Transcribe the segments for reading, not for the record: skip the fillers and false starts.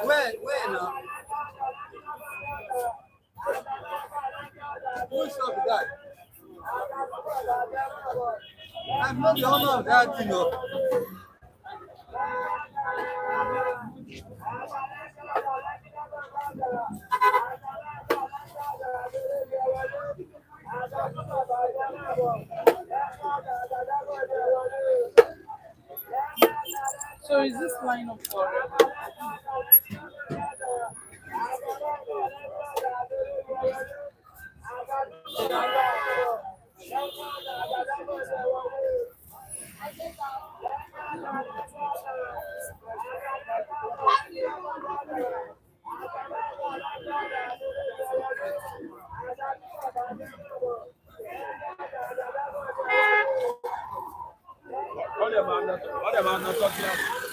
Where now? Who's up with that? I'm not the owner of that thing. So is this line up for What about not talking about?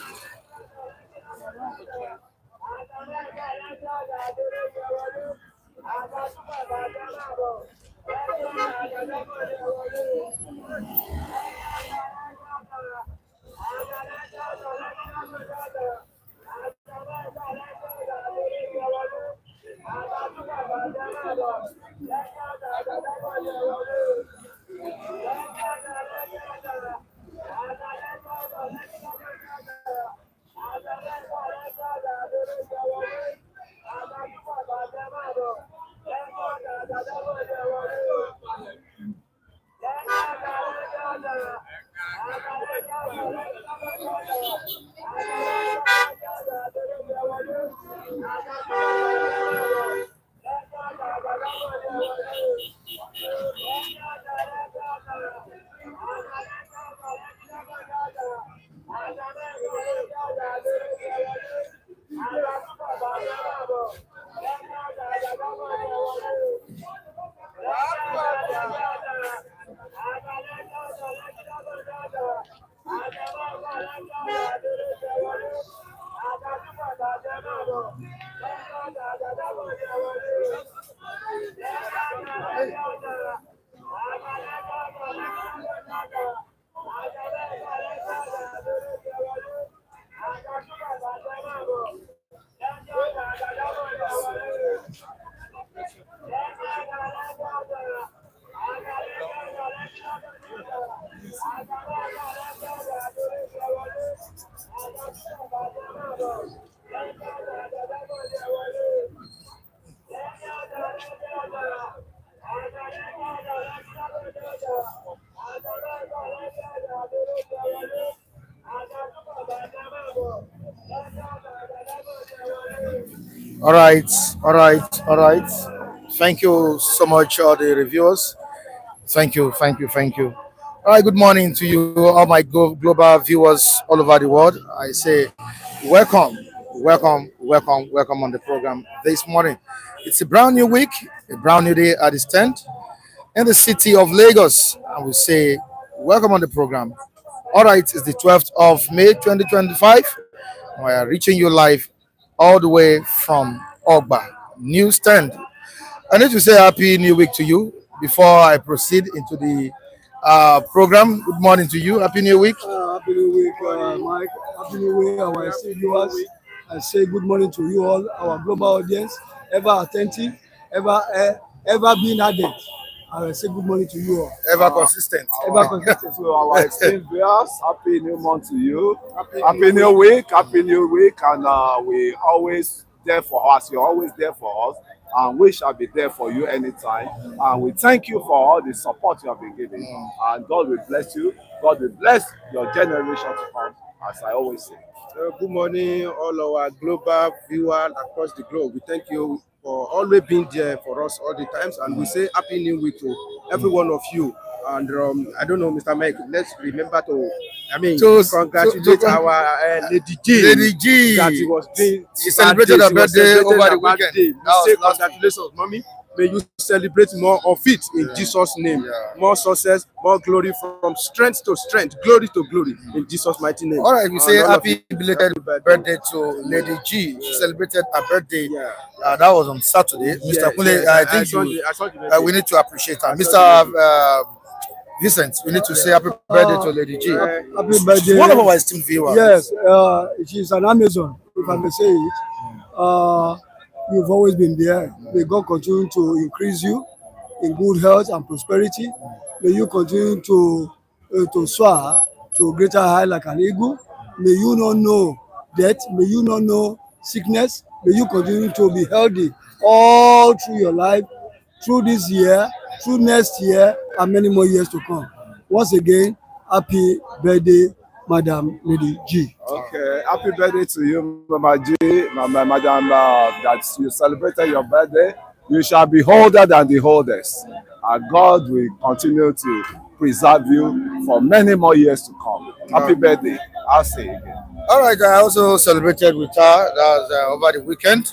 All right, all right, all right. Thank you so much, all the reviewers. Thank you, thank you, thank you. All right, good morning to you, all my global viewers all over the world. I say welcome, welcome, welcome, welcome on the program this morning. It's a brand new week, a brand new day at the stand in the city of Lagos. And we say welcome on the program. All right, it's the 12th of May 2025. We are reaching you live all the way from Ogba, New Stand. I need to say Happy New Week to you before I proceed into the program. Good morning to you. Happy New Week. Happy New Week, Mike. Happy New Week, our esteemed viewers. I say good morning to you all, our global audience, ever attentive, ever being added. I say good morning to you all. Ever consistent. Ever consistent. To our esteemed viewers, happy new month to you. Happy new week, and we always there for us. You're always there for us, and we shall be there for you anytime. And we thank you for all the support you have been giving. And God will bless you. God will bless your generation to come, as I always say. Good morning, all our global viewers across the globe. We thank you for always being there for us all the times, and we say Happy New Week to every one of you. And I don't know, Mr. Mike. Let's remember to, to congratulate our Lady G. Lady G. That he was doing. She celebrated her birthday over the weekend. We say congratulations, mommy. May you celebrate more of it in Jesus' name. Yeah. More success, more glory from strength to strength, glory to glory in Jesus' mighty name. All right, we say And all of happy you, belated happy birthday to Lady G. She celebrated her birthday. Yeah. That was on Saturday. Yes, Mr. Kule, yes, I I think saw you, the birthday. we need to appreciate her. I saw the Mr. Vincent, we need to say happy birthday to Lady G. Happy birthday. She's one of our esteemed viewers. Yes, she's an Amazon, if I may say it. You've always been there. May God continue to increase you in good health and prosperity. May you continue to soar to greater height like an eagle. May you not know death. May you not know sickness. May you continue to be healthy all through your life, through this year, through next year, and many more years to come. Once again, happy birthday, Madam Lady G. Okay, happy birthday to you, Mama G, Madam, that you celebrated your birthday. You shall be older than the oldest. And God will continue to preserve you for many more years to come. Happy birthday. I'll say again. All right, I also celebrated with her. That was over the weekend.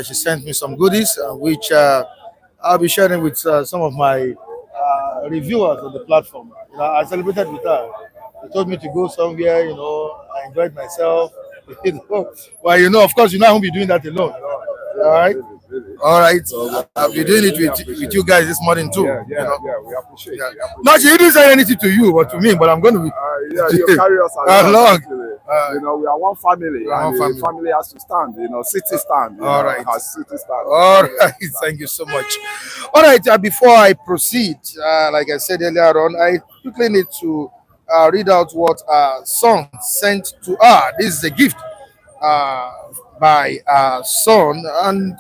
She sent me some goodies, which I'll be sharing with some of my reviewers on the platform. I celebrated with her. She told me to go somewhere, I enjoyed myself. Well, of course, I won't be doing that alone. All right. All right. I'll be doing it with you guys this morning too. Yeah, we appreciate it. No, she didn't say anything to you, but to me. But I'm going to be. You carry us along. We are one family. Family. The family has to stand. City stand. All right. Has city stand. All right. Thank you so much. All right. Before I proceed, like I said earlier on, I quickly need to read out what son sent to her. This is a gift by son, and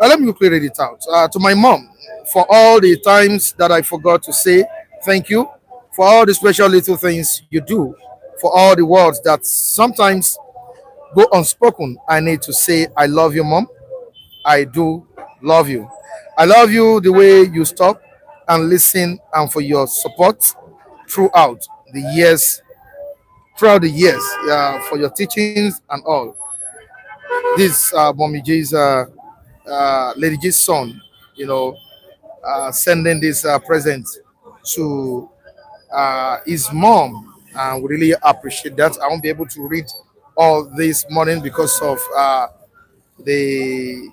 let me quickly read it out. To my mom, for all the times that I forgot to say thank you, for all the special little things you do, for all the words that sometimes go unspoken. I need to say I love you, Mom. I do love you. I love you the way you stop and listen, and for your support throughout the years, for your teachings and all. This Mommy J's Lady G's son, sending this present to his mom, and we really appreciate that. I won't be able to read all this morning because of the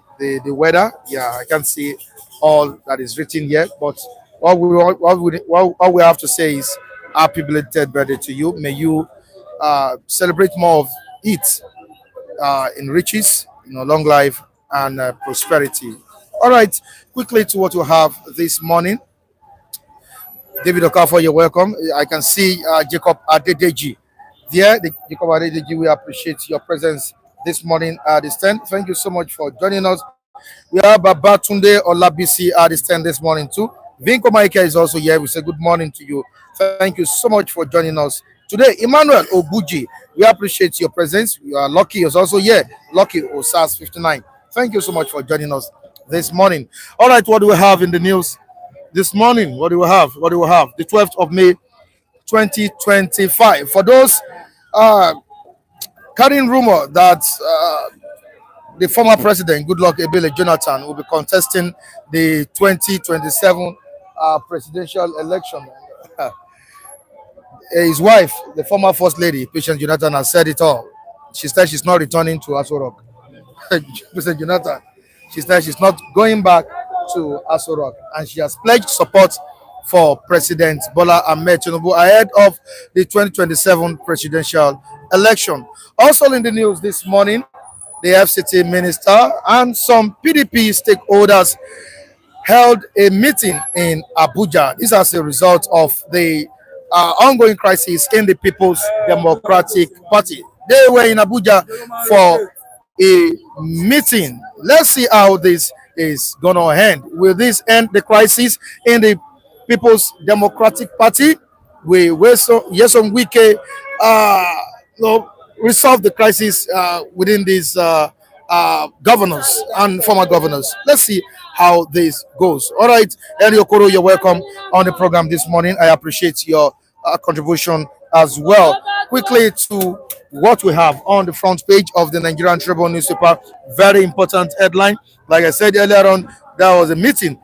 weather. Yeah, I can't see all that is written here, but all we have to say is happy belated birthday to you. May you celebrate more of it in riches, long life and prosperity. All right, quickly to what we have this morning. David Okafor, you're welcome. I can see Jacob Adedeji there. Jacob Adedeji, we appreciate your presence this morning at this stand. Thank you so much for joining us. We have Babatunde Olabisi at the stand this morning too. Vinko Maika is also here. We say good morning to you. Thank you so much for joining us today. Emmanuel Obuji, we appreciate your presence. Lucky is also here. Lucky Osas 59. Thank you so much for joining us this morning. All right, what do we have in the news this morning? What do we have? The 12th of May, 2025. For those carrying rumor that the former president, Goodluck Ebele Jonathan, will be contesting the 2027 presidential election. His wife, the former first lady, Patient Jonathan, has said it all. She said she's not returning to Aso Rock. President Jonathan, she said she's not going back to Aso Rock, and she has pledged support for President Bola Tinubu ahead of the 2027 presidential election. Also in the news this morning, the FCT minister and some PDP stakeholders held a meeting in Abuja. This as a result of the ongoing crisis in the People's Democratic Party. They were in Abuja for a meeting. Let's see how this is going to end. Will this end the crisis in the People's Democratic Party? Will Nyesom Wike resolve the crisis within these governors and former governors? Let's see how this goes. All right, Eli Okoro, you're welcome on the program this morning. I appreciate your contribution as well. Quickly to what we have on the front page of the Nigerian Tribune newspaper. Very important headline. Like I said earlier on, there was a meeting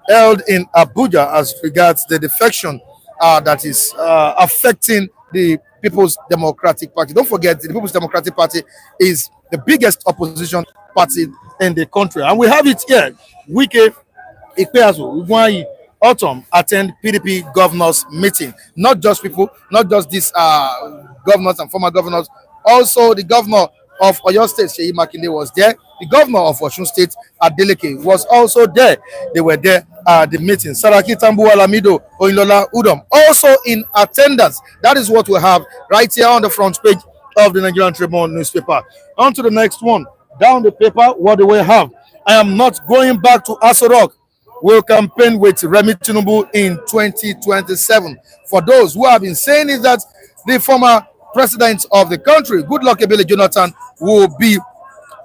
held in Abuja as regards the defection that is affecting the People's Democratic Party. Don't forget, the People's Democratic Party is the biggest opposition party in the country. And we have it here. Wike, Ikpeazu, Ugwuanyi, Autumn attend PDP governors meeting. Not just people, not just these governors and former governors. Also, the governor of Oyo State, Seyi Makinde, was there. The governor of Osun State, Adeleke, was also there. They were there at the meeting. Saraki Tambuwa Lamido, Oyinlola Udom, also in attendance. That is what we have right here on the front page of the Nigerian Tribune newspaper. On to the next one. Down the paper, what do we have? I am not going back to Aso Rock. Will campaign with Remi Tinubu in 2027. For those who have been saying is that the former president of the country, Goodluck Ebele Jonathan, will be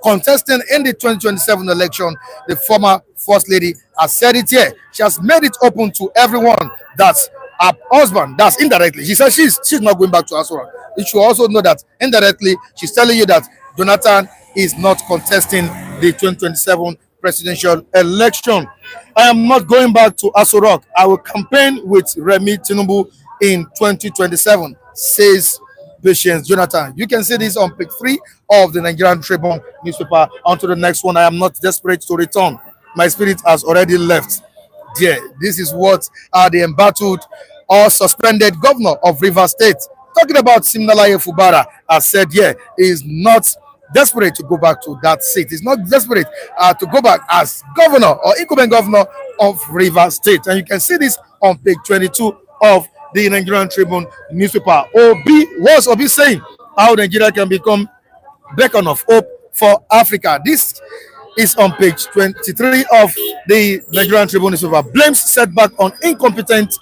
contesting in the 2027 election. The former first lady has said it here. She has made it open to everyone that her husband, that's indirectly. She says she's not going back to Asura. You should also know that indirectly she's telling you that Jonathan is not contesting the 2027 presidential election. I am not going back to Aso Rock. I will campaign with Remi Tinubu in 2027, says Patience Jonathan. You can see this on page 3 of the Nigerian Tribune newspaper. On to the next one. I am not desperate to return. My spirit has already left. Yeah, this is what the embattled or suspended governor of Rivers State, talking about Simnalaye Fubara, has said, yeah, is not desperate to go back to that seat. He's not desperate to go back as governor or incumbent governor of Rivers State. And you can see this on page 22 of the Nigerian Tribune newspaper. What's Obi saying? How Nigeria can become beacon of hope for Africa. This is on page 23 of the Nigerian Tribune newspaper. Blames setback on incompetent,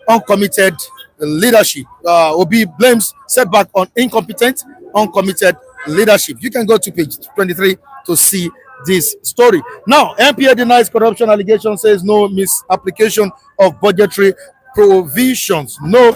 uncommitted leadership. Obi blames setback on incompetent, uncommitted leadership. You can go to page 23 to see this story. Now, MPA denies corruption allegation, says no misapplication of budgetary provisions. No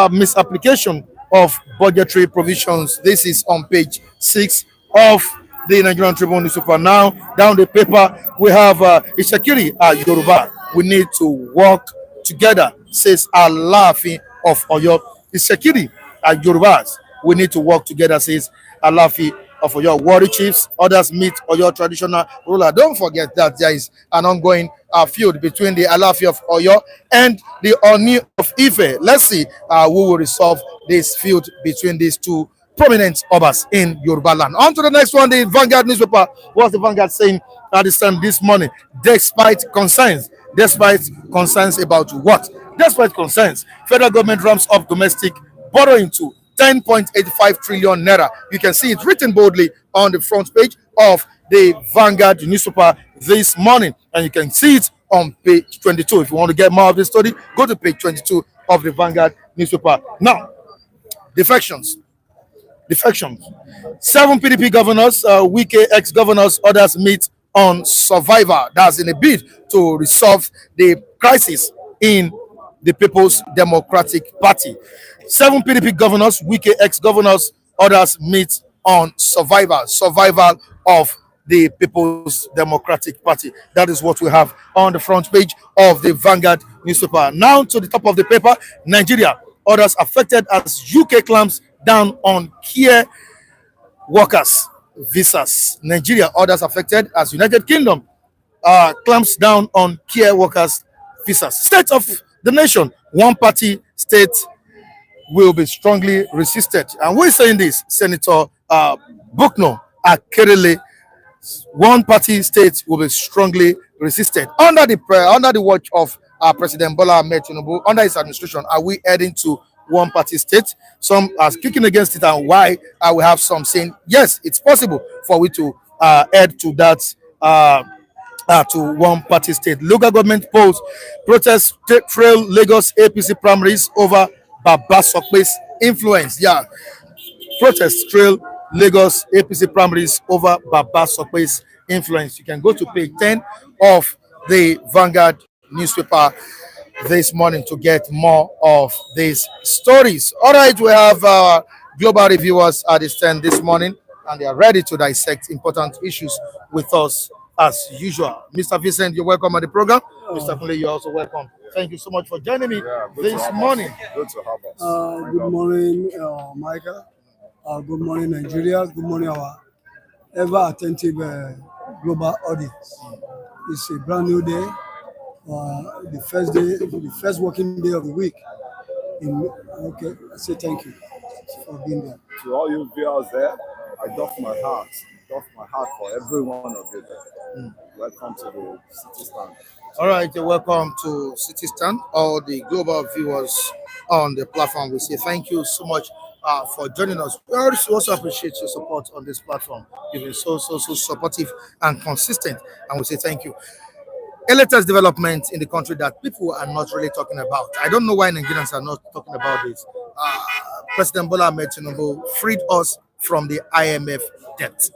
misapplication of budgetary provisions. This is on page 6 of the Nigerian Tribune newspaper. Now, down the paper, we have Insecurity Yoruba. We need to work together, says Alaafin of Oyo. Insecurity Yorubas. We need to work together, says Alaafin of Oyo. Warri chiefs, others meet Oyo traditional ruler. Don't forget that there is an ongoing feud between the Alaafin of Oyo and the Oni of Ife. Let's see who will resolve this feud between these two prominent obas in Yoruba land. On to the next one, the Vanguard newspaper. What's the Vanguard saying at this time this morning? Despite concerns about what? Despite concerns, federal government ramps up domestic borrowing to 10.85 trillion naira. You can see it written boldly on the front page of the Vanguard newspaper this morning, and you can see it on page 22. If you want to get more of this story, go to page 22 of the Vanguard newspaper. Now, defections. 7 PDP governors, Wike ex-governors, others meet on survivor. That's in a bid to resolve the crisis in the People's Democratic Party. 7 PDP governors, Wike ex-governors, others meet on survival of the People's Democratic Party. That is what we have on the front page of the Vanguard newspaper. Now to the top of the paper, Nigeria, others affected as UK clamps down on care workers visas. Nigeria, others affected as United Kingdom clamps down on care workers visas. State of the nation, one party state will be strongly resisted. And we're saying this, Senator Bukno Akerele, one party state will be strongly resisted. Under the watch of President Bola Tinubu, under his administration, are we heading to one party state? Some are speaking against it, and why we have some saying yes, it's possible for we to head to that to one party state. Local government polls protest trail Lagos APC primaries over Baba Sokpe's influence. Yeah, protest trail Lagos APC primaries over Baba Sokpe's influence. You can go to page 10 of the Vanguard newspaper this morning to get more of these stories. All right, we have global reviewers at the stand this morning, and they are ready to dissect important issues with us as usual. Mr. Vincent, you're welcome on the program. Mr. Kunle, you're also welcome. Thank you so much for joining me this morning. Good to have us. Good morning, Michael. Good morning, Nigeria. Good morning, our ever attentive global audience. It's a brand new day, the first working day of the week. Okay, I say thank you for being there. To all you viewers there, I doff my heart for every one of you there. Welcome to the City Stand. All right, welcome to City Stand, all the global viewers on the platform. We say thank you so much for joining us. We also appreciate your support on this platform. You've been so supportive and consistent, and we say thank you. A latest development in the country that people are not really talking about. I don't know why Nigerians are not talking about this. President Bola Tinubu freed us from the IMF debt.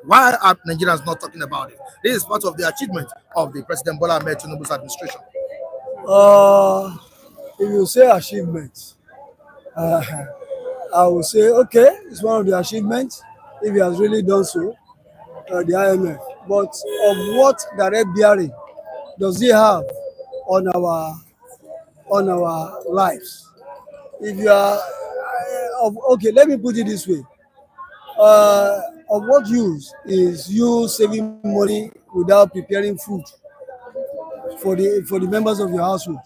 Why are Nigerians not talking about it? This is part of the achievement of the President Bola Tinubu's administration. If you say achievements, I will say, okay, it's one of the achievements if he has really done so, the IMF. But of what direct bearing does he have on our lives? If you are, okay, let me put it this way. Of what use is you saving money without preparing food for the members of your household?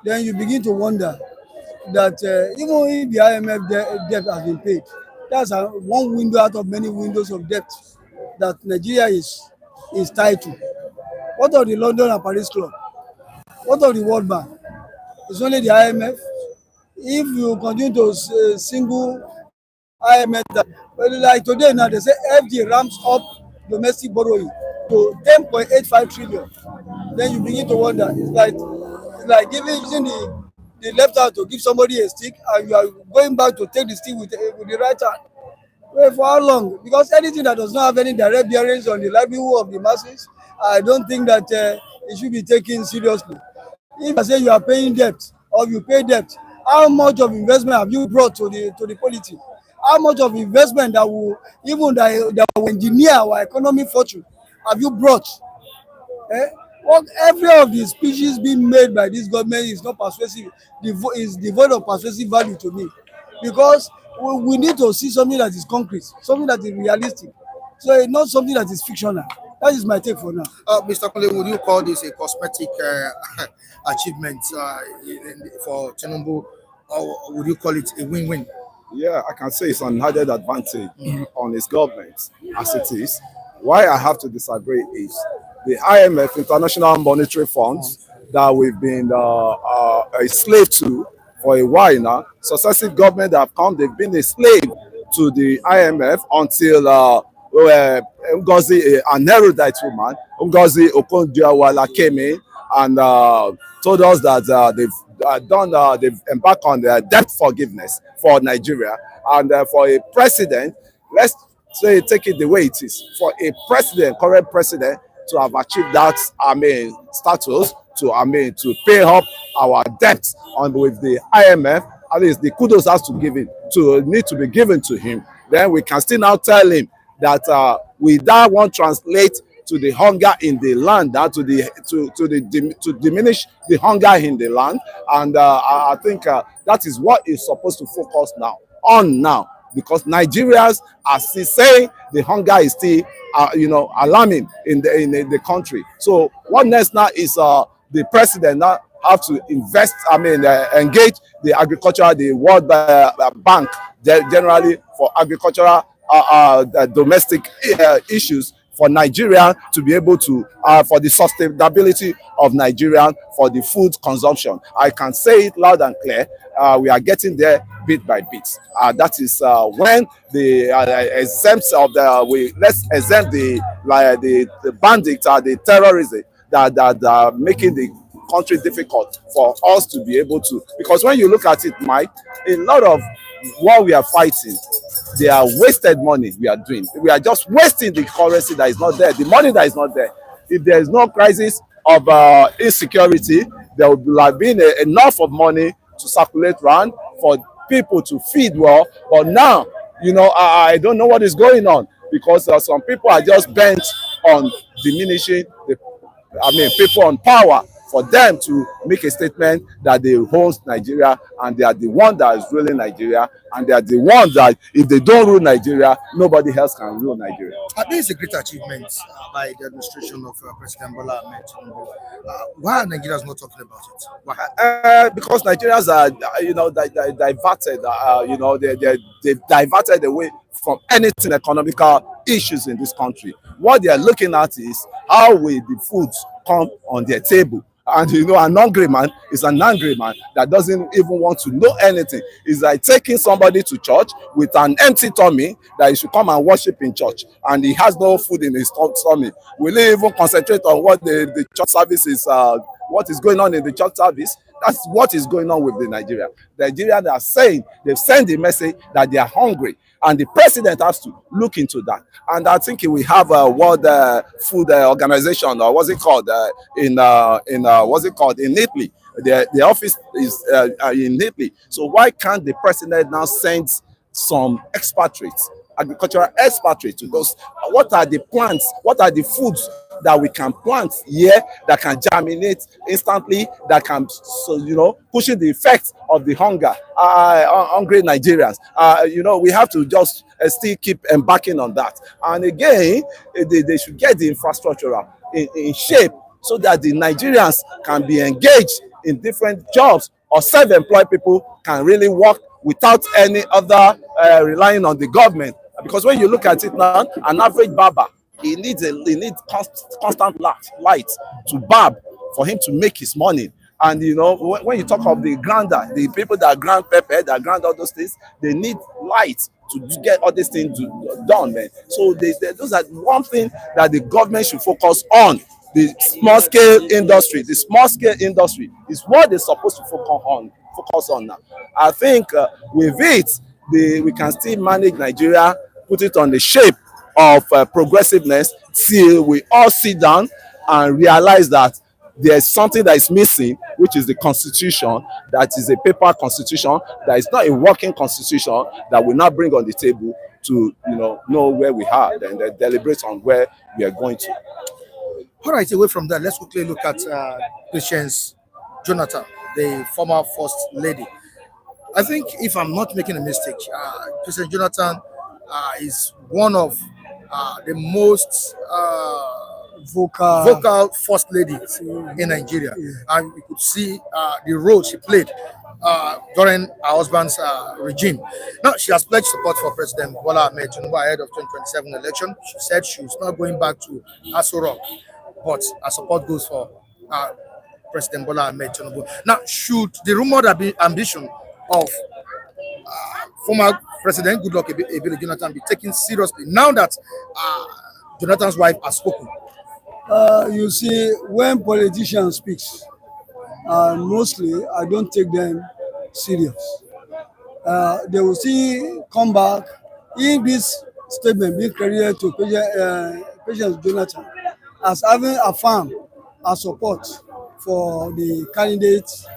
Then you begin to wonder that even if the IMF debt has been paid, that's one window out of many windows of debt that Nigeria is tied to. What of the London and Paris Club? What of the World Bank? It's only the IMF. If you continue to single IMF, like today now, they say FD ramps up domestic borrowing to 10.85 trillion. Then you begin to wonder. It's like using the left hand to give somebody a stick, and you are going back to take the stick with the right hand. Wait, for how long? Because anything that does not have any direct bearings on the livelihood of the masses, I don't think that it should be taken seriously. If I say you are paying debt or you pay debt, how much of investment have you brought to the polity? How much of investment that will engineer our economic fortune have you brought? Every of the speeches being made by this government is not persuasive. Is devoid of persuasive value to me, because we need to see something that is concrete, something that is realistic. So it's not something that is fictional. That is my take for now. Mr. Kunle, would you call this a cosmetic achievement for Tinubu, or would you call it a win-win? Yeah, I can say it's an added advantage on his government as it is. Why I have to disagree is the IMF, International Monetary Funds, that we've been a slave to for a while now. Successive government that have come, they've been a slave to the IMF until Ngozi, an erudite woman, Ngozi Okonjo-Iweala, came in and told us that they've embarked on the debt forgiveness for Nigeria. And for a president, let's say take it the way it is, for a president, current president, to have achieved that, status, to pay up our debt with the IMF, at least the kudos has to need to be given to him. Then we can still now tell him that that won't translate to the hunger in the land, to diminish the hunger in the land. And I think that is what is supposed to focus now, because Nigerians are still saying the hunger is still alarming in the country. So what next now is the president now have to invest, engage the agricultural, the World Bank generally for agricultural domestic issues for Nigeria to be able to, for the sustainability of Nigeria, for the food consumption. I can say it loud and clear. We are getting there bit by bit. That is when the exempts of let's exempt the bandits, the terrorism that are making the country difficult for us to be able to. Because when you look at it, Mike, a lot of what we are fighting, they are wasted money we are doing. We are just wasting the currency that is not there, the money that is not there. If there is no crisis of insecurity, there will have been enough of money to circulate around for people to feed well. But now, I don't know what is going on, because some people are just bent on diminishing people on power, for them to make a statement that they own Nigeria and they are the one that is ruling Nigeria, and they are the one that if they don't rule Nigeria, nobody else can rule Nigeria. This is a great achievement by the administration of President Bola Tinubu. Why are Nigerians not talking about it? Why? Because Nigerians are, diverted. They've diverted away from anything economical issues in this country. What they are looking at is how will the foods come on their table. And an hungry man is an angry man that doesn't even want to know anything. It's like taking somebody to church with an empty tummy that he should come and worship in church, and he has no food in his tummy. Will he even concentrate on what the church service is, what is going on in the church service? That's what is going on with the Nigeria. The Nigerians are saying, they've sent the message that they are hungry, and the president has to look into that. And I think we have a World Food Organization, or what's it called, in Italy. The office is in Italy. So why can't the president now send some expatriates, agricultural expatriates, to those? What are the plants? What are the foods that we can plant here that can germinate instantly, that can, pushing the effects of the hungry Nigerians? We have to just still keep embarking on that. And again, they should get the infrastructure in shape, so that the Nigerians can be engaged in different jobs, or self-employed people can really work without any other relying on the government. Because when you look at it now, an average barber, he needs constant light to barb for him to make his money. And when you talk of the grinder, the people that grind pepper, that grind all those things, they need light to get all these things done, man. So those are one thing that the government should focus on. The small scale industry. The small scale industry is what they're supposed to focus on now. I think with it, we can still manage Nigeria, put it on the shape of progressiveness, till we all sit down and realize that there's something that is missing, which is the constitution. That is a paper constitution, that is not a working constitution, that will not bring on the table to know where we are and then deliberate on where we are going to. All right, away from that, let's quickly look at Debt+Jonathan, the former First Lady. I think, if I'm not making a mistake, President Jonathan is one of the most vocal First Ladies in Nigeria. And we could see the role she played during her husband's regime. Now, she has pledged support for President Bola Tinubu ahead of 2027 election. She said she's not going back to Aso Rock, but her support goes for President Bola Tinubu. Now, should the rumored ambition of former President Goodluck Ebele Jonathan be taken seriously now that Jonathan's wife has spoken? You see, when politicians speak, mostly I don't take them serious. They will see come back in this statement being credited to President Jonathan as having affirmed a support for the candidature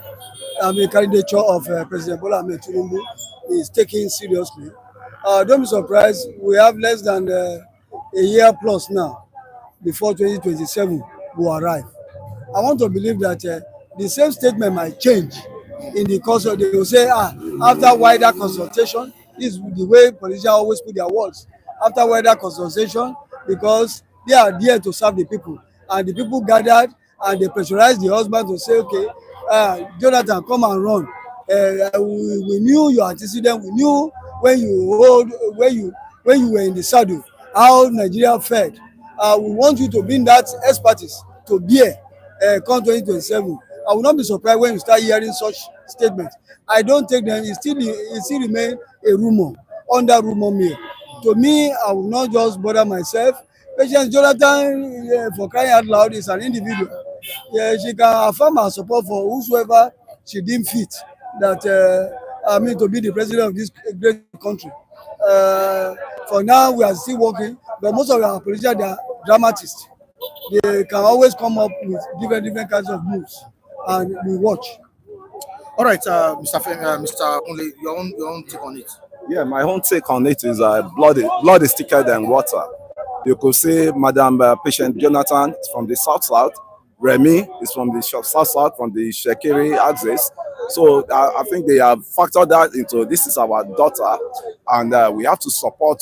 of President Bola Tinubu is taken seriously. Don't be surprised, we have less than a year plus now before 2027 will arrive. I want to believe that the same statement might change in the course of, they will say, after wider consultation, this is the way politicians always put their words, after wider consultation, because they are there to serve the people. And the people gathered and they pressurized the husband to say, okay, Jonathan, come and run. We knew your antecedent. We knew when you were in the saddle, how Nigeria fared. We want you to bring that expertise to bear come 2027. I will not be surprised when you start hearing such statements. I don't take them. It still remain a rumor, under rumor mill. To me, I will not just bother myself. President Jonathan, for crying out loud, is an individual. She can affirm her support for whosoever she deemed fit that to be the president of this great country. For now, we are still working, but most of our politicians, they are dramatists. they can always come up with different kinds of moves, and we watch. All right, Mr. Only, your own take on it. Yeah, my own take on it is blood is thicker than water. You could see Madam Patient Jonathan is from the south. Remy is from the south, from the Shekiri axis. So I think they have factored that into this is our daughter, and we have to support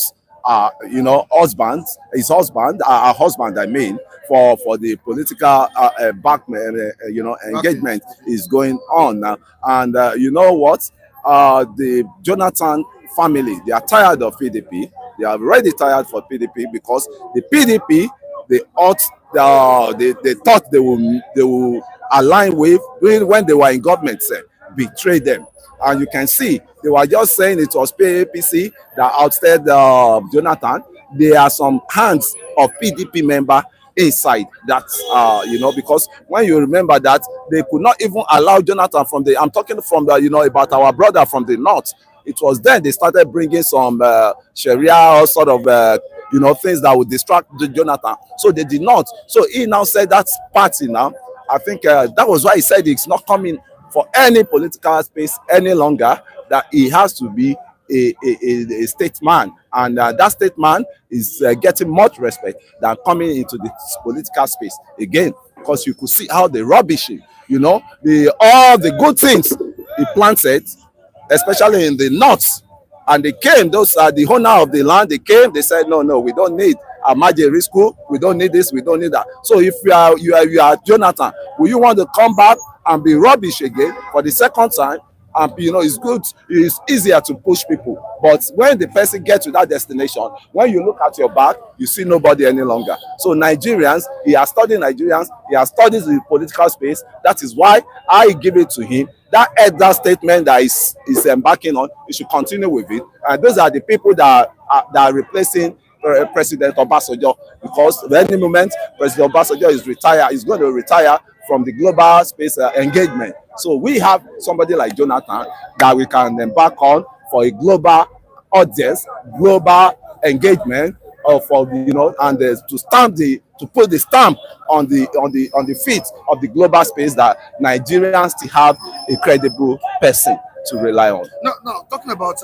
his husband, our husband, I mean, for the political engagement is going on now. And you know what? The Jonathan family, they are tired of PDP. They are already tired for PDP because the PDP, they thought they will align with when they were in government, betray them. And you can see they were just saying it was PAPC that ousted Jonathan. There are some hands of PDP member inside that, because when you remember that they could not even allow Jonathan from I'm talking from about our brother from the north. It was then they started bringing some Sharia sort of, things that would distract Jonathan. So they did not. So he now said that's party now. I think that was why he said it's not coming for any political space any longer, that he has to be a statesman. And that statesman is getting much respect than coming into the political space again, because you could see how the rubbishing, all the good things he planted, especially in the north. And they came, those are the owner of the land, they came, they said, no, we don't need a Majeri school, we don't need this, we don't need that. So if you are Jonathan, will you want to come back and be rubbish again for the second time? And it's good, it's easier to push people. But when the person gets to that destination, when you look at your back, you see nobody any longer. So Nigerians, he has studied Nigerians, he has studied the political space. That is why I give it to him. That elder statement that is embarking on, he should continue with it. And those are the people that are replacing President Obasanjo, because at any moment President Obasanjo is going to retire from the global space engagement. So we have somebody like Jonathan that we can embark on for a global audience, global engagement, and to put the stamp on the feet of the global space, that Nigerians still have a credible person to rely on. No, talking about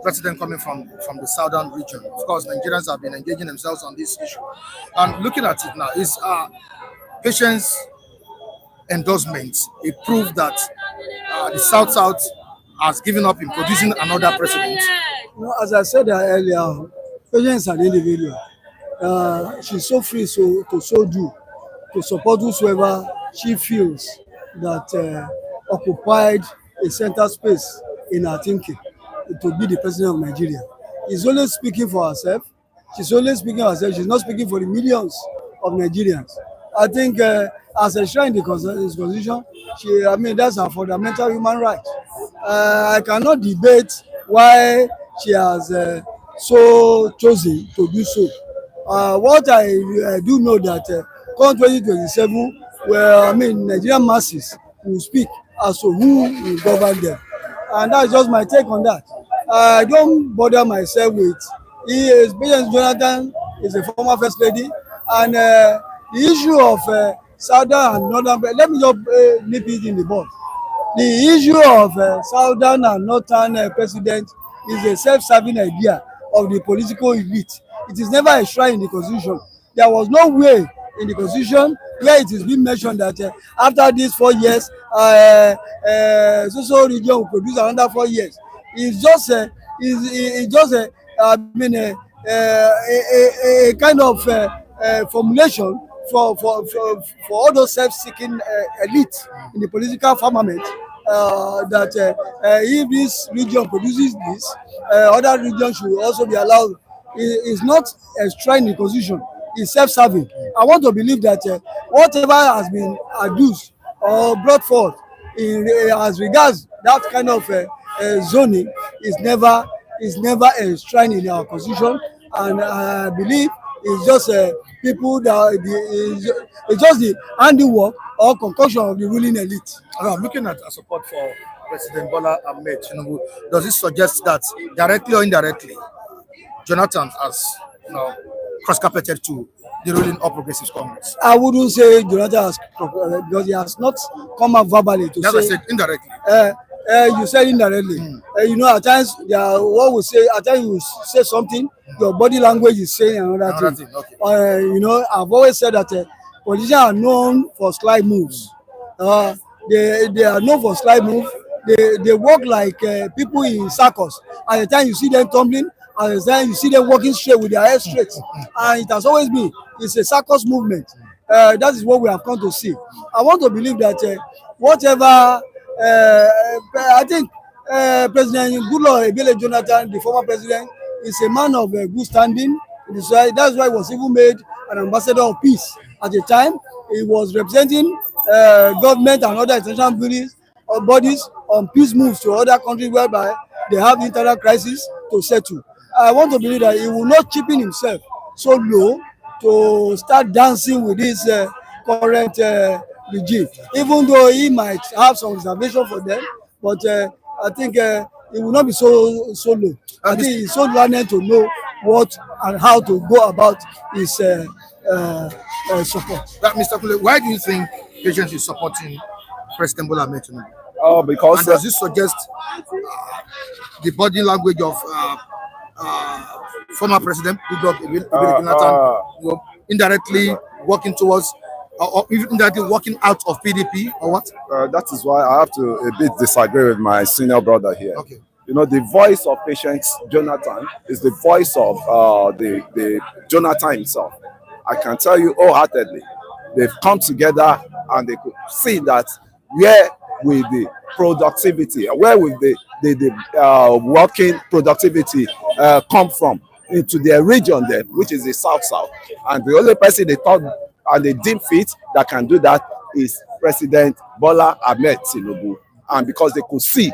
president coming from the southern region. Of course, Nigerians have been engaging themselves on this issue. And looking at it now, is Patient's endorsement a proof that the South has given up in producing another president? As I said earlier, Patient is an individual. She's so free to support whosoever she feels that occupied a center space in her thinking to be the president of Nigeria. She's only speaking for herself. She's only speaking for herself. She's not speaking for the millions of Nigerians. I think as a shrine in the Constitution, that's her fundamental human right. I cannot debate why she has so chosen to do so. What I do know that come 2027, Nigerian masses will speak as to who will govern them. And that's just my take on that. I don't bother myself with President Jonathan is a former first lady, and the issue of southern and northern. Let me just nip it in the bud. The issue of southern and northern president is a self-serving idea of the political elite. It is never enshrined in the constitution. There was no way in the constitution where it is being mentioned that after these 4 years, so region will produce another 4 years. It's just a kind of formulation for all those self-seeking elites in the political firmament, that if this region produces this, other regions should also be allowed. It's not enshrined in the constitution. Is self-serving. I want to believe that whatever has been adduced or brought forth as regards that kind of zoning is never enshrined in our constitution, and I believe it's just people that it's just the handiwork or concoction of the ruling elite. I'm looking at a support for President Bola Tinubu. Does it suggest that directly or indirectly, Jonathan has cross-carpeted to the ruling All Progressives Congress? I wouldn't say Jonathan has because he has not come out verbally to That's say. I said indirectly. You said indirectly. You know, at times there are what we say. At times you say something, your body language is saying another thing. Okay. You know, I've always said that politicians are known for sly moves. They are known for sly moves. They walk like people in circus. At the time you see them tumbling, at the time you see them walking straight with their head straight, and it has always been it's a circus movement. That is what we have come to see. I want to believe that whatever I think President Goodluck Ebele Jonathan, the former president, is a man of good standing. That's why he was even made an ambassador of peace. At the time, he was representing government and other international bodies on peace moves to other countries whereby they have internal crisis to settle. I want to believe that he will not cheapen himself so low to start dancing with this current regime, even though he might have some reservation for them, but I think it will not be so low. I think he's so learned to know what and how to go about his support. Mr. Kule, why do you think Patience is supporting President Bola Tinubu? Because and does this suggest the body language of former President Goodluck Ebele Jonathan indirectly working towards or even indirectly working out of PDP or what? that is why I have to a bit disagree with my senior brother here. Okay. You know, the voice of Patience Jonathan is the voice of the Jonathan himself. I can tell you wholeheartedly, they've come together and they could see that where will the productivity, where will the working productivity come from into their region there, which is the South. And the only person they thought and they deem fit that can do that is President Bola Tinubu. And because they could see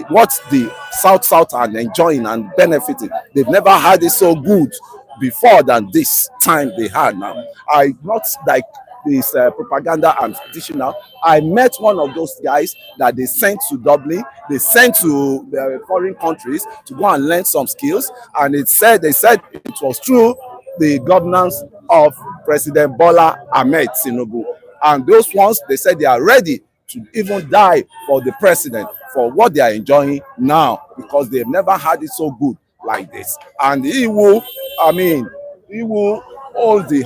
what the South are enjoying and benefiting, they've never had it so good before than this time they had now. I not like this propaganda and traditional. I met one of those guys that they sent to Dublin, they sent to foreign countries to go and learn some skills, and they said it was through the governance of President Bola Tinubu. And those ones, they said they are ready to even die for the president for what they are enjoying now, because they've never had it so good like this. And he will hold the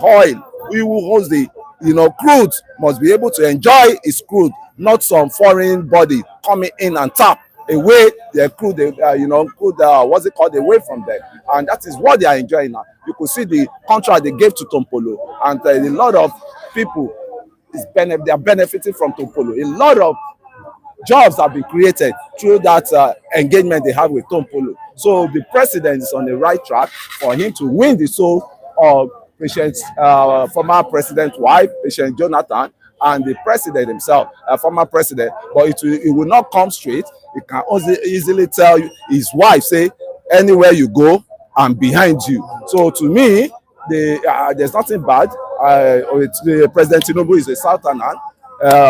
oil, he will hold the crude, must be able to enjoy his crude, not some foreign body coming in and tap away their crude, what's it called, away from them. And that is what they are enjoying now. You could see the contract they gave to Tompolo, and a lot of people they are benefiting from Tompolo. A lot of jobs have been created through that engagement they have with Tompolo. So the president is on the right track for him to win the soul of former president's wife, Patience Jonathan, and the president himself, former president. But it will not come straight. He can also easily tell his wife, say, anywhere you go, I'm behind you. So to me, there's nothing bad. President Tinubu is a Southerner.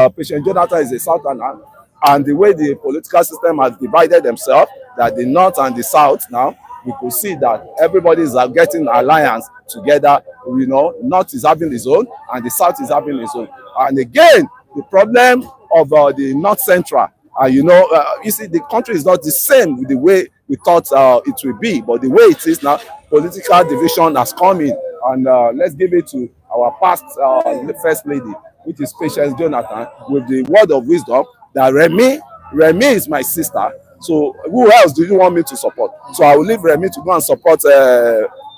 Patience Jonathan is a Southerner. And the way the political system has divided themselves, that the North and the South now, we could see that everybody is getting alliance together. North is having his own and the South is having his own. And again, the problem of the North Central, you see, the country is not the same with the way we thought it would be, but the way it is now, political division has come in. And let's give it to our past first lady, which is Patience Jonathan, with the word of wisdom that Remy is my sister. So who else do you want me to support? So I will leave Remy to go and support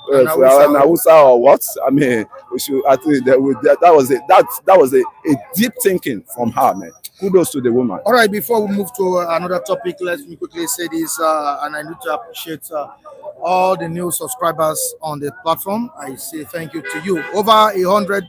Nawusa or what? I mean, we should. I think that was a deep thinking from her, man. Kudos to the woman. All right, before we move to another topic, let me quickly say this, and I need to appreciate all the new subscribers on the platform. I say thank you to you. Over 100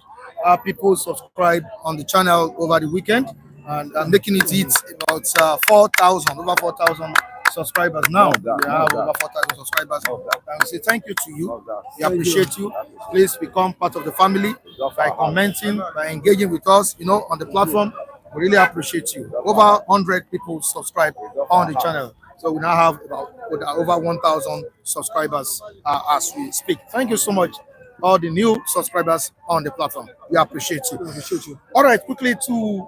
people subscribed on the channel over the weekend, and making it hit about 4,000, over 4,000 subscribers now. We have over 4,000 subscribers. And we say thank you to you. We appreciate you. Please become part of the family by commenting, by engaging with us, on the platform. We really appreciate you. Over 100 people subscribe on the channel. So we now have about over 1,000 subscribers as we speak. Thank you so much. all the new subscribers on the platform. We appreciate you. I appreciate you. All right, quickly to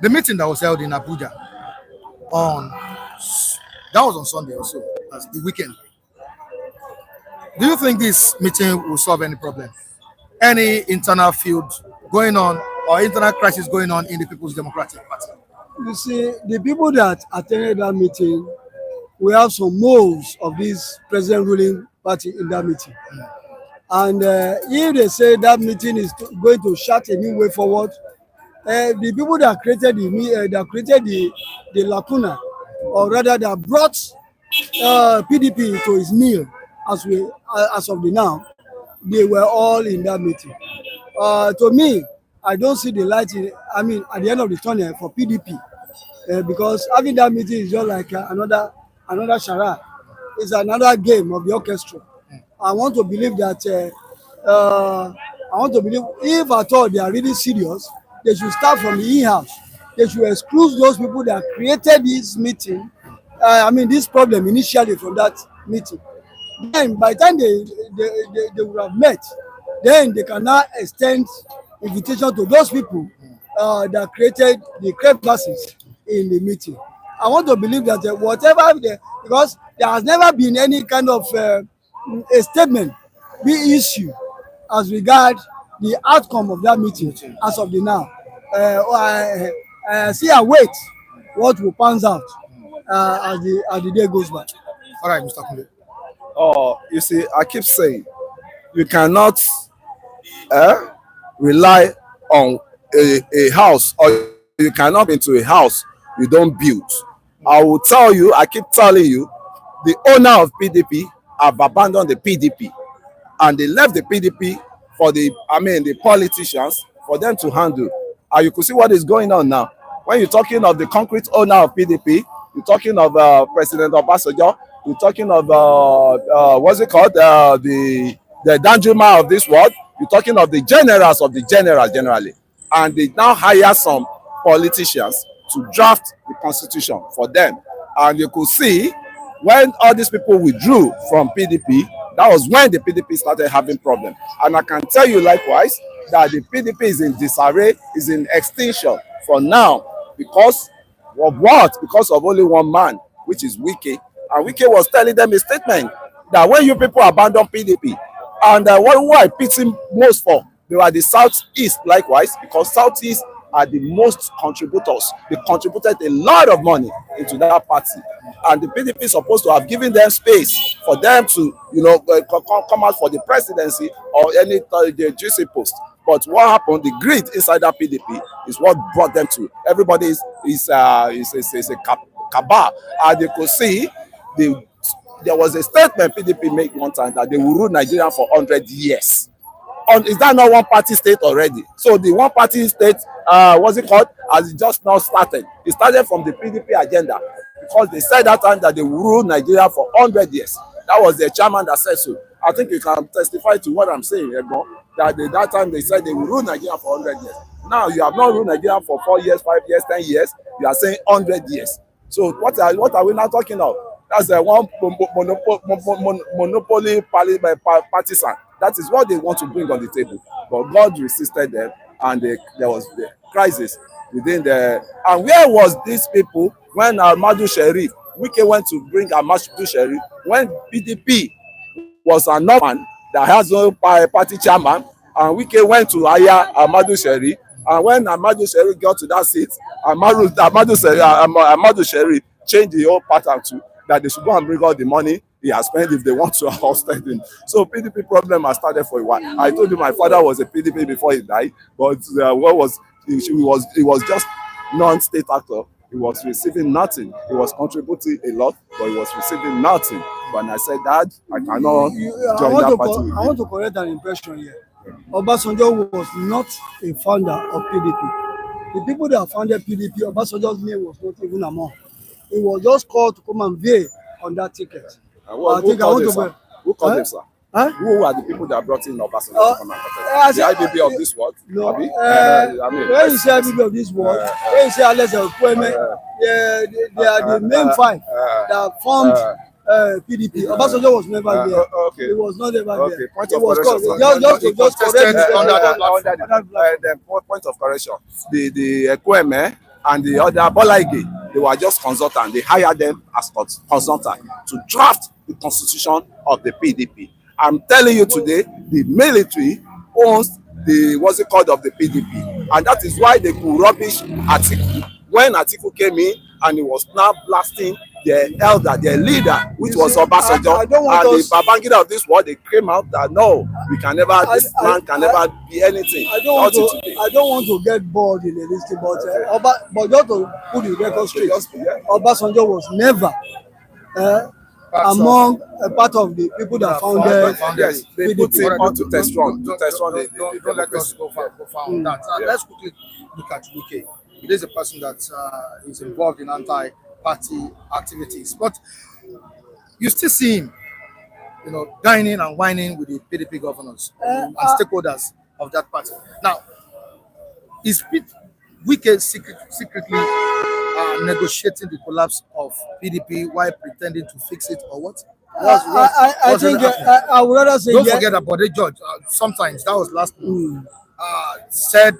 the meeting that was held in Abuja on that was on Sunday also, that's the weekend. Do you think this meeting will solve any problem? Any internal feud going on or internal crisis going on in the People's Democratic Party? You see, the people that attended that meeting, we have some moles of this present ruling party in that meeting. And if they say that meeting is going to chart a new way forward, the people that created the lacuna, or rather that brought PDP to its kneel as of the now, they were all in that meeting. To me, I don't see the light at the end of the tunnel for PDP, because having that meeting is just like another charade. It's another game of the orchestra. I want to believe that if at all they are really serious, they should start from the in-house. They should exclude those people that created this meeting, this problem initially from that meeting. Then by the time they would have met, then they can now extend invitation to those people that created the crevasses in the meeting. I want to believe that because there has never been any kind of a statement be issued as regard the outcome of that meeting as of the now. I see and wait what will pan out as the day goes by. All right, Mr. Kunle. You see, I keep saying you cannot rely on a house, or you cannot into a house you don't build. I will tell you, I keep telling you, the owner of PDP have abandoned the PDP, and they left the PDP for the politicians, for them to handle. And you could see what is going on now. When you're talking of the concrete owner of PDP, you're talking of President Obasanjo, you're talking of what's it called, the Danjuma of this world. You're talking of the generals of the generals generally, and they now hire some politicians to draft the constitution for them. And you could see when all these people withdrew from PDP, that was when the PDP started having problems. And I can tell you likewise that the PDP is in disarray, is in extinction for now, because of what? Because of only one man, which is Wike. And Wike was telling them a statement that when you people abandon PDP, and who I pity most for, they were the Southeast likewise, because Southeast are the most contributors. They contributed a lot of money into that party, and the PDP is supposed to have given them space for them to, come out for the presidency or any the GC post. But what happened? The greed inside that PDP is what brought them to. Everybody is a cabal, and you could see there was a statement PDP made one time that they will rule Nigeria for 100 years. Is that not one party state already? So the one party state, what's it called, has just now started. It started from the PDP agenda, because they said that time that they will rule Nigeria for 100 years. That was the chairman that said so. I think you can testify to what I'm saying, that time they said they will rule Nigeria for 100 years. Now you have not ruled Nigeria for 4 years, 5 years, 10 years. You are saying 100 years. So what are we now talking of? That's one monopoly partisan. That is what they want to bring on the table. But God resisted them, and there was the crisis within the. And where was these people when Ahmadu Sharif, Wike went to bring Ahmadu Sharif, when PDP was another one that has no party chairman, and Wike went to hire Ahmadu Sharif, and when Ahmadu Sharif got to that seat, Ahmadu Sharif changed the whole pattern to that they should go and bring all the money he has spent if they want to ousted him. So PDP problem has started for a while. I told you my father was a PDP before he died, but he was just non-state actor. He was receiving nothing. He was contributing a lot, but he was receiving nothing. When I said that, I cannot join that party. I want to correct an impression here. Obasanjo was not a founder of PDP. The people that founded PDP, Obasanjo's name was not even among. He was just called to come and veil on that ticket. Who called him, sir? Who are the people that brought in Obasanjo to come and protect? The IBB of this world? No. When you say IBB of this world, when you say Alex Okweme, they are the main five that formed PDP. Obasanjo was never there. Okay. He was not ever Okay. there. Point It of was correction. called just correct The point of correction. The Ekweme and the other Bola Tinubu, they were just consultants. They hired them as consultants to draft the constitution of the PDP. I'm telling you today, the military owns the what's it called of the PDP, and that is why they could rubbish Atiku when Atiku came in and he was now blasting their elder, their leader, which was Obasanjo, and the Babangida of this world. They came out that no, we can never, this man can never be anything. I don't want to get bored in a listing, but just to put the record straight, Obasanjo was never among a part of the people that founded. Yes, they put him onto test run. Don't let us go far on that. Let's quickly look at Wike. It is a person that is involved in anti-party activities, but you still see him, dining and whining with the PDP governors and stakeholders of that party. Now, is Wike secretly negotiating the collapse of PDP while pretending to fix it, or what? I think I would rather say. Don't forget about the judge. Sometimes that was last month. Said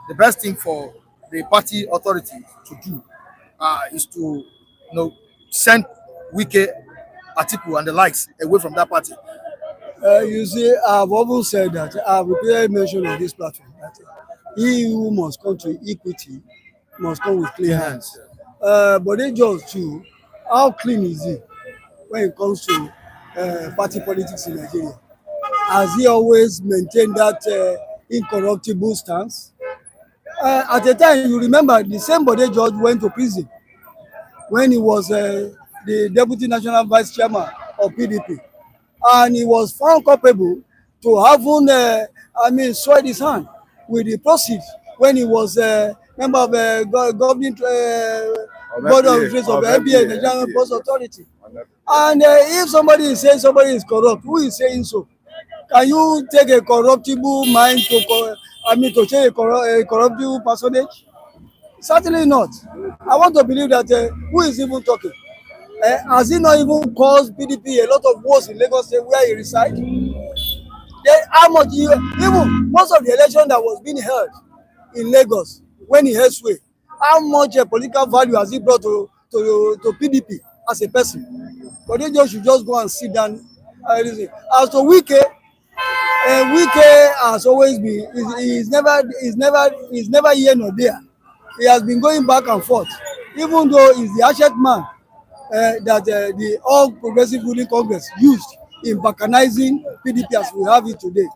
the best thing for the party authority to do is to send Wike, Atiku, and the likes away from that party. You see, I've often said that I've repeatedly mentioned on this platform that he who must come to equity must come with clean hands. But they just too, how clean is he when it comes to party politics in Nigeria? Has he always maintained that incorruptible stance? At the time, you remember, the same body judge went to prison when he was the deputy national vice chairman of PDP, and he was found culpable to having soiled his hand with the proceeds when he was a member of the governing board of trade of the NBA, Nigerian Post Authority. And if somebody is saying somebody is corrupt, who is saying so? Can you take a corruptible mind to change a corruptible personage? Certainly not. I want to believe that who is even talking? Has he not even caused PDP a lot of woes in Lagos State where he resides? How much even most of the election that was being held in Lagos when he held sway, how much political value has he brought to PDP as a person? But they should just go and sit down. As to Wike, Wike has always been, he's never here nor there. He has been going back and forth, even though he's the hatchet man that the All Progressive Ruling Congress used in balkanizing PDP as we have it today.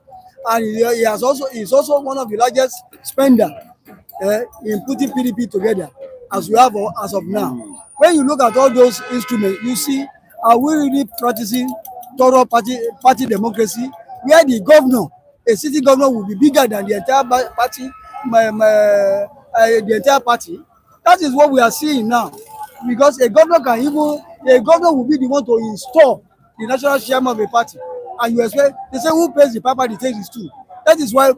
And he's also one of the largest spender in putting PDP together as we have as of now. When you look at all those instruments, you see, are we really practicing thorough party democracy, where the governor, a city governor, will be bigger than the entire party, the entire party? That is what we are seeing now, because a governor will be the one to install the national chairman of a party, and you expect, they say who pays the piper, the takes his too. That is why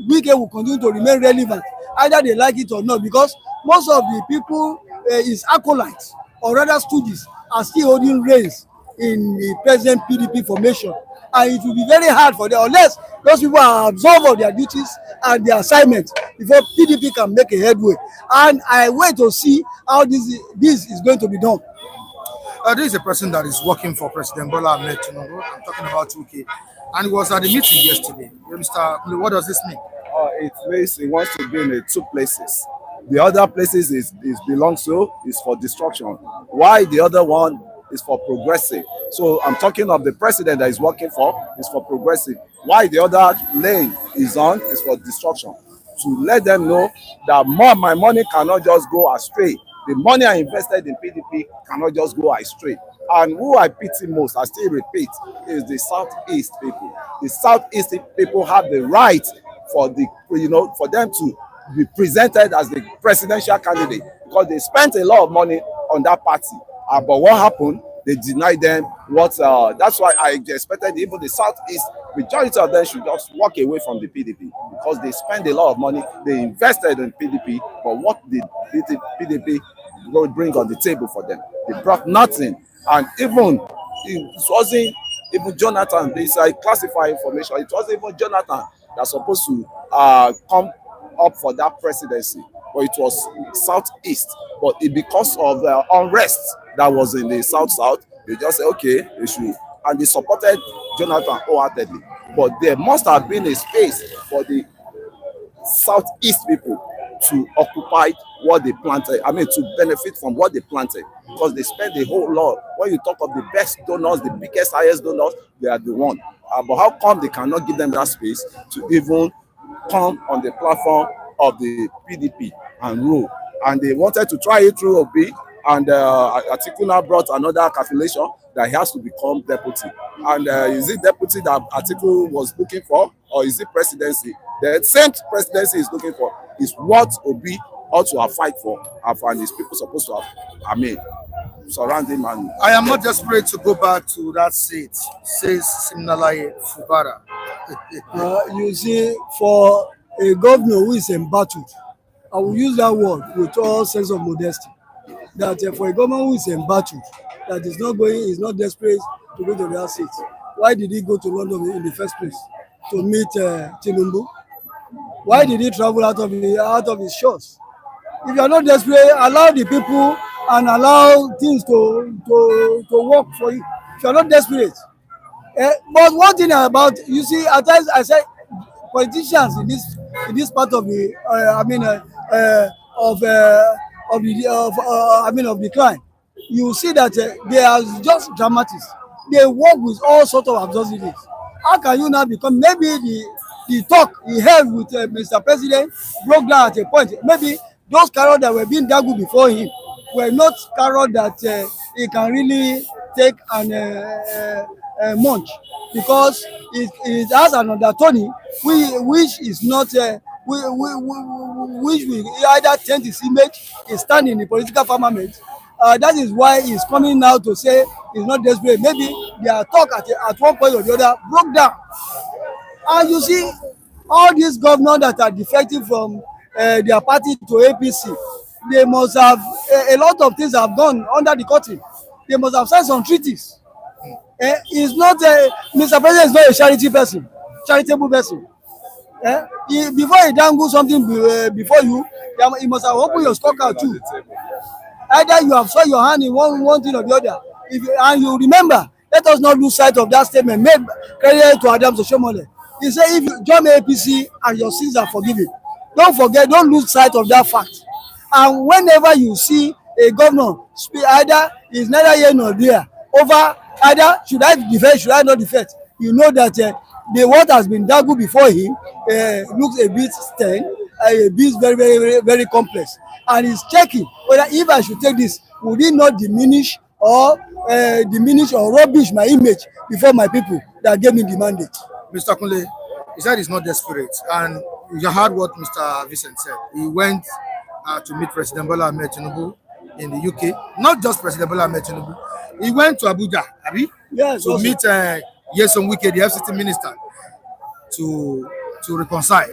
Wike will continue to remain relevant, either they like it or not, because most of the people, his acolytes, or rather stooges, are still holding reins in the present PDP formation, and it will be very hard for them unless those people are absolved of their duties and their assignments before PDP can make a headway. And I wait to see how this is going to be done. This is a person that is working for President Bola Tinubu. I'm talking about Wike, and he was at the meeting yesterday. Mr. What does this mean? It means he wants to be in two places. The other places is belongs to is for destruction. Why the other one is for progressive? So I'm talking of the president that is working for is for progressive. Why the other lane is on is for destruction. To let them know that my money cannot just go astray. The money I invested in PDP cannot just go astray. And who I pity most, I still repeat, is the Southeast people. The Southeast people have the right for for them to be presented as the presidential candidate, because they spent a lot of money on that party. But what happened? They denied them that's why I expected even the Southeast, majority of them should just walk away from the PDP, because they spent a lot of money, they invested in PDP, but what did PDP bring on the table for them? They brought nothing. And even it wasn't even Jonathan. This I classify information. It wasn't even Jonathan that's supposed to come up for that presidency, but it was Southeast. But because of the unrest that was in the South, they just say okay, they should, and they supported Jonathan wholeheartedly. But there must have been a space for the Southeast people to occupy what they planted. I mean, to benefit from what they planted, because they spend a whole lot. When you talk of the best donors, the biggest, highest donors, they are the one. But how come they cannot give them that space to even come on the platform of the PDP and rule? And they wanted to try it through Obi, and Atiku now brought another calculation that he has to become deputy. And is it deputy that Atiku was looking for, or is it presidency? The same presidency is looking for is what Obi ought to have fight for, and his people supposed to have, I mean, surround him. And I am not desperate to go back to that seat, says Simnalaye Fubara. You see, for a governor who is embattled, I will use that word with all sense of modesty, that for a governor who is embattled, that is not desperate to go to that seat. Why did he go to London in the first place? To meet Tinubu? Why did he travel out of his shores? If you are not desperate, allow the people and allow things to work for you. If you are not desperate. But one thing about, you see, at times I say politicians in this part of the of decline, you see that they are just dramatists. They work with all sorts of absurdities. How can you now become, maybe the talk he held with Mr. President broke down at a point. Maybe those carrots that were being dangled before him were not carrots that he can really take and munch, because it has an undertone which is not which will either taint his image, is stand in the political firmament. That is why he's coming now to say he's not desperate. Maybe their talk at one point or the other broke down. And you see, all these governors that are defecting from their party to APC, they must have a lot of things have gone under the curtain. They must have signed some treaties. He's not Mr. President is not a charitable person. Before he dangle something before you, he must have opened your stock out too. Either you have saw your hand in one thing or the other. And you remember, let us not lose sight of that statement made credited to Adams Oshomole. He said, if you join APC and your sins are forgiven, don't lose sight of that fact. And whenever you see a governor speak, either is neither here nor there over either should I defect, should I not defect, you know that the what has been dangled before him looks a bit stern, a bit very, very, very, very complex, and he's checking whether if I should take this, would it not diminish or rubbish my image before my people that gave me the mandate. Mr. Kunle, he said he's not desperate, and you heard what Mr. Vincent said. He went to meet President Bola Tinubu in the UK. Not just President Bola Tinubu. He went to Abuja, yes, to meet Nyesom Wike, the FCT minister, to reconcile,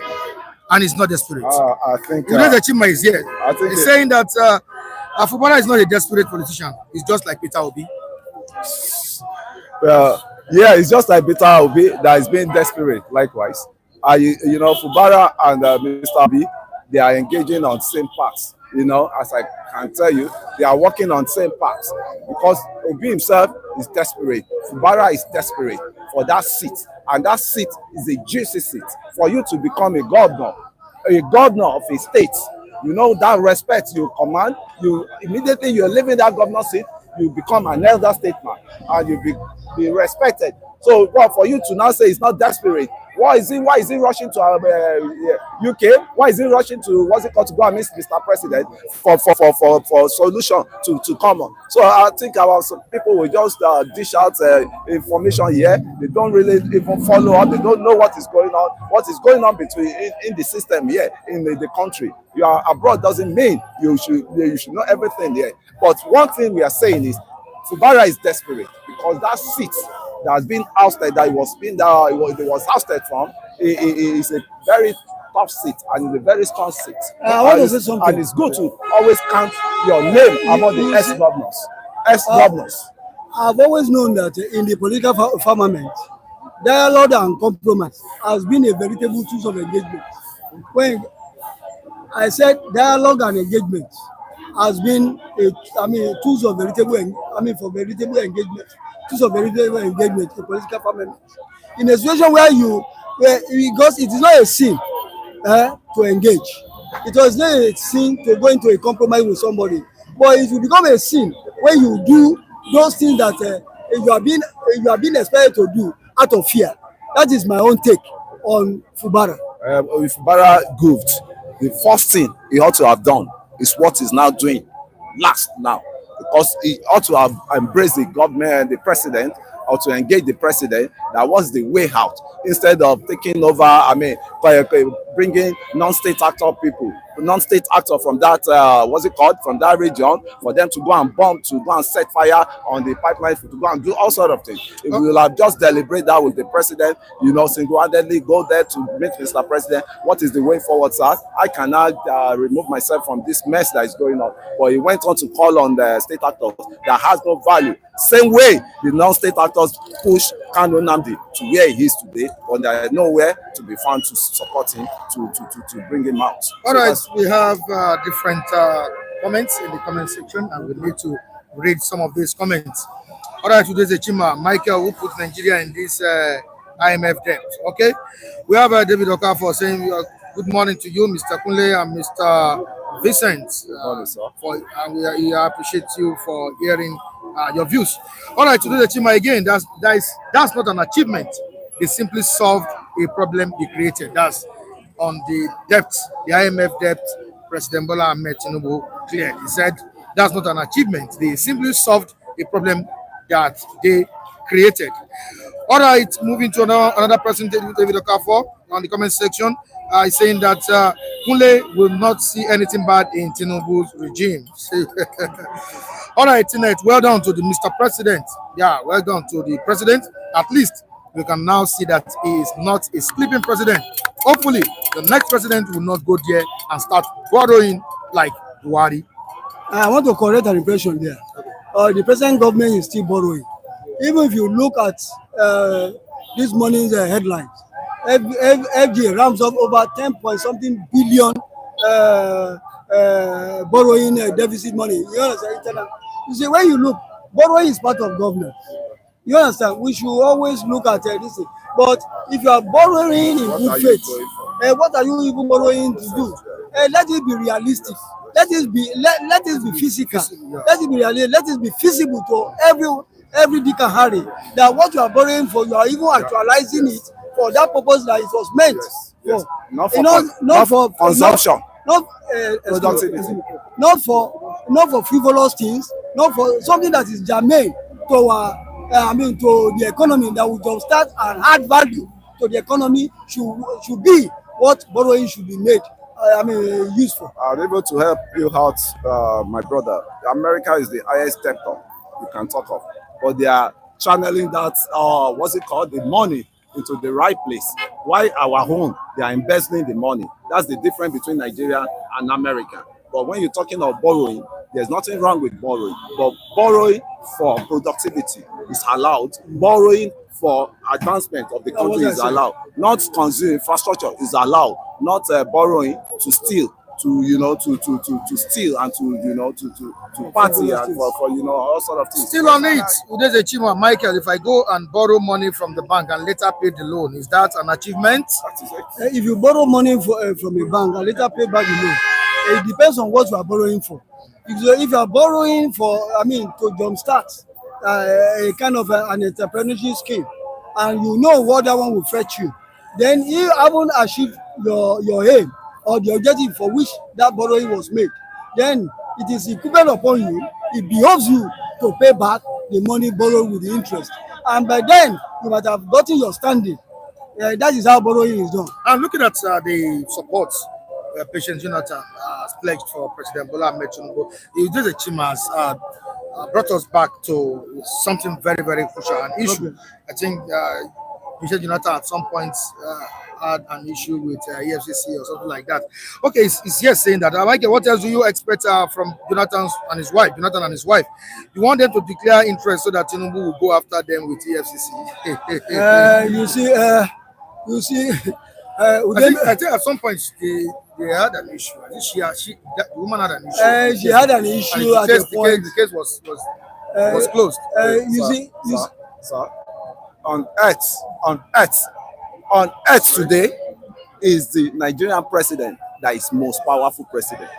and he's not desperate. I think the Chima is here. He's saying that Fubara is not a desperate politician. He's just like Peter Obi. Well, yeah, it's just like Peter Obi that is being desperate. Likewise, you know, Fubara and Mr. Obi, they are engaging on same paths. You know, as I can tell you, they are working on same paths, because Obi himself is desperate. Fubara is desperate for that seat, and that seat is a juicy seat for you to become a governor of a state. You know, that respect you command, you immediately you're leaving that governor seat, you become an elder statesman, and you be respected. So, well, for you to now say it's not desperate, why is he rushing to UK? Why is he rushing to to go and meet Mr. President for solution to come on? So I think some people will just dish out information here. They don't really even follow up. They don't know what is going on between in the system here in the country. You are abroad doesn't mean you should know everything here. But one thing we are saying is Fubara is desperate, because that seat that has been ousted, that he was ousted from, is a very tough seat, and it's a very strong seat. I want to say something. And it's good to always count your name among the ex-governors. I've always known that in the political firmament, dialogue and compromise has been a veritable tool of engagement. When I said dialogue and engagement has been tools of veritable for veritable engagement, tools of veritable engagement in political firmament. In a situation where because it is not a sin to engage. It was not a sin to go into a compromise with somebody, but it will become a sin when you do those things that you are being expected to do out of fear. That is my own take on Fubara. If Fubara goofed, the first thing he ought to have done is what he's now doing last now, because he ought to have embraced the government and the president, or to engage the president. That was the way out, instead of taking over, bringing non-state actor people, non-state actor from that from that region, for them to go and bomb, to go and set fire on the pipeline, to go and do all sort of things. If we will have just deliberate that with the president, single-handedly go there to meet Mr. President, what is the way forward, sir? I cannot remove myself from this mess that is going on. But he went on to call on the state actors that has no value. Same way the non-state actors push Kanu Nnamdi to where he is today, but there is nowhere to be found to support him, to bring him out. All right, we have different comments in the comment section, and we need to read some of these comments. All right, today's a Chima Michael who put Nigeria in this IMF debt. Okay, we have David Okafor saying good morning to you, Mr. Kunle and Mr. Vincent. We appreciate you for hearing your views. All right, today's a Chima again. That's not an achievement. They simply solved a problem they created. That's on the debt, the IMF debt. President Bola Tinubu cleared. He said that's not an achievement. They simply solved a problem that they created. All right, moving to another person, David Okafor, on the comment section, is saying that Kunle will not see anything bad in Tinubu's regime. All right, tonight, well done to the Mr. President. Yeah, well done to the president. At least we can now see that he is not a sleeping president. Hopefully, the next president will not go there and start borrowing like Buhari. I want to correct an impression there. The present government is still borrowing. Even if you look at this morning's headlines, FG ramps up over 10 point something billion borrowing deficit money. You understand? You see, when you look, borrowing is part of government. You understand? We should always look at this thing. But if you are borrowing in good faith, what are you even borrowing to do? Let it be realistic. Let it be physical. Let it be realistic. Let it be feasible to every Dick and Harry, that what you are borrowing for, you are even actualizing it for that purpose that it was meant for. Not for consumption. Not for frivolous things. Not for something that is germane to the economy, that would jumpstart and add value to the economy. Should be what borrowing should be made. Used for. I'm able to help you out, my brother. America is the highest debtor you can talk of, but they are channeling that the money into the right place. Why our own, they are embezzling the money. That's the difference between Nigeria and America. But when you're talking of borrowing, there's nothing wrong with borrowing, but borrowing for productivity is allowed. Borrowing for advancement of the country is allowed. Not consume infrastructure is allowed. Not borrowing to steal, to steal and to party and for all sort of things. Still on it, there's a Chima Michael. If I go and borrow money from the bank and later pay the loan, is that an achievement? If you borrow money from a bank and later pay back the loan, it depends on what you are borrowing for. If you are borrowing for, to jumpstart a kind of an entrepreneurship scheme, and you know what that one will fetch you, then you haven't achieved your aim or the objective for which that borrowing was made, then it is incumbent upon you, it behoves you to pay back the money borrowed with the interest. And by then, you might have gotten your standing. That is how borrowing is done. I'm looking at the support Patient Jonathan pledged for President Bola Tinubu. The Chimas brought us back to something very, very crucial, an issue. I think Patient Jonathan at some point had an issue with EFCC or something like that. Okay, it's here saying that. Wike, what else do you expect from Jonathan and his wife? You want them to declare interest so that Tinubu will go after them with EFCC. You see, I think at some point they had an issue. I think the woman had an issue. she had an issue at a point. The case was closed. Sir, on earth today is the Nigerian president that is most powerful president.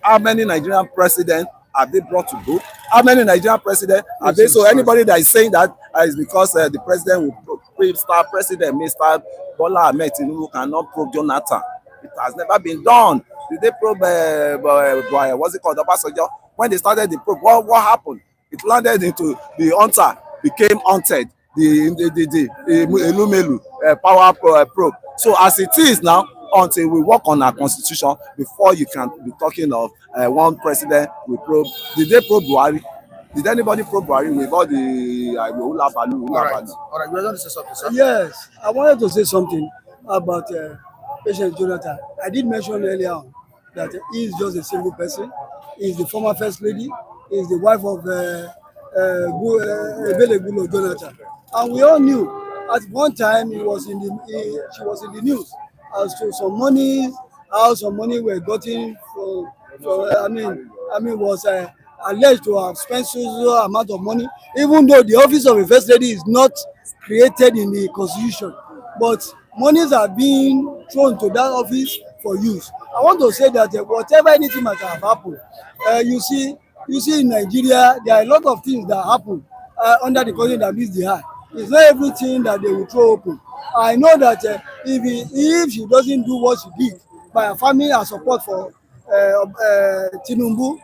How many Nigerian presidents have they brought to book? How many Nigerian presidents have they? So anybody that is saying that is because the president will star president, Mr. Bola Tinubu cannot probe Jonathan. It has never been done. Did they probe what's it called, Obasanjo? When they started the probe, what happened? It landed into the hunter became haunted. The Elumelu power probe. So as it is now, until we work on our constitution, before you can be talking of one president we probe. Did they probe Buhari? Did anybody probe Buhari with all the Ula Balu? All right, we're going to say something, sir. Yes, I wanted to say something about Patient Jonathan. I did mention earlier on that he is just a single person. He is the former first lady. He is the wife of Ebele Jonathan. And we all knew at one time she was in the news as to some money, how some money were gotten was alleged to have spent so amount of money, even though the office of a first lady is not created in the constitution, but monies are being thrown to that office for use. I want to say that whatever anything might have happened, you see in Nigeria there are a lot of things that happen under the condition that meets the eye. It's not everything that they will throw open. I know that if she doesn't do what she did by her family and support for Tinubu,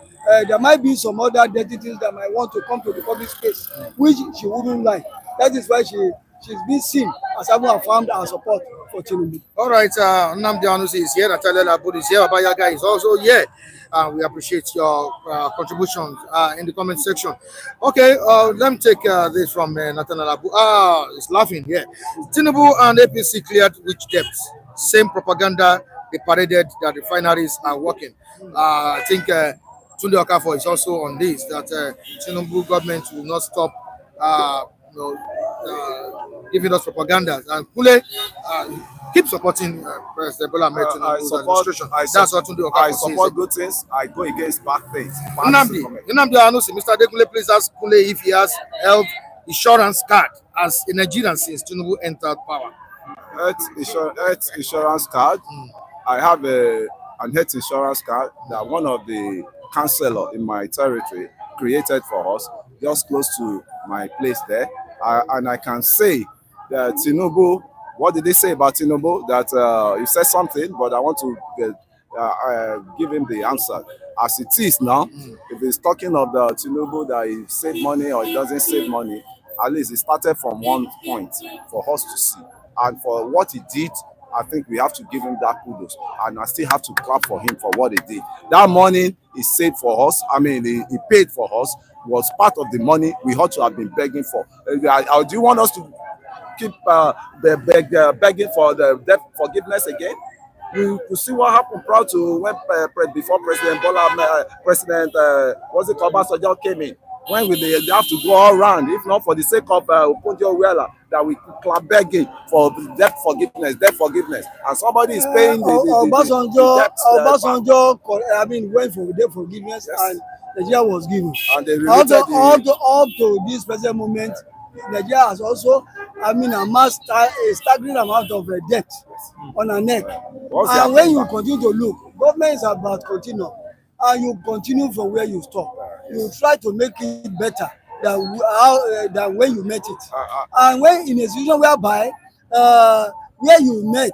there might be some other dirty things that might want to come to the public space, which she wouldn't like. That is why she's been seen as having affirmed her support for Tinubu. All right, Nnamdi Anusi is here, Natalia Labud is here, Abayaga is also here. We appreciate your contributions in the comment section. Okay, let me take this from Natalia Labud. He's laughing here. Tinubu and APC cleared which debts? Same propaganda they paraded that refineries are working. I think Tunde Okafor is also on this, that Tinubu government will not stop giving us propaganda. And Kule keep supporting President Bola Tinubu's administration. That's what Tunde Okafor I support good things. I go against bad things. Nnamdi Anusi, Mr. Dekule, please ask Kule if he has health insurance card as a Nigerian since Tinubu entered power. Health insurance card. I have an health insurance card that one of the councillor in my territory created for us, just close to my place there. And I can say that Tinubu, what did they say about Tinubu? That he said something, but I want to give him the answer. As it is now, if he's talking of the Tinubu that he saved money or he doesn't save money, at least he started from one point for us to see. And for what he did, I think we have to give him that kudos. And I still have to clap for him for what he did. That money he saved for us, he paid for us, was part of the money we ought to have been begging for. Do you want us to keep begging for the debt forgiveness again? You could see what happened proud to when before President Bola, Obasanjo came in. When they have to go all around, if not for the sake of Okonjo Iweala, that we clap begging for debt forgiveness, and somebody is paying the Obasanjo went for debt forgiveness, yes. And Nigeria was given. And they up to this present moment, Nigeria has also, amassed a staggering amount of debt on her neck. And when you continue to look, government is about continue, and you continue from where you stop. You try to make it better than when you met it. And when in a situation whereby where you met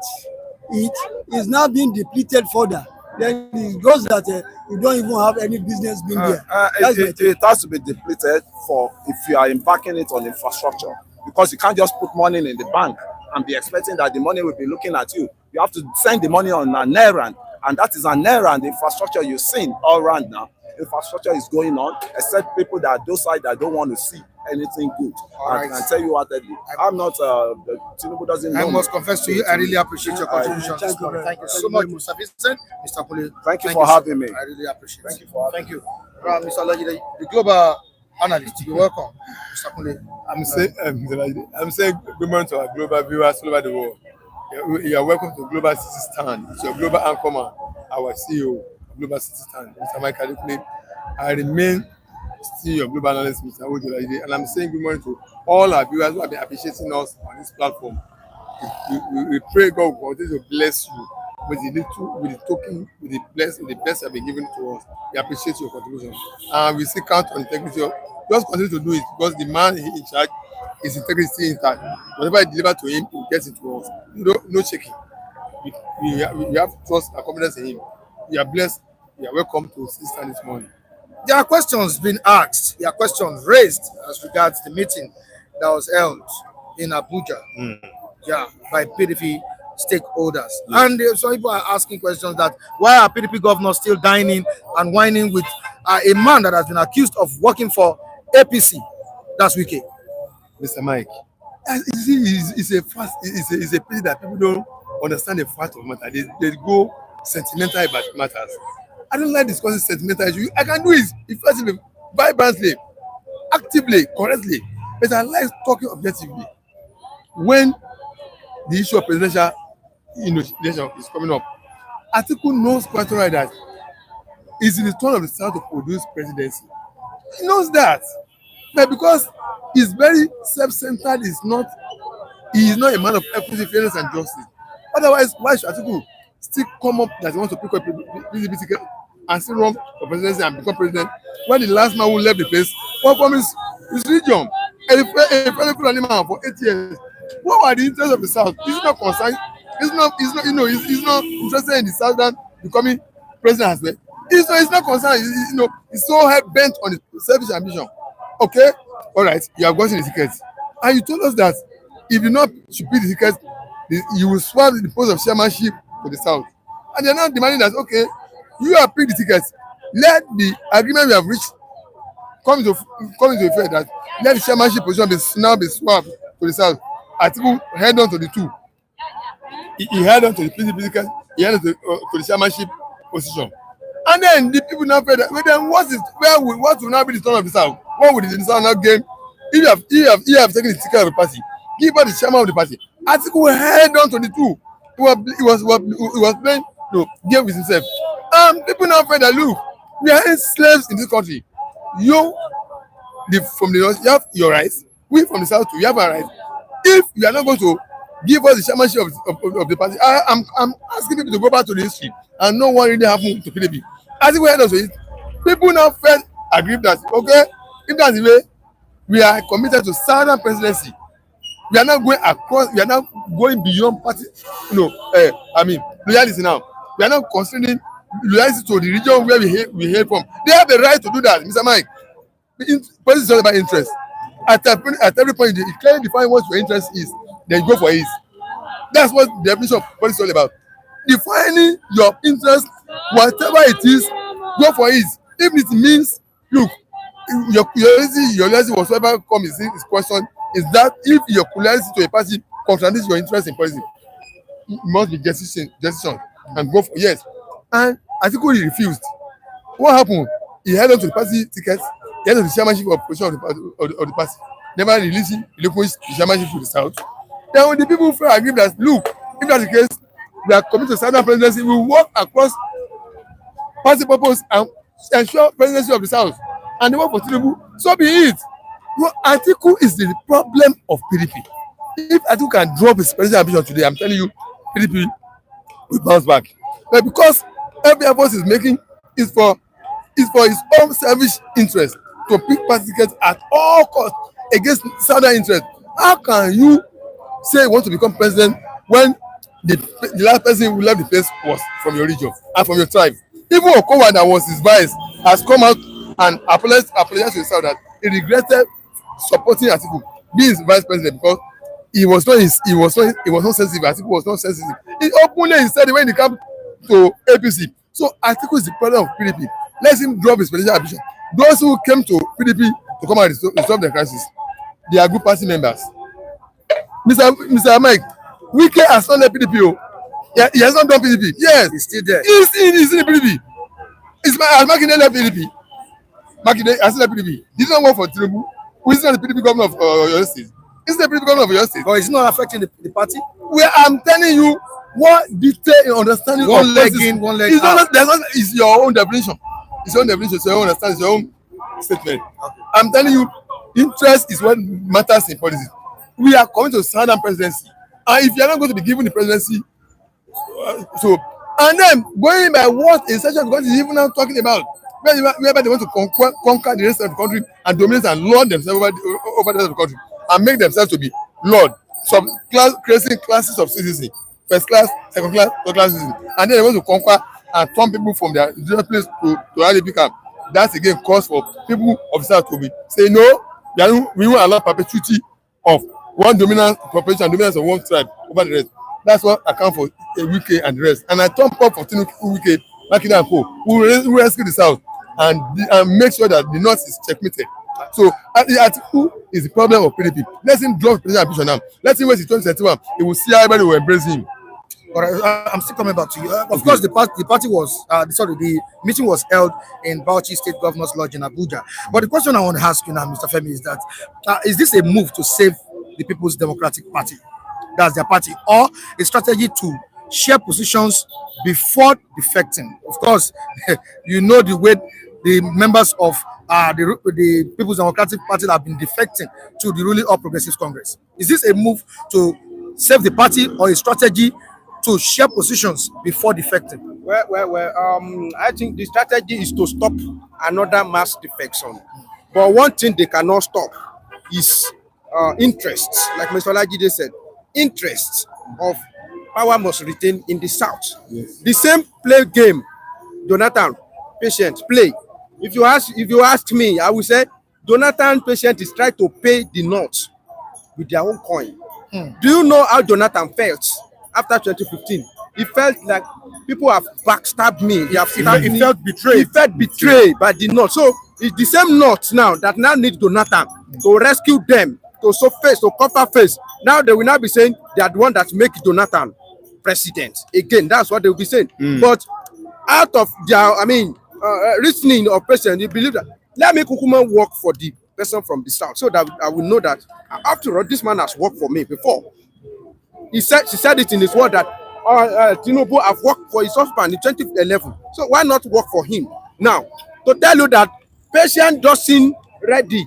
it is now being depleted further, then it goes that you don't even have any business being there. It has to be depleted if you are embarking it on infrastructure, because you can't just put money in the bank and be expecting that the money will be looking at you. You have to send the money on an errand, and that is an errand. Infrastructure you've seen all around now. Infrastructure is going on, except people that are those side that don't want to see anything good. All I right. can tell you what I did. I'm not, Tinubu doesn't know I must me. confess to you, I really appreciate your contribution this Thank you morning. very Thank you much. so much, Mr. Vincent, Mr. Kule. Thank you for having me. I really appreciate it. Thank you for having Thank you. Mr. Lajide, the global analyst, you're welcome. Mr. Kule. I'm saying good morning to our global viewers all over the world. You are welcome to Global City Stand. It's your global anchorman, our CEO of Global City Stand, Mr. Mike Adekule. I remain still your global analyst, Mr. Ojo, and I'm saying good morning to all our viewers who have been appreciating us on this platform. We pray God will continue to bless you with the little, with the token, with the bless you have been given to us. We appreciate your contribution, and we still count on integrity. Just continue to do it because the man in charge is integrity intact. Whatever I deliver to him, he gets it to us. No shaking. We have trust and confidence in him. You are blessed. You are welcome to Sister this morning. There are questions being asked, there are questions raised as regards the meeting that was held in Abuja, by PDP stakeholders. And some people are asking questions that why are PDP governors still dining and whining with a man that has been accused of working for APC? That's Wike. Mr. Mike, it's a fact. It's a pity that people don't understand the fact of matter. They go sentimental about matters. I don't like discussing sentimental issues. I can do it effectively, vibrantly, actively, correctly, but I like talking objectively. When the issue of presidential election is coming up, Atiku knows quite right that it's in the turn of the South to produce presidency. He knows that, but because he's very self-centered, he is not a man of equity, fairness, and justice. Otherwise, why should Atiku still come up that he wants to pick up PDP ticket and still run for presidency and become president when the last man who left the place from his region, a fellow Fulani man for 8 years? What were the interests of the South? He's not concerned. He's not interested in the Southern becoming president as well. He's not concerned. He's so bent on his selfish ambition. Okay, all right, you have gotten the ticket, and you told us that if you not should pick the ticket, you will swap the post of chairmanship to the South, and they're not demanding that. Okay, you have picked the ticket. Let the agreement we have reached come into effect, that let the chairmanship position now be swapped to the South. Atiku held on to the two. He held on to the PDP ticket. He held on to the chairmanship position. And then the people now fed that. But then what will now be the turn of the South? What would the South now gain? If you have taken the ticket of the party, give us the chairman of the party. Atiku held on to the two. He was playing game with himself. People now fed that, look, we are slaves in this country. From the north, you have your rights. We from the south too, you have our rights. If you are not going to give us the chairmanship of the party, I'm asking people to go back to the history and know what really happened to PDP. As we heard of it, people now felt aggrieved that, okay, if that's the way, we are committed to Southern presidency. We are not going across, we are not going beyond party, loyalty now. We are not considering loyalty to the region where we hail from. They have the right to do that, Mr. Mike. Politics is all about interest. At every point, you clearly define what your interest is, then you go for it. That's what the definition of politics is all about. Defining your interest, whatever it is, go for it. If it means, look, your loyalty whatsoever comes in this question is that if your loyalty to a party contradicts your interest in politics, it must be decision and go for yes. And Atiku refused. What happened? He held on to the party ticket. He held on to the chairmanship of position of the party. Never relinquished the chairmanship to the South. Then when the people felt aggrieved that, look, if that's the case, we are committed to Southern presidency, we will work across party purpose and ensure presidency of the South. And they work for Tinubu. So be it. Atiku is the problem of PDP. If Atiku can drop his presidential ambition today, I'm telling you, PDP will bounce back. But because every effort is making is for his own selfish interest to pick party tickets at all costs against Southern interest, how can you say you want to become president when the last person who left the place was from your region and from your tribe? Even Okowa, that was his vice, has come out and apologized to the South that he regretted supporting Atiku being his vice president because he was not sensitive. Atiku was not sensitive. He openly said when he came to APC. So Atiku is the problem of PDP. Let him drop his presidential ambition. Those who came to PDP to come and resolve the crisis, they are good party members. Mr. Mike, Wike has not left PDP. Oh. He has not done PDP. Yes. He's still there. He's in the PDP. Has Makinde left PDP? Makinde has left PDP. He did not work for Tinubu. Who is not the PDP governor of your state? He's the PDP governor of your state. But it's not affecting the party. Where I'm telling you what detail in understanding One of leg process. in, one leg it's out. not, there's not, it's your own definition. It's your own definition. It's your own understanding. It's your own statement. Okay. I'm telling you, interest is what matters in politics. We are coming to Southern presidency, and if you are not going to be given the presidency, and then going by what a session because he's even now talking about whereby they want to conquer the rest of the country and dominate and lord themselves over the rest of the country and make themselves to be lord. Some class creating classes of citizens, first class, second class, third class citizens, and then they want to conquer and turn people from their different place to RDP camp. That's again cause for people of South to be say no, we won't allow perpetuity of one dominant population and dominance of one tribe over the rest. That's what account for Wike and the rest. And I turn up for Tinubu, Wike, Makinde and Co. who rescue the South and make sure that the North is checkmated. So Atiku is the problem of PDP. Let him drop presidential ambition now. Let him wait till 2021. He will see how everybody will embrace him. All right, I'm still coming back to you. Of course, the party was the meeting was held in Bauchi State Governor's Lodge in Abuja. But the question I want to ask you now, Mr. Femi, is that is this a move to save the People's Democratic Party? That's their party, or a strategy to share positions before defecting? Of course, you know the way the members of the People's Democratic Party have been defecting to the ruling All Progressives Congress. Is this a move to save the party or a strategy to share positions before defecting? Well, I think the strategy is to stop another mass defection. But one thing they cannot stop is interests, like Mr. Olajide said. Interests of power must retain in the South. Yes. The same play game, Jonathan, patient, play. If you ask me, I will say Jonathan patient is trying to pay the North with their own coin. Do you know how Jonathan felt after 2015? He felt like people have backstabbed me. He felt betrayed. He felt betrayed by the North. So it's the same North now that now needs Jonathan to rescue them, to cover face. Now they will now be saying they are the one that make Jonathan president. Again, that's what they will be saying. But out of their, reasoning of president, you believe that let me kukuma work for the person from the South, so that I will know that after all, this man has worked for me before. She said it in his word that Tinubu have worked for his husband in 2011. So why not work for him now? To tell you that patient doesn't ready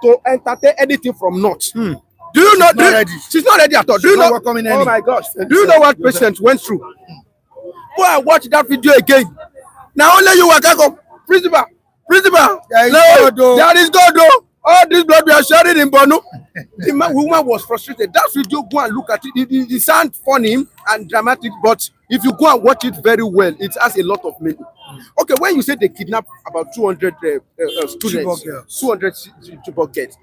to entertain anything from North. Do you know? She's not ready at all. Do you know? Oh my gosh! Do you know what patient went through? Go and watch that video again. Now only you were go, principal. There is God though. All this blood we are sharing in Bono. The woman was frustrated. That video, go and look at it. It sounds funny and dramatic, but if you go and watch it very well, it has a lot of meaning. Okay, when you say they kidnapped about 200 students, 200 Chibok girls,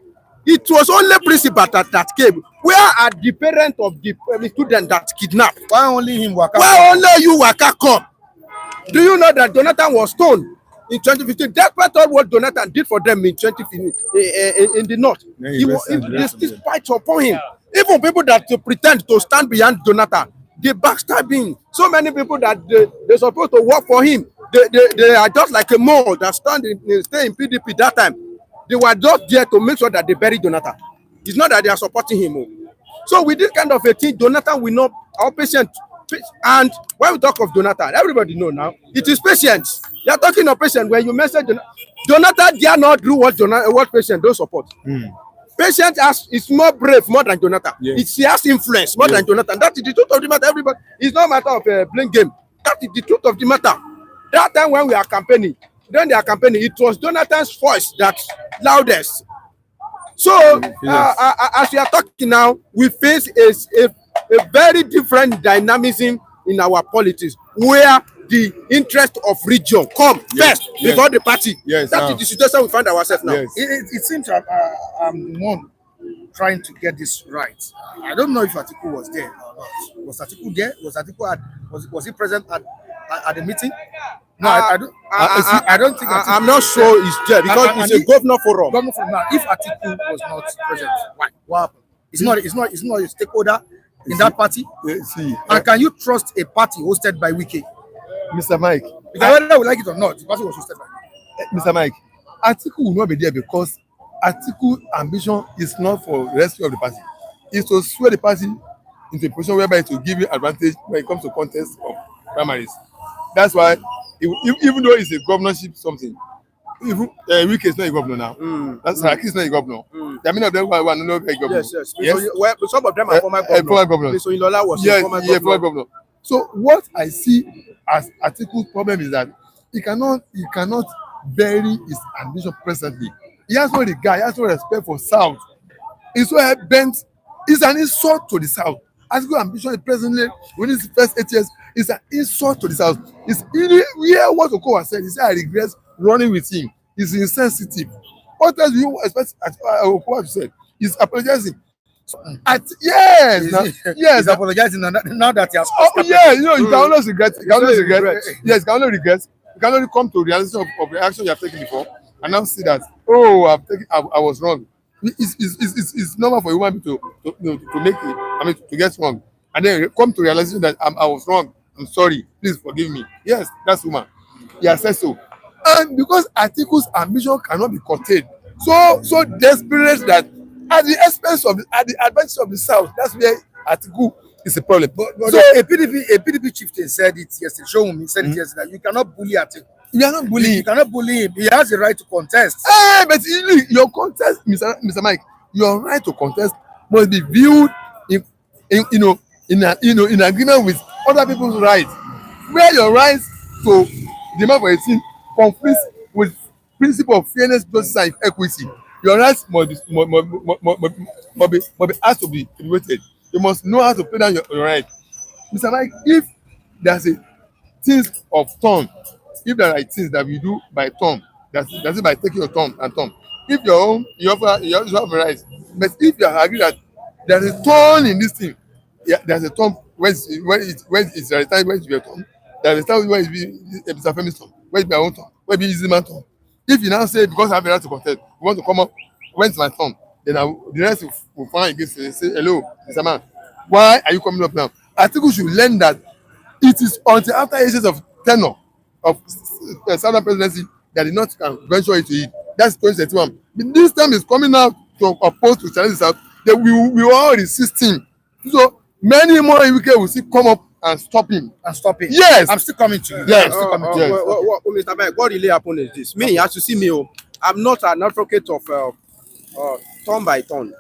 it was only principal that came. Where are the parents of the student that kidnapped? Why only him waka? Why only you waka come? Do you know that Jonathan was stoned in 2015? Despite all what Jonathan did for them in 2015 in the North, they spite upon him. Even people that pretend to stand behind Jonathan, they backstab him. So many people that they're supposed to work for him, they are just like a mole that stay in PDP that time. They were just there to make sure that they bury Jonathan. It's not that they are supporting him. So with this kind of a thing, Jonathan will not, our patient. And when we talk of Jonathan, everybody know now, it is patience. You are talking of patient when you message Jonathan dare not do what patient don't support. Patient is more brave more than Jonathan. Yes. He has influence more than Jonathan. That is the truth of the matter, everybody. It's not a matter of a blame game. That is the truth of the matter. That time when we are campaigning, during their campaigning, it was Jonathan's voice that loudest. So as we are talking now, we face a very different dynamism in our politics, where the interest of region come first before the party. That is the situation we find ourselves now. It seems I'm one trying to get this right. I don't know if Atiku was there or not. Was Atiku there? Was he present at the meeting? No, I don't. I don't think. I'm not sure it's there because it's a governor forum. Governor forum. Now, if Atiku was not present, why? What happened? It's not a stakeholder in that party. See, And can you trust a party hosted by Wike? Mr. Mike, Because whether we like it or not, the party was hosted by Wike. Mr. Mike, Atiku will not be there because Atiku's ambition is not for the rescue of the party. It's to sway the party into a position whereby it will give you advantage when it comes to contest of primaries. That's why, even though it's a governorship something, even Wike is not a governor now. That's Saraki is not a governor. There are many of them who are not a governor. Yes. So, well, some of them are former governors. Former governors. So Ilola was a former governor. So what I see as Atiku's problem is that he cannot bury his ambition presently. He has no regard, he has no respect for South. He's so bent. It's an insult to the South. Atiku's ambition presently, within his first 8 years, is an insult to the South. It's really where what Okowa said. He said, I regret running with him. He's insensitive. What else do you expect Okowa to say? He's apologizing. Yes, He's apologizing now that he has. You can always regret. You can always regret. Yes, you can only regret. You can only come to realization of the action you have taken before, and now see that I was wrong. It's normal for a woman to make it. I mean, to get wrong, and then come to realization that I was wrong. I'm sorry. Please forgive me. Yes, that's woman. He has said so, and because Atiku's ambition cannot be curtailed, so desperate that at the expense of at the advantage of the South, that's where Atiku is a problem. But so a PDP chieftain said it yesterday. Show me said it yesterday. You cannot bully Atiku. You are not bullying. You cannot bully him. He has the right to contest. But your contest, Mr. Mike, your right to contest must be viewed in agreement with other people's rights. Where your rights to demand for a thing conflicts with principle of fairness, justice, and equity, your rights must be asked to be evaluated. You must know how to play down your right. Mr. Mike, if there's a things of turn, if there are things that we do by turn, that's it by taking your turn and turn. If your own, you have a right. But if you agree that there's a turn in this thing, there's a turn when it's the time when it's your turn. There's a time when it's Mr. Femi's turn, when it's my own turn, when it's easy man's turn. If you now say because I have a right to contest, you want to come up when it's my turn, then the rest will find against you and say, hello, Mr. Man, why are you coming up now? Atiku should learn that it is until after ages of tenure of Southern presidency that the North can venture into it. That's 2021. But this time is coming out to oppose to challenge the South. That we will all resist him. So many more in UK will still come up and stop him. Yes. I'm still coming to you. Yes. Mr. Mike, what really happened is this. Me, as you see me, I'm not an advocate of turn by turn.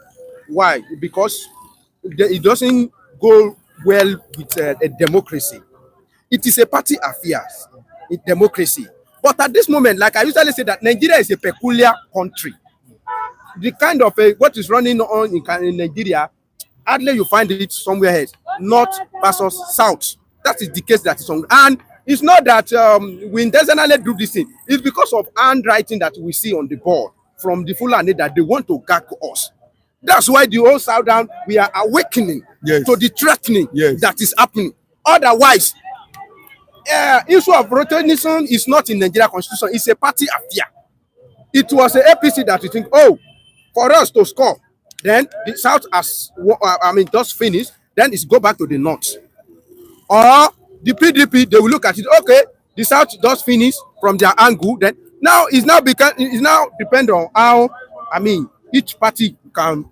Why? Because it doesn't go well with a democracy. It is a party affairs in democracy. But at this moment, like I usually say, that Nigeria is a peculiar country. The kind of what is running on in Nigeria, hardly you find it somewhere else. North versus South. That is the case that is on. And it's not that we intentionally do this thing. It's because of handwriting that we see on the board from the Fulani that they want to gag us. That's why the whole Southern, we are awakening to the threatening that is happening. Otherwise, issue of rotation is not in Nigeria constitution. It's a party affair. It was a APC that you think, for us to score, then the South has, just finished, then it's go back to the North. Or the PDP, they will look at it, okay, the South just finished from their angle, then now it's now depend on how, each party can,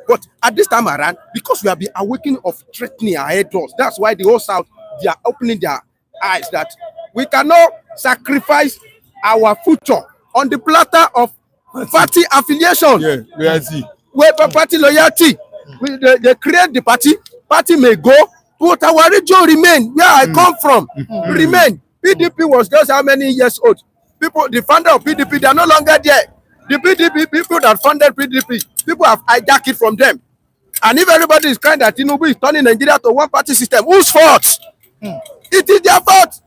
but at this time around, because we have been awakening of threatening ahead of us, that's why the whole South, they are opening their eyes that we cannot sacrifice our future on the platter of party affiliation. Yeah, loyalty. Where party loyalty. They create the party may go, but our region remain. Where I come from, remain. PDP was just how many years old? People, the founder of PDP, they are no longer there. The PDP people that funded PDP, people have hijacked it from them. And if everybody is crying that Tinubu is turning Nigeria to one party system, whose fault? It is their fault.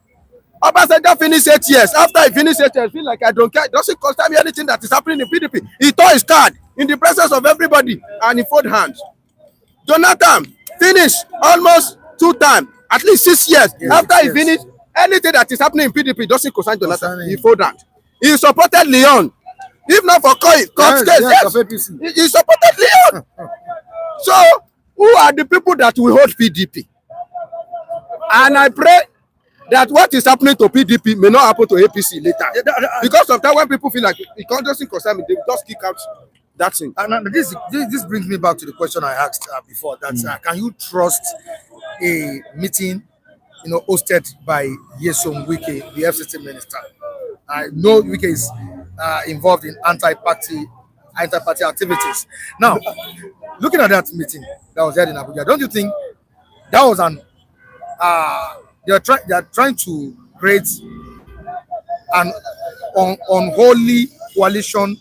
Obasanjo finished 8 years. After he finished 8 years, I feel like I don't care. It doesn't concern me anything that is happening in PDP. He tore his card in the presence of everybody and he folded hands. Jonathan finished almost 2 times, at least 6 years. After he finished, anything that is happening in PDP doesn't concern Jonathan. He fold that. He supported Leon. If not for court case, yes. He supported Leon. So, who are the people that will hold PDP? And I pray that what is happening to PDP may not happen to APC later. Because of that, when people feel like it doesn't concern me, they just kick out that thing. And this brings me back to the question I asked before. That can you trust a meeting, hosted by Nyesom Wike, the FCT minister? I know Wike is involved in anti-party activities. Now, looking at that meeting that was held in Abuja, don't you think that was they are trying to create an unholy coalition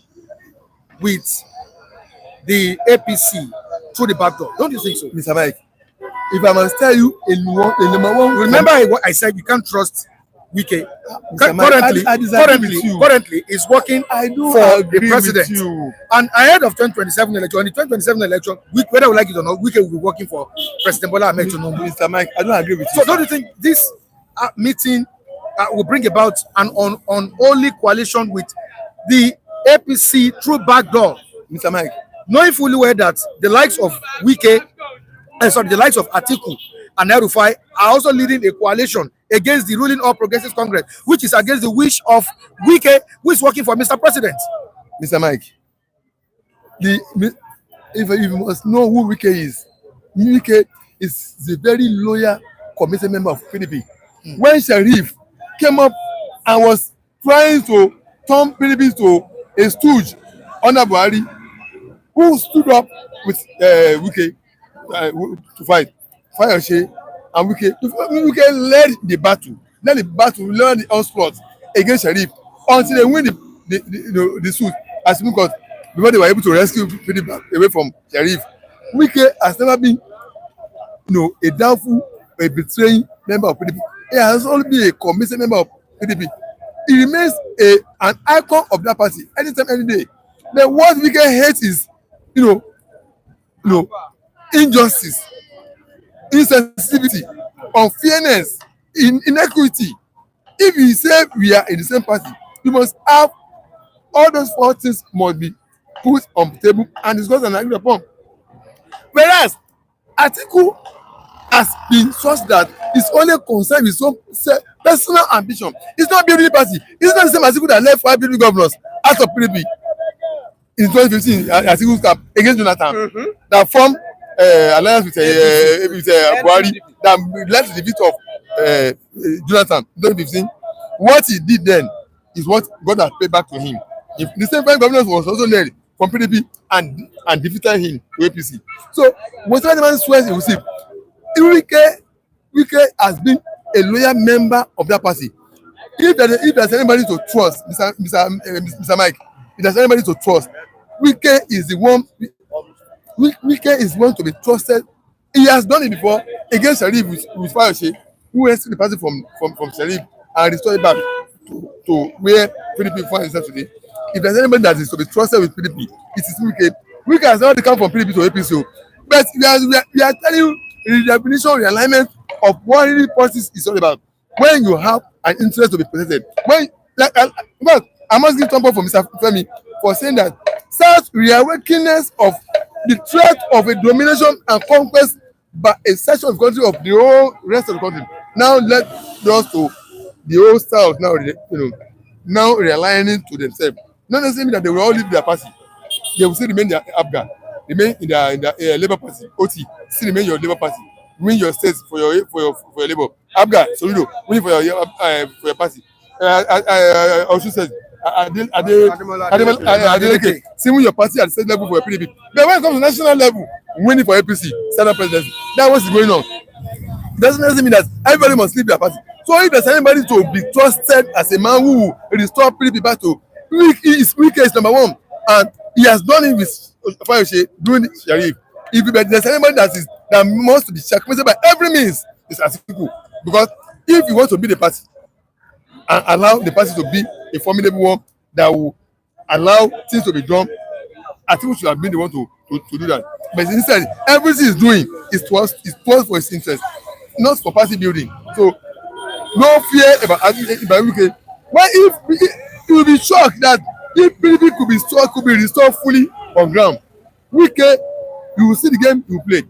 with the APC through the back door? Don't you think so, Mr. Mike? If I must tell you, in number one, remember what I said. You can't trust Wike. Currently, is working for the president. And ahead of 2027 election, in the 2027 election, whether we like it or not, Wike will be working for President Bola Tinubu. Mr. Mike, I don't agree with you. So don't you think this meeting will bring about an unholy coalition with the APC through back door? Mr. Mike, knowing fully well that the likes of Wike, the likes of Atiku and Refinery are also leading a coalition against the ruling All Progressives Congress, which is against the wish of Wike, who is working for Mr. President. Mr. Mike, if you must know who Wike is the very loyal committee member of PDP. When Sharif came up and was trying to turn PDP to a stooge under Buhari, who stood up with Wike to fight Fayose and Wike led the battle, led the onslaught against Sharif until they win the suit as because before they were able to rescue PDP away from Sharif. Wike has never been a doubtful, a betraying member of PDP. He has only been a committed member of PDP. He remains an icon of that party anytime, any day. Then what Wike hates is, injustice, insensitivity, unfairness, inequity. If you say we are in the same party, you must have all those four things must be put on the table and discussed and agreed upon. Whereas Atiku has been such that his only concern with some personal ambition. It's not building the party. It's not the same Atiku that left 5 building governors out of PDP in 2015 Atiku's camp against Jonathan that formed alliance with Buhari that led to the defeat of Jonathan in 2015. What he did then is what God has paid back to him. If the same 5 governors was also led from PDP and defeated him to APC. So whatever the man swears he will see, Wike has been a loyal member of that party. If there's anybody to trust, Mr. Mike, if there's anybody to trust, Wike is the one. Wike is one to be trusted. He has done it before against Sharif with Fayose, who rescued the party from Sharif and restored it back to where PDP finds itself today. If there's anybody that is to be trusted with PDP, it is Wike. Wike has already come from PDP to APC, but we are telling you the definition, realignment of what really politics is all about. When you have an interest to be protected, I must give thumbs up for Mr. Femi for saying that such reawakeness of the threat of a domination and conquest by a section of the country of the whole rest of the country now led us to the whole south now realigning to themselves. Not necessarily that they will all leave their party. They will still remain their Afghan, remain in their Labour Party, OT, still remain your Labour Party, win your states for your Labour. Afghan, Soludo, win for your party. I also said Adeleke, see your party at the state level for your PDP. But when it comes to national level, winning for APC, Senate presidency, that's what's going on. Doesn't necessarily mean that everybody must leave their party. So if there's anybody to be trusted as a man who will restore PDP back to Wike is number one, and he has done it with Fayose doing Sharif. If there's anybody that must be checkmated by every means, it's Atiku. Because if you want to be the party and allow the party to be a formidable one that will allow things to be done, Atiku should have been the one to do that. But instead, everything he's doing is towards for his interest, not for party building. So no fear about Wike. Why if you will be shocked that if PDP could be restored fully on ground, Wike, you will see the game you play.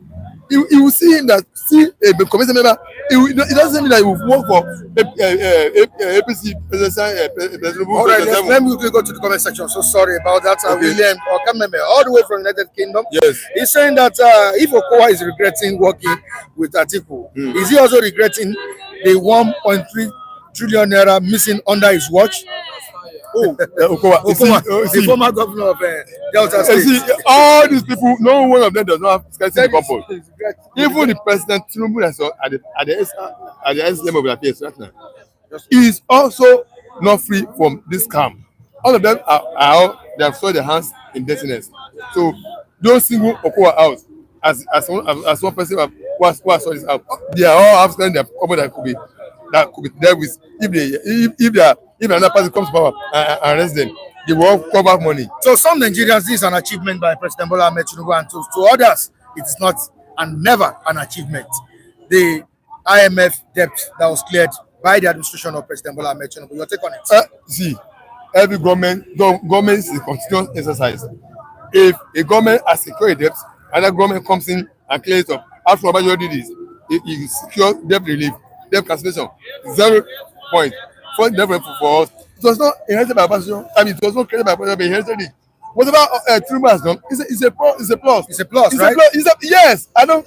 You will see him that a committee member. It doesn't mean that he will work for APC president. All right, let me go to the comment section. So sorry about that. William Okameme, all the way from United Kingdom. Yes. He's saying that if Okowa is regretting working with Atiku, is he also regretting the 1.3 trillion naira missing under his watch? Okowa, the former governor of Delta State. See, all these people, no one of them does not have scarcity purpose. Even the president Tinubu at the end of the affairs right now is also not free from this scam. All of them they have soiled their hands in dirtiness. So don't single Okowa out as one person who has soiled this out. They are all have spent their company that could be dealt with if another person comes to power and arrest them. They will all cover money. So some Nigerians, this is an achievement by President Bola Tinubu, and to others, it is not and never an achievement. The IMF debt that was cleared by the administration of President Bola Tinubu. Your take on it? See, every government is a continuous exercise. If a government has secured debt, another government comes in and clears it up. After Abuja did this, it secure debt relief, debt cancellation, 0 point. For us, it was not inherited by Abuja. I mean, it was not created by Abuja, but inherited it. Whatever Tinubu has done, it's a plus. It's a plus, right? Yes, I don't.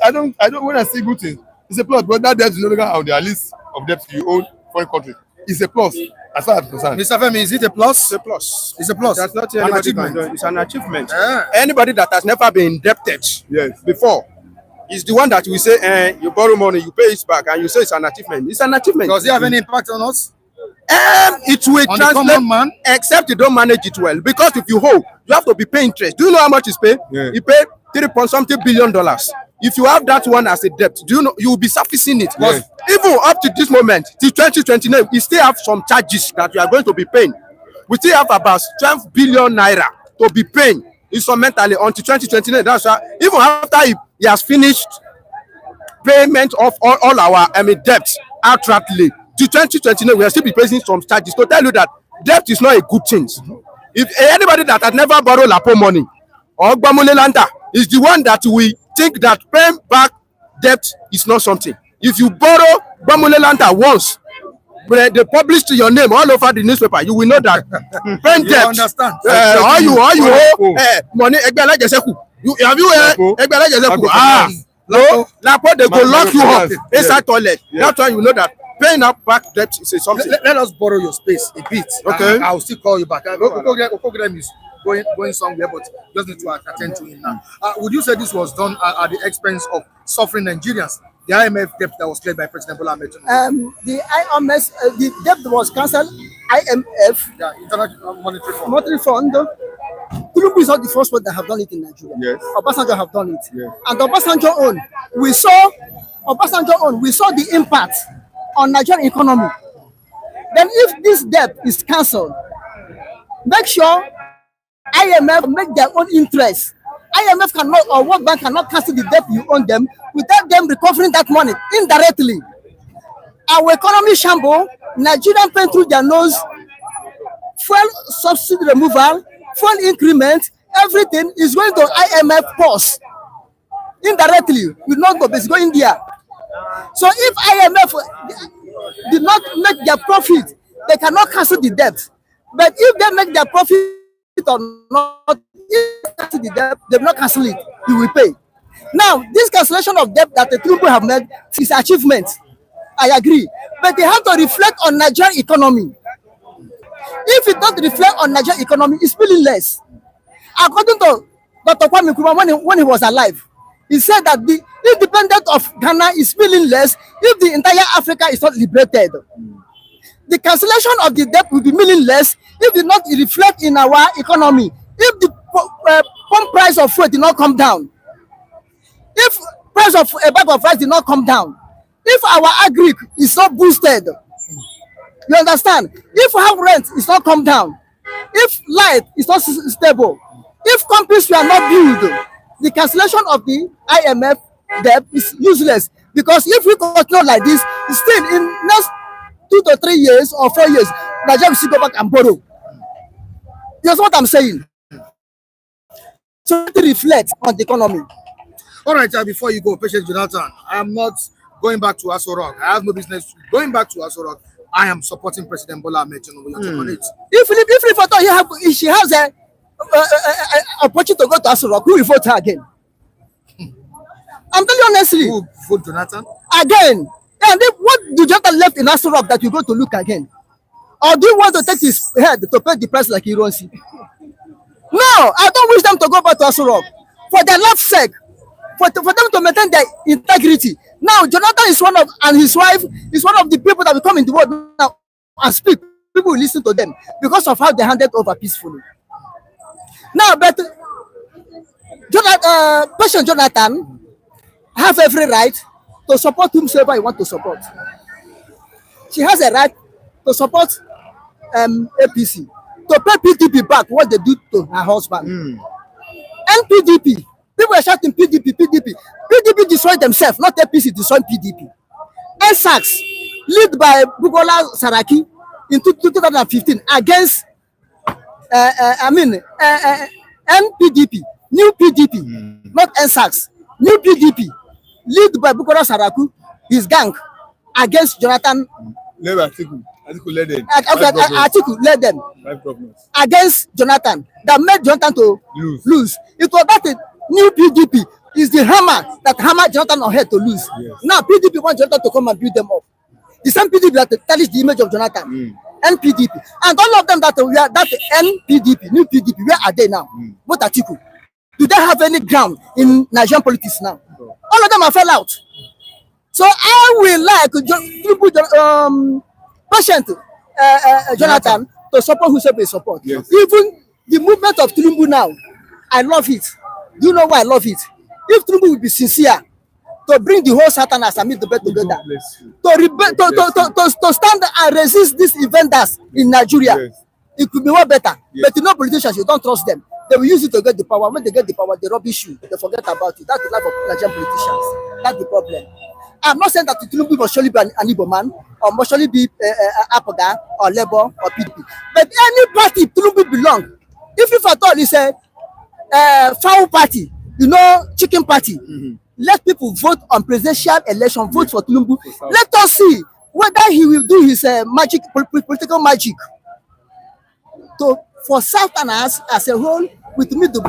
When I say good things, it's a plus. But that debt is no longer on their list of debts you owe foreign countries. It's a plus as far as I'm concerned. Mr. Femi, is it a plus? It's a plus. It's a plus. That's not an anybody achievement. can do. It's an achievement. Yeah. Anybody that has never been indebted Yes. before is the one that we say, you borrow money, you pay it back, and you say it's an achievement. It's an achievement. Does it have any impact on us? It will On the common translate, man? except you don't manage it well. Because if you hold, you have to be paying interest. Do you know how much is paid? Yeah. You pay $3.something billion. If you have that one as a debt, do you know you will be surfacing it? Because even up to this moment, till 2029, we still have some charges that we are going to be paying. We still have about 12 billion naira to be paying instrumentally until 2029. That's why even after he has finished payment of all our debts outrightly, to 2029 we will still be paying some charges. To tell you that debt is not a good thing. If anybody that had never borrowed Lapo money or Gbamule Lanta is the one that we think that paying back debt is not something. If you borrow Gbamule Lanta once, when they publish your name all over the newspaper, you will know that paying debt. Understand? All you owe money. Have you Lapo they go lock you up inside toilet. That's why you know that paying up back debt is something. Let us borrow your space a bit. Okay. I'll still call you back. Okogram is going somewhere, but just need to attend to him now. Would you say this was done at the expense of suffering Nigerians? The IMF debt that was cleared by President Bola Tinubu. The IMF, the debt was cancelled. IMF, International Monetary Fund. Tinubu is not the first one that have done it in Nigeria. Yes. Obasanjo have done it. Yes. And Obasanjo own, we saw the impact on Nigerian economy. Then if this debt is cancelled, make sure IMF make their own interest. IMF cannot or World Bank cannot cancel the debt you owe them without them recovering that money indirectly. Our economy shamble, Nigerian paying through their nose, fuel subsidy removal, fuel increment, everything is going to IMF purse. Indirectly, we not go, but it's going there. So if IMF did not make their profit, they cannot cancel the debt. But if they make their profit or not, if they cancel the debt, they will not cancel it. You will pay. Now, this cancellation of debt that the Tinubu have made is achievement. I agree. But they have to reflect on Nigerian economy. If it doesn't reflect on Nigerian economy, it's meaningless. According to Dr. Kwame Nkrumah when he was alive, he said that the independence of Ghana is meaningless if the entire Africa is not liberated. The cancellation of the debt will be meaningless if it did not reflect in our economy. If the pump price of food did not come down, if price of a bag of rice did not come down, if our agri is not boosted, you understand? If house rent is not come down, if light is not stable, if companies were not built, the cancellation of the IMF debt is useless. Because if we continue like this, still in next 2 to 3 years or 4 years, Nigeria will still go back and borrow. That's what I'm saying. So to reflect on the economy. All right, before you go, Patient Jonathan, I am not going back to Aso Rock. I have no business going back to Aso Rock. I am supporting President Bola Tinubu. If she has a opportunity to go to Aso Rock, who will vote her again? I'm telling you honestly. Who vote Jonathan? Again. And then what do Jonathan left in Aso Rock that you go to look again? Or do you want to take his head to pay the price like Ironsi? No, I don't wish them to go back to Aso Rock. For their life's sake. For them to maintain their integrity. Now, Jonathan is one of, and his wife is one of the people that will come in the world now and speak. People will listen to them because of how they handed over peacefully. Now, but Patient Jonathan have every right to support whomsoever you want to support. She has a right to support APC, to pay PDP back what they do to her husband. NPDP. People are shouting PDP. PDP destroyed themselves, not APC destroyed PDP. NSAX, led by Bola Saraki in 2015 against, NPDP, new PDP, not NSAX, new PDP, led by Bola Saraki, his gang, against Jonathan. Atiku led them. Atiku led them against Jonathan that made Jonathan to lose. It was that new PDP is the hammer that hammered Jonathan on head to lose. Yes. Now PDP wants Jonathan to come and build them up. The same PDP that tarnished the image of Jonathan, NPDP, and all of them that were that NPDP, new PDP, where are they now? What Atiku? Do they have any ground in Nigerian politics now? All of them have fell out. So I will like Patient Jonathan to support whoever they support. Yes. Even the movement of Tinubu now, I love it. Do you know why I love it? If Tinubu will be sincere to bring the whole Satanas and meet the bed together, to stand and resist these invaders in Nigeria, it could be more better. But you know, politicians, you don't trust them. They will use it to get the power. When they get the power, they rubbish you. They forget about it. That's the life of Nigerian politicians. That's the problem. I'm not saying that Tinubu must surely be an Igbo man, or must surely be Apoga, or Labour, or PDP. But any party Tinubu belong, if at all it's a fowl party, you know, chicken party, let people vote on presidential election, vote for Tinubu. Let us see whether he will do his political magic for Southerners as a whole, with me to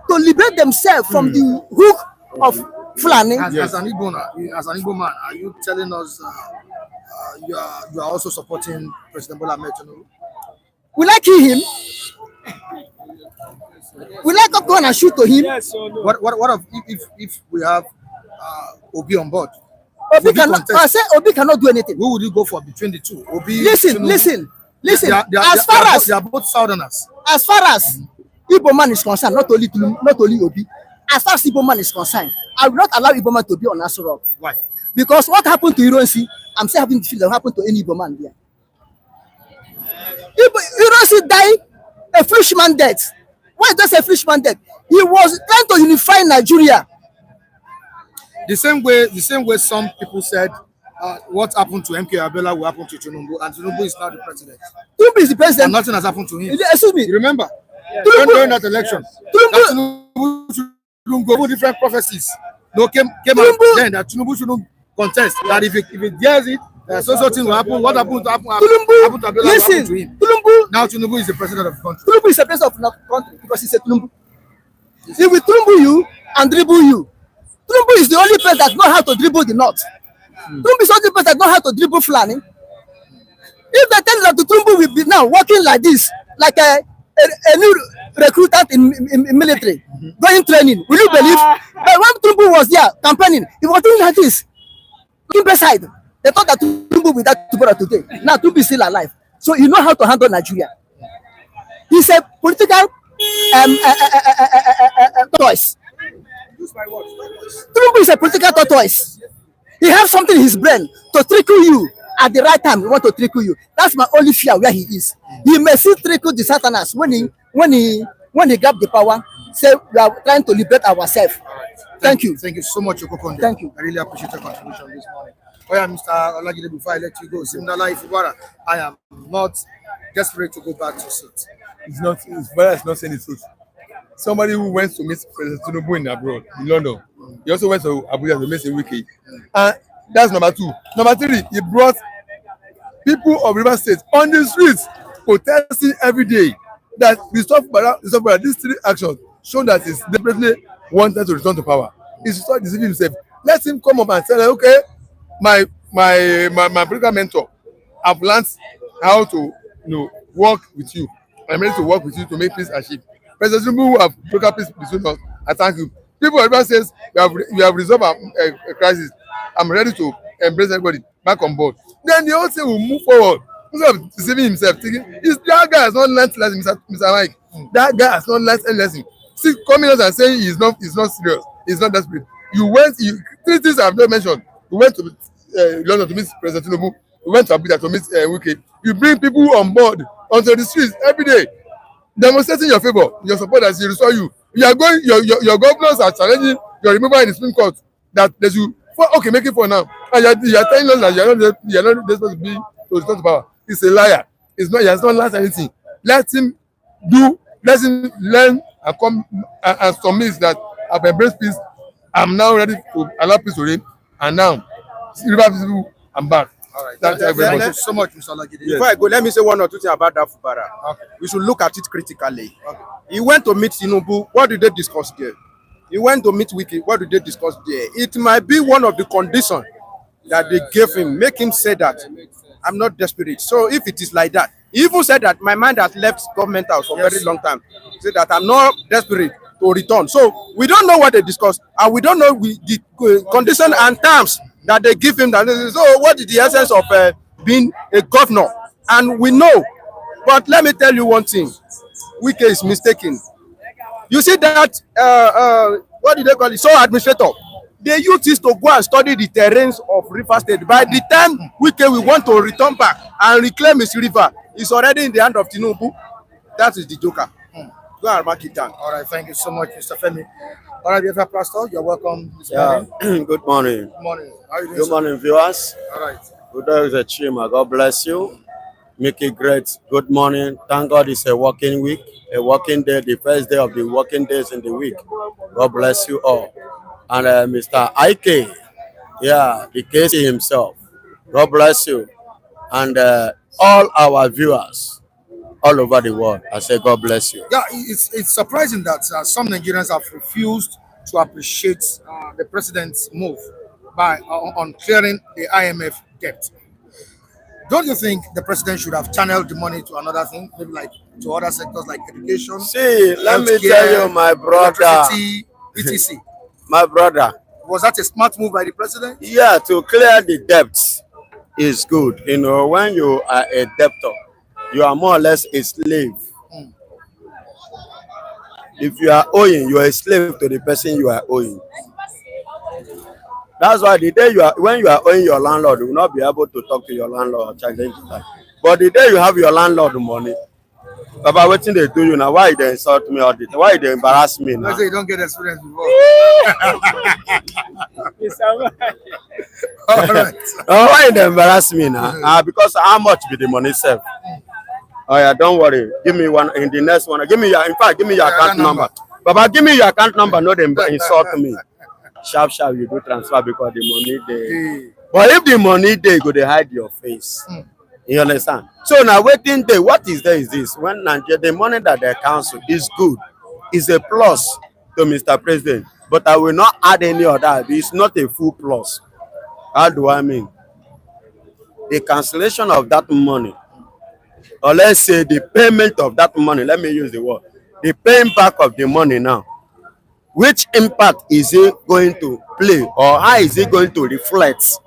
liberate themselves from the hook of Fulani. As an Igbo man, are you telling us you are also supporting President Bola Tinubu? We like him. We like to go and shoot to him. Yes, so no. What if we have Obi on board? Obi cannot do anything. Who would you go for between the two? Obi, listen. They are both Southerners. As far as Igbo man is concerned, not only Obi, as far as Igbo man is concerned, I will not allow Igbo man to be on Aso Rock. Why? Because what happened to Ironsi, I'm still having the feeling that happened to any Igbo man there. Ironsi died a freshman death. Why does a freshman death? He was trying to unify Nigeria. The same way some people said what happened to MK Abiola will happen to Tinubu, and Tinubu is now the president. Tinubu is the president. And nothing has happened to him. Excuse me. You remember? During that election, Tinubu different prophecies. No came out then that Tinubu shouldn't contest. That if he dares it, so thing will happen. What happened to Abiola will happen to him. Now Tinubu is the president of the country. Tinubu is the president of the country because he's a Tinubu. He will Tinubu you and dribble you. Tinubu is the only person that knows how to dribble the north. Tinubu is the only person that knows how to dribble Fulani. If they tell you that the Tinubu will be now working like this, like a new recruitant in military, going training, will you believe? But when Tinubu was there campaigning, he was doing like this. Looking beside, they thought that Tinubu will die tomorrow today. Now Tinubu is still alive. So you know how to handle Nigeria. He's a political tortoise. Tinubu is a political tortoise. He has something in his brain to trickle you at the right time. He want to trickle you. That's my only fear where he is. He may still trickle the Satanas when he grab the power. Say we are trying to liberate ourselves. Thank you. Thank you so much, Okokonjo. Thank you. I really appreciate your contribution this morning. Oh yeah, Mr. Olajide, before I let you go, similarly, Fubara, I am not desperate to go back to sit. Fubara is not saying the truth. Somebody who went to meet President Tinubu in abroad, in London, he also went to Abuja to meet Nyesom Wike. And that's number 2. Number 3, he brought people of River State on the streets protesting every day that the stop Fubara, these 3 actions show that he's desperately wanted to return to power. He's not deceiving himself. Let him come up and say, okay, my political mentor, I've learned how to work with you. I'm ready to work with you to make peace achieve. President Tinubu who have broken peace between us, I thank you. People everyone says we have resolved a crisis. I'm ready to embrace everybody back on board. Then the whole thing will move forward. Instead of deceiving himself, thinking that guy has not learned lesson, Mr. Mike. That guy has not learned any lesson. See, coming out and saying he's not serious, he's not desperate. 3 things I've not mentioned. You went to London to meet President Tinubu. You went to Abuja to meet Wike. You bring people on board onto the streets every day, demonstrating your favor, your support as he restore you. You are going, your governors are challenging your removal in the Supreme Court that they should make it for now. And you are telling us that you are not supposed to be to return to power. He's a liar. It's not. He has not learned anything. Let him learn and come and submit that I've embraced peace. I'm now ready to allow peace to reign. And now, River people, I'm back. All right. Thank Thank you so much, Mr. Olajide. Before I go, let me say 1 or 2 things about that Fubara. Okay. We should look at it critically. Okay. He went to meet Tinubu. What did they discuss there? He went to meet Wike. What did they discuss there? It might be one of the conditions that they gave him, make him say that I'm not desperate. So if it is like that, he even said that my mind has left government house for a very long time. He said that I'm not desperate to return. So we don't know what they discussed, and we don't know the condition and terms that they give him. So what is the essence of being a governor? And we know, but let me tell you one thing: Wike is mistaken. You see that what did they call it? So administrator. They used this to go and study the terrains of River State. By the time Wike will want to return back and reclaim his river, it's already in the hand of Tinubu. That is the joker. Go and mark it down. All right, thank you so much, Mr. Femi. All right, Mr. Pastor, you're welcome this morning. Good morning. Good morning. How are you doing? Good morning, viewers. All right. Good day is a chima. God bless you. Make it great. Good morning. Thank God it's a working week, a working day, the first day of the working days in the week. God bless you all. And Mr. Ike, the Casey himself. God bless you. And all our viewers all over the world, I say God bless you. Yeah, it's surprising that some Nigerians have refused to appreciate the president's move by on clearing the IMF debt. Don't you think the president should have channeled the money to another thing, maybe like to other sectors like education? See, let me tell you, my brother, etc. My brother, was that a smart move by the president? Yeah, to clear the debts is good. You know, when you are a debtor, you are more or less a slave. If you are owing, you are a slave to the person you are owing. That's why the day when you are owing your landlord, you will not be able to talk to your landlord or challenge that. But the day you have your landlord money, Baba, what thing they do you now? Why they insult me all the time? Why they embarrass me now? I say you don't get experience before. All right. Why they embarrass me now? Because how much be the money saved? Oh yeah, don't worry. Give me one in the next one. Give me your account number. Baba, give me your account number. No, they insult me. Sharp, you do transfer because the money they. But if the money they go, they hide your face. You understand? So now waiting day, what is there is this? When Nigeria, the money that they council is good, is a plus to Mr. President. But I will not add any other. It's not a full plus. How do I mean? The cancellation of that money, or let's say the payment of that money, let me use the word, the paying back of the money now, which impact is it going to play, or how is it going to reflect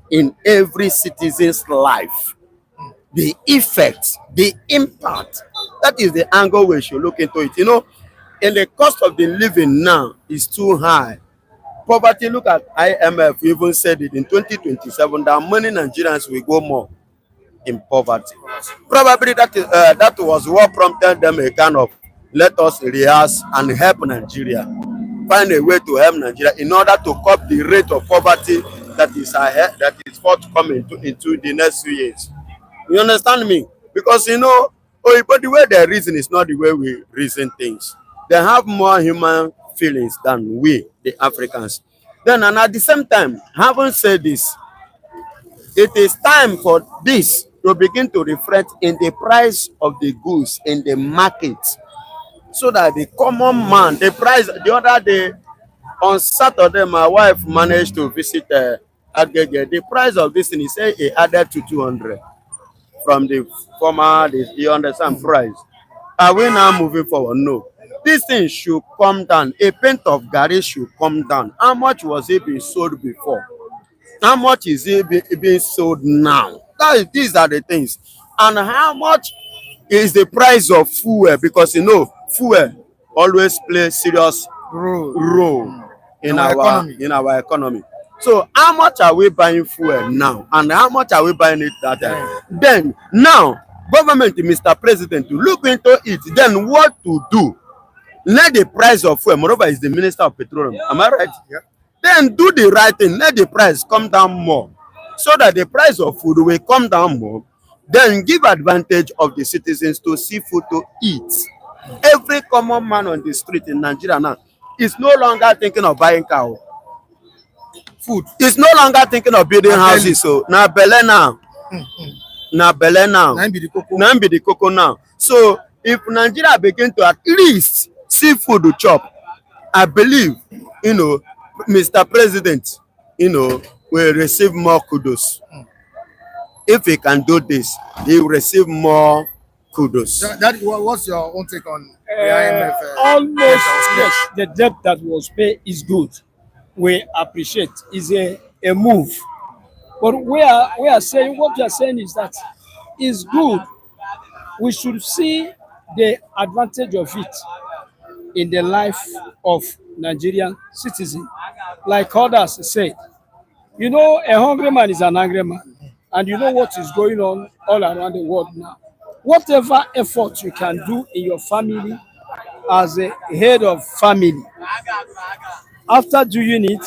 in every citizen's life? The effect, the impact, that is the angle we should look into it. You know, and the cost of the living now is too high. Poverty, look at IMF, we even said it in 2027, that many Nigerians will go more in poverty. Probably that was what prompted them a kind of, let us rehearse and help Nigeria. Find a way to help Nigeria in order to curb the rate of poverty that is ahead, that is forthcoming into the next few years. You understand me? Because but the way they reason is not the way we reason things. They have more human feelings than we, the Africans. Then, and at the same time, having said this, it is time for this to begin to reflect in the price of the goods in the market, so that the common man, the price. The other day on Saturday, my wife managed to visit Agege. The price of this thing, he said he added to 200 from the former, you understand, price. Are we now moving forward? No. This thing should come down. A pint of garri should come down. How much was it being sold before? How much is it being sold now? These are the things. And how much is the price of fuel? Because fuel always plays serious role in our economy. So how much are we buying fuel now? And how much are we buying it that time? Then now, government, Mr. President, to look into it, then what to do? Let the price of fuel, moreover, is the Minister of Petroleum. Am I right? Yeah. Then do the right thing. Let the price come down more, so that the price of food will come down more. Then give advantage of the citizens to see food to eat. Every common man on the street in Nigeria now is no longer thinking of buying cow. Food. Is no longer thinking of building houses. So now belle now. Now belle now. Now be the cocoa now. So if Nigeria begin to at least see food to chop, I believe, Mr. President, will receive more kudos. If he can do this, he will receive more kudos. What's your own take on the IMF? Almost, yes. The debt that was paid is good. We appreciate. Is a move. But we are saying, what we are saying is that it's good. We should see the advantage of it in the life of Nigerian citizens. Like others said, a hungry man is an angry man. And you know what is going on all around the world now. Whatever effort you can do in your family as a head of family, after doing it,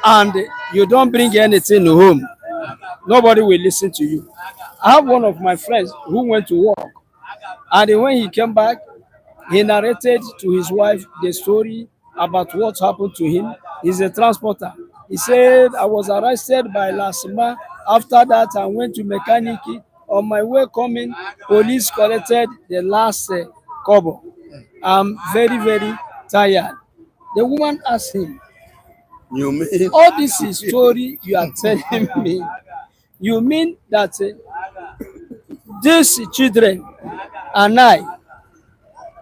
and you don't bring anything home, nobody will listen to you. I have one of my friends who went to work, and when he came back, he narrated to his wife the story about what happened to him. He's a transporter. He said, I was arrested by Lasma. After that, I went to mechanic. On my way coming, police collected the last kobo. I'm very, very tired. The woman asked him, You mean all this is story you are telling me? You mean that these children and I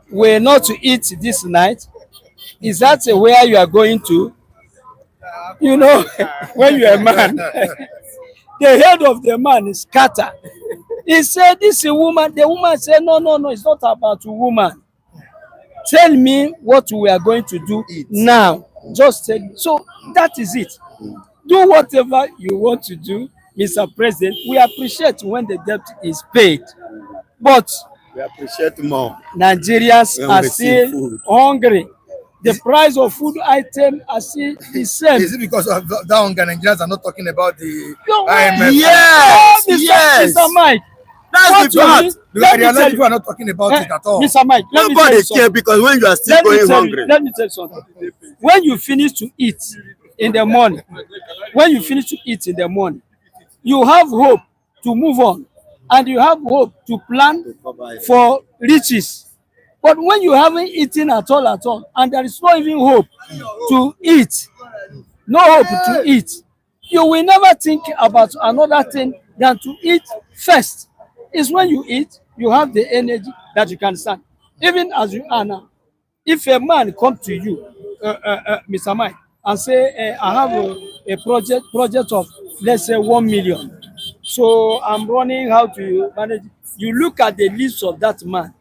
were not to eat this night? Is that where you are going to? When you're a man, the head of the man is scattered. He said, this is a woman. The woman said, no, it's not about a woman. Tell me what we are going to do now. Just tell me. So that is it. Do whatever you want to do, Mr. President. We appreciate when the debt is paid. But we appreciate more. Nigerians are still hungry. The price of food items are still the same. Is it because of that hunger Nigerians are not talking about the IMF? Yes. Mr. Mike. That's the fact. I realize you are not talking about it at all. Mr. Mike, nobody cares, because when you are still going hungry. Let me tell you something. When you finish to eat in the morning, you have hope to move on, and you have hope to plan for riches. But when you haven't eaten at all, and there is not even hope to eat, you will never think about another thing than to eat first. It's when you eat, you have the energy that you can stand. Even as you are now, if a man come to you, Mr. Mike, and say, I have a project of, let's say, 1 million. So I'm running how to manage. You look at the list of that man,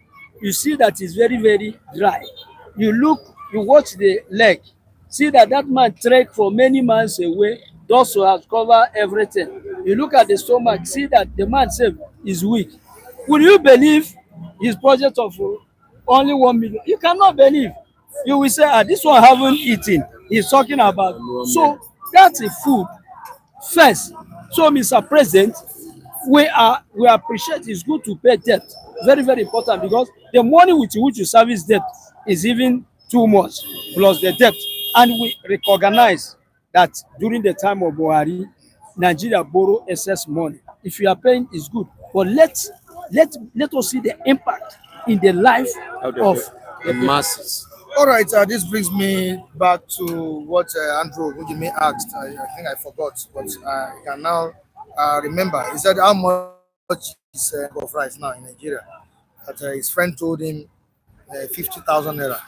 you see that it's very, very dry. You watch the leg, see that man trek for many months away, those who have covered everything. You look at the stomach, see that the man self is weak. Will you believe his project of only 1 million? You cannot believe. You will say, this one haven't eaten. He's talking about. So that's a food first. So, Mr. President, we appreciate it's good to pay debt. Very, very important, because the money with which you service debt is even too much, plus the debt. And we recognize that during the time of Buhari, Nigeria borrow excess money. If you are paying, it's good. But let us see the impact in the life of the masses. All right, this brings me back to what Andrew Ujimi asked. I think I forgot, but I can now remember. He said how much is of rice now in Nigeria. That his friend told him 50,000 naira.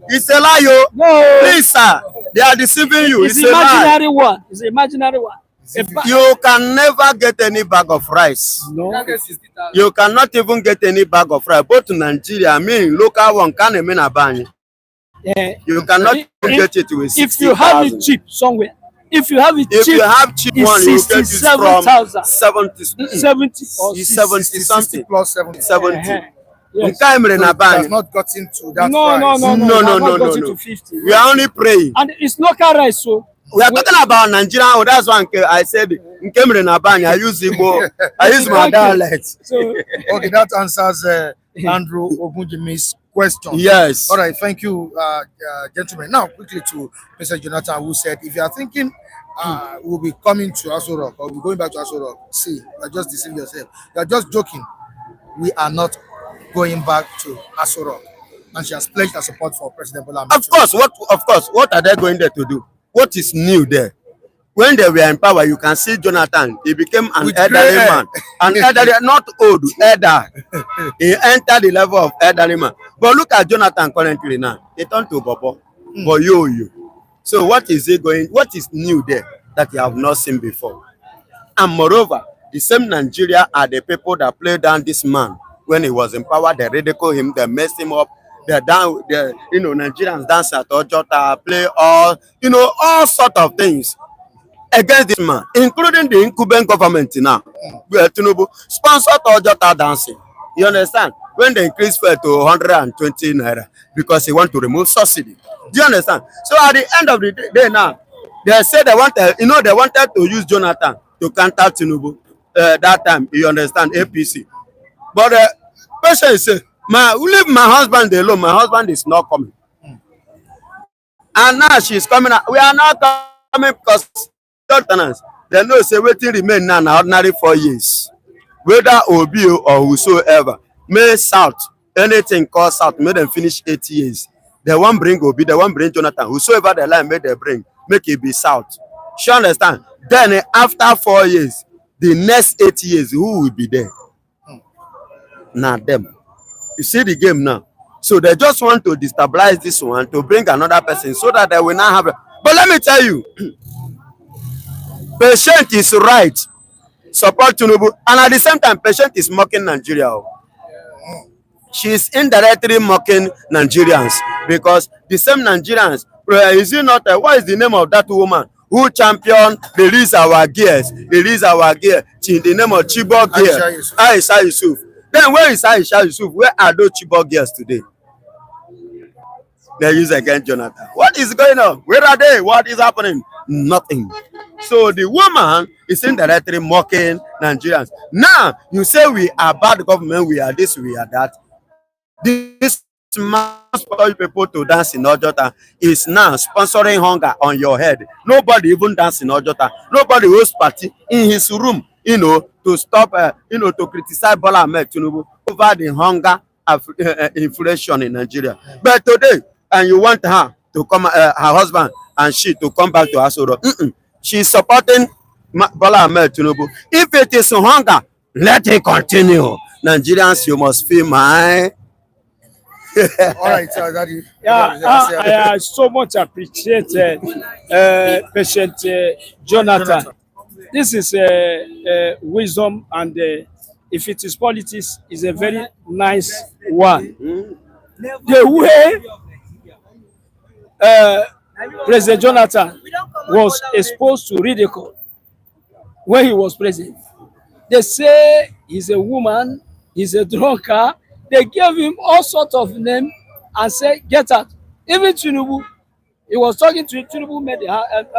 It's a lie, yo. no, Please, sir, they are deceiving you. it's It's a lie. imaginary one. It's imaginary one. You can never get any bag of rice. No, You cannot even get any bag of rice. Both in Nigeria, I mean, local one can't mean a bang. You cannot get it with 60,000. if you have it cheap somewhere, if you have it If cheap, you have cheap it's one, you get it from 67,000. 70, 70 or 70 60 something. plus 70. 70. Yes. So it has not gotten to that No, price. no, No, no, no, no, to no. 50. We are only praying. And it's local rice, so We are talking about Nigerian. Oh, that's why I said I use Igbo. I use my dialect. so Okay, that answers Andrew Ogunjimi's question. Yes. All right, thank you, gentlemen. Now, quickly to Mr. Jonathan, who said, if you are thinking we'll be coming to Aso Rock or we'll be going back to Aso Rock, see, you're just deceiving yourself. You're just joking. We are not going back to Aso Rock. And she has pledged her support for President Bola. Of course, what are they going there to do? What is new there? When they were in power, you can see Jonathan. He became an With elderly gray hair. man. An elderly, not old, elder. He entered the level of elderly man. But look at Jonathan currently now. He turned to Bobo. But you. So what is he going? What is new there that you have not seen before? And moreover, the same Nigeria are the people that played down this man when he was in power. They ridiculed him. They messed him up. Nigerians dance at Ojota, play all sort of things against this man, including the incumbent government now. Where Tinubu sponsored Ojota dancing. You understand? When they increased fare to 120 naira because he want to remove subsidy. Do you understand? So at the end of the day now, they said they wanted to use Jonathan to counter Tinubu that time. You understand? APC. But patient say, leave my husband alone. My husband is not coming. And now she's coming out. We are not coming because they know say wetin remain now na ordinary 4 years. Whether Obi or whosoever, may South, anything called South, make them finish 8 years. They won't bring Obi, they won't bring Jonathan. Whosoever they like, make they bring, make it be South. She understand? Then after 4 years, the next 8 years, who will be there? Now them. You see the game now. So they just want to destabilize this one to bring another person so that they will not have. But let me tell you, patient is right. Support Tinubu, and at the same time, patient is mocking Nigeria. She is indirectly mocking Nigerians because the same Nigerians. Is it not? What is the name of that woman who championed release our gears? Release our gear in the name of Chibok gear. Aisha Yusuf. Then where is Aisha Yusuf? Where are those Chibok gears today? They use against Jonathan. What is going on? Where are they? What is happening? Nothing. So the woman is indirectly mocking Nigerians. Now you say we are bad government, we are this, we are that. This man spoil people to dance in Ojota is now sponsoring hunger on your head. Nobody even dance in Ojota. Nobody hosts party in his room, to stop, to criticize Bola Tinubu over the hunger of inflation in Nigeria. But today, and you want her to come, her husband and she to come back to Asoro. She's supporting Bola Tinubu. If it is hunger, let it continue. Nigerians, you must feel my. All right, Daddy. I so much appreciate patient Jonathan. This is wisdom, and if it is politics, is a very nice one. The way President Jonathan was exposed to ridicule when he was president. They say he's a woman, he's a drunkard. They gave him all sorts of names and say, get out. Even Tinubu, He was talking to Tinubu,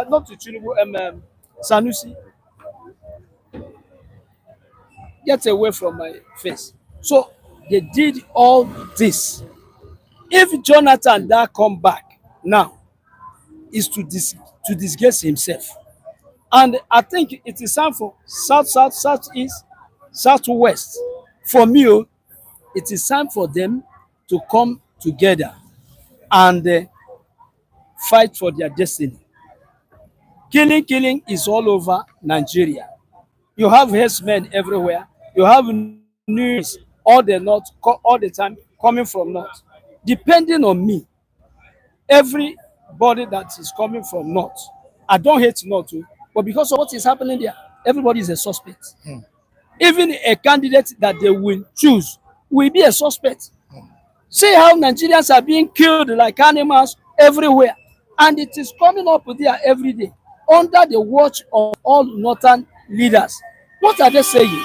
not to Tinubu, Sanusi. Get away from my face. So they did all this. If Jonathan that come back now is to disgrace himself. And I think it is time for South, South, Southeast, Southwest. For me, it is time for them to come together and fight for their destiny. Killing is all over Nigeria. You have herdsmen everywhere. You have news all the time coming from north. Depending on me, everybody that is coming from north, I don't hate north too, but because of what is happening there, everybody is a suspect. Even a candidate that they will choose will be a suspect. See how Nigerians are being killed like animals everywhere, and it is coming up there every day under the watch of all northern leaders. What are they saying?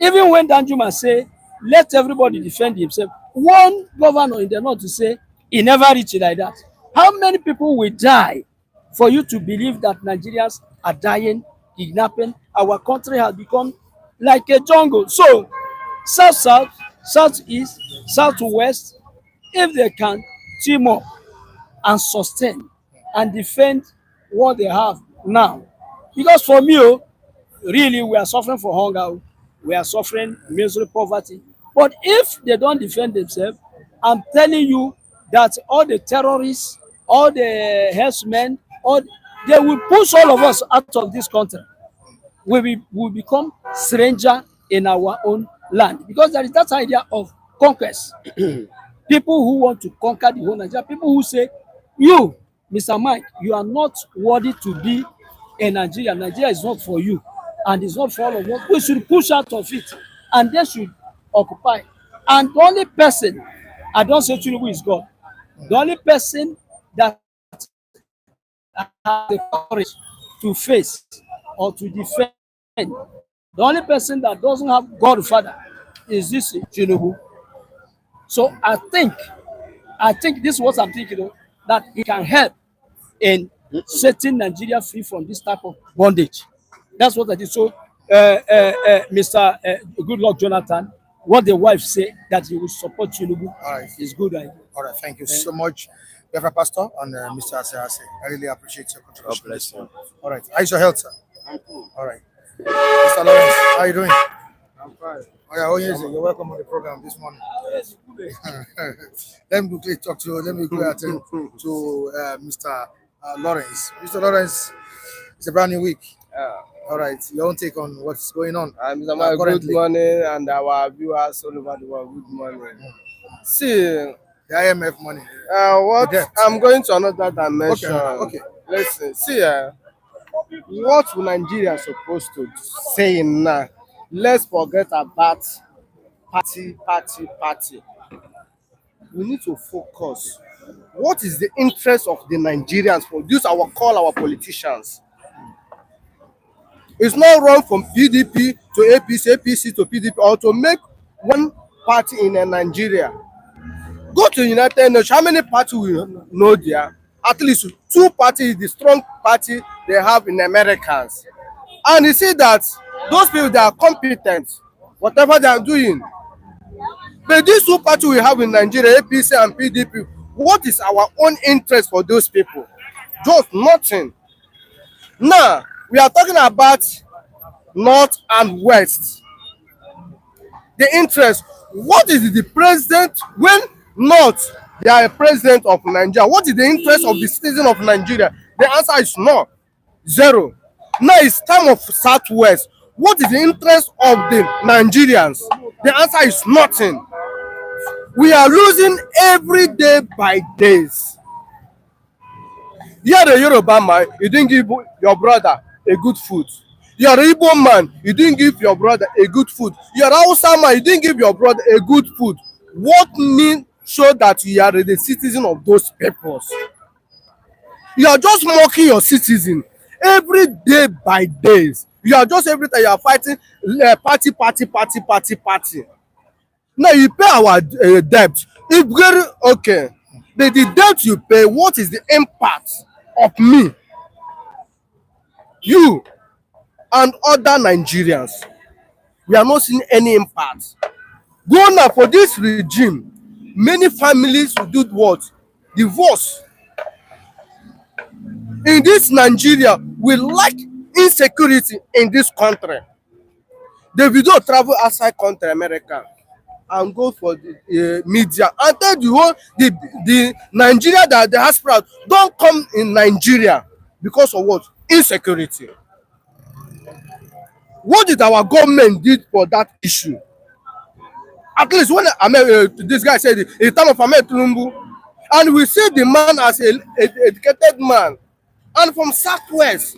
Even when Danjuma say, let everybody defend himself, one governor in the north to say he never reached like that. How many people will die for you to believe that Nigerians are dying, kidnapping? Our country has become like a jungle. So, South, Southeast, Southwest, if they can team up and sustain and defend what they have now. Because for me, really, we are suffering for hunger. We are suffering misery, poverty. But if they don't defend themselves, I'm telling you that all the terrorists, all the herdsmen, they will push all of us out of this country. We will become stranger in our own land. Because there is that idea of conquest. People who want to conquer the whole Nigeria, people who say, you, Mr. Mike, you are not worthy to be in Nigeria. Nigeria is not for you, and it's not for all of us. We should push out of it, and they should occupy. And the only person, I don't say Tinubu is God, the only person that has the courage to face or to defend, the only person that doesn't have God Father is this Tinubu. So I think this is what I'm thinking, that it can help in setting Nigeria free from this type of bondage. That's what I did. So, Mr. Good luck, Jonathan. What the wife say that he will support Tinubu is good idea. All right, thank you so much, Reverend Pastor and Mr. Aserase. I really appreciate your contribution. God bless you. All right, how's your health, sir? All right, Mr. Lawrence, how are you doing? I'm fine. Oh yeah, you're welcome on the program this morning. Let me quickly talk to you. Let me quickly attend to Mr. Lawrence. Mr. Lawrence, it's a brand new week. All right, your own take on what's going on. Mr. Mike, good morning, and our viewers all over the world, good morning. See, the IMF money. what I'm going to another dimension. Okay. Listen, see, what Nigeria is supposed to say now? Let's forget about party. We need to focus. What is the interest of the Nigerians for this? Call our politicians. It's not wrong from PDP to APC, APC to PDP, or to make one party in Nigeria. Go to United Nations. How many parties we know there? At least 2 parties, the strong party they have in Americans. And you see that those people, they are competent, whatever they are doing. But these 2 parties we have in Nigeria, APC and PDP, what is our own interest for those people? Just nothing. Now, we are talking about North and West. The interest. What is the president when North, they are a president of Nigeria? What is the interest of the citizen of Nigeria? The answer is no. 0. Now it's time of Southwest. What is the interest of the Nigerians? The answer is nothing. We are losing every day by days. You're a Yoruba man, you didn't give your brother a good food. You're an Igbo man, you didn't give your brother a good food. You're an Hausa man, you didn't give your brother a good food. What mean show that you are the citizen of those peoples? You are just mocking your citizen every day by days. You are just every time you are fighting party. Now you pay our debt. It's very okay. But the debt you pay, what is the impact of me, you, and other Nigerians? We are not seeing any impact. Go now for this regime, many families will do what? Divorce. In this Nigeria, we lack insecurity in this country. Davido travel outside country, America, and go for the media and tell the whole the Nigeria that the diaspora don't come in Nigeria because of what? Insecurity. What did our government did for that issue? At least when this guy said it, in time of Ahmed Tinubu, and we see the man as a educated man and from Southwest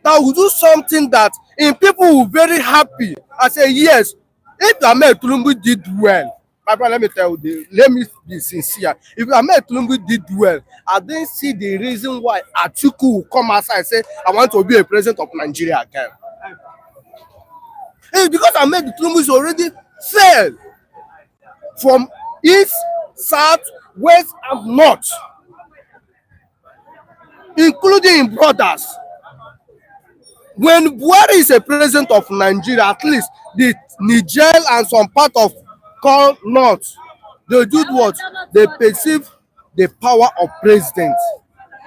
that will do something that in people will very happy and say yes. If Ahmed Tinubu did well, my brother, let me tell you, let me be sincere. If Ahmed Tinubu did well, I didn't see the reason why Atiku will come outside and say, I want to be a president of Nigeria again. It's because Ahmed Tinubu is already failed from east, south, west, and north, including in brothers. When Buhari is a president of Nigeria, at least the Niger and some part of north, they do what? They perceive the power of president.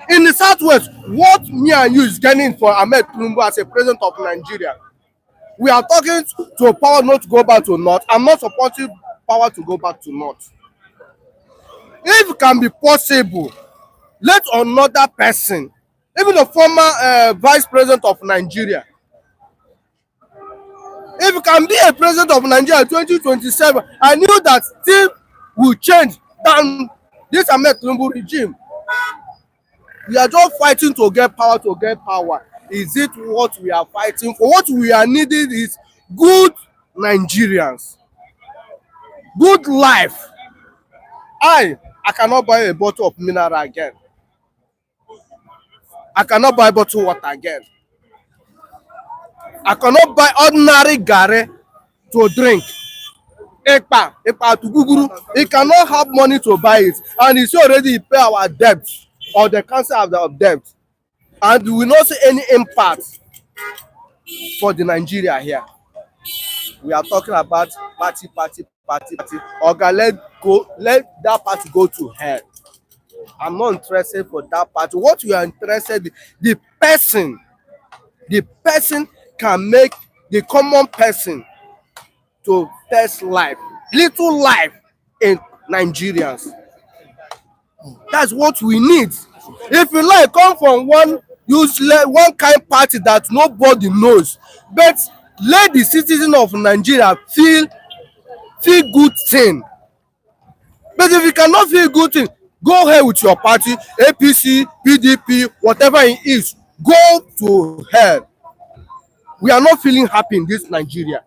In the southwest, what me and you is getting for Ahmed Tinubu as a president of Nigeria? We are talking to power not to go back to north. I'm not supporting power to go back to north. If it can be possible, let another person, even the former vice president of Nigeria, if you can be a president of Nigeria 2027, I knew that things will change than this Ahmed Tinubu regime. We are just fighting to get power, to get power. Is it what we are fighting for? What we are needing is good Nigerians, good life. I cannot buy a bottle of mineral again. I cannot buy bottled water again. I cannot buy ordinary gare to drink. Ekpa to guguru. He cannot have money to buy it, and he's already pay our debt or the cancer of debt, and we will not see any impact for the Nigeria here. We are talking about party. Oga, let that party go to hell. I'm not interested for that party. What we are interested in, the person can make the common person to test life, little life in Nigerians. That's what we need. If you like, come from one kind party that nobody knows, but let the citizen of Nigeria feel good thing. But if you cannot feel good thing, go ahead with your party, APC, PDP, whatever it is. Go to hell. We are not feeling happy in this Nigeria.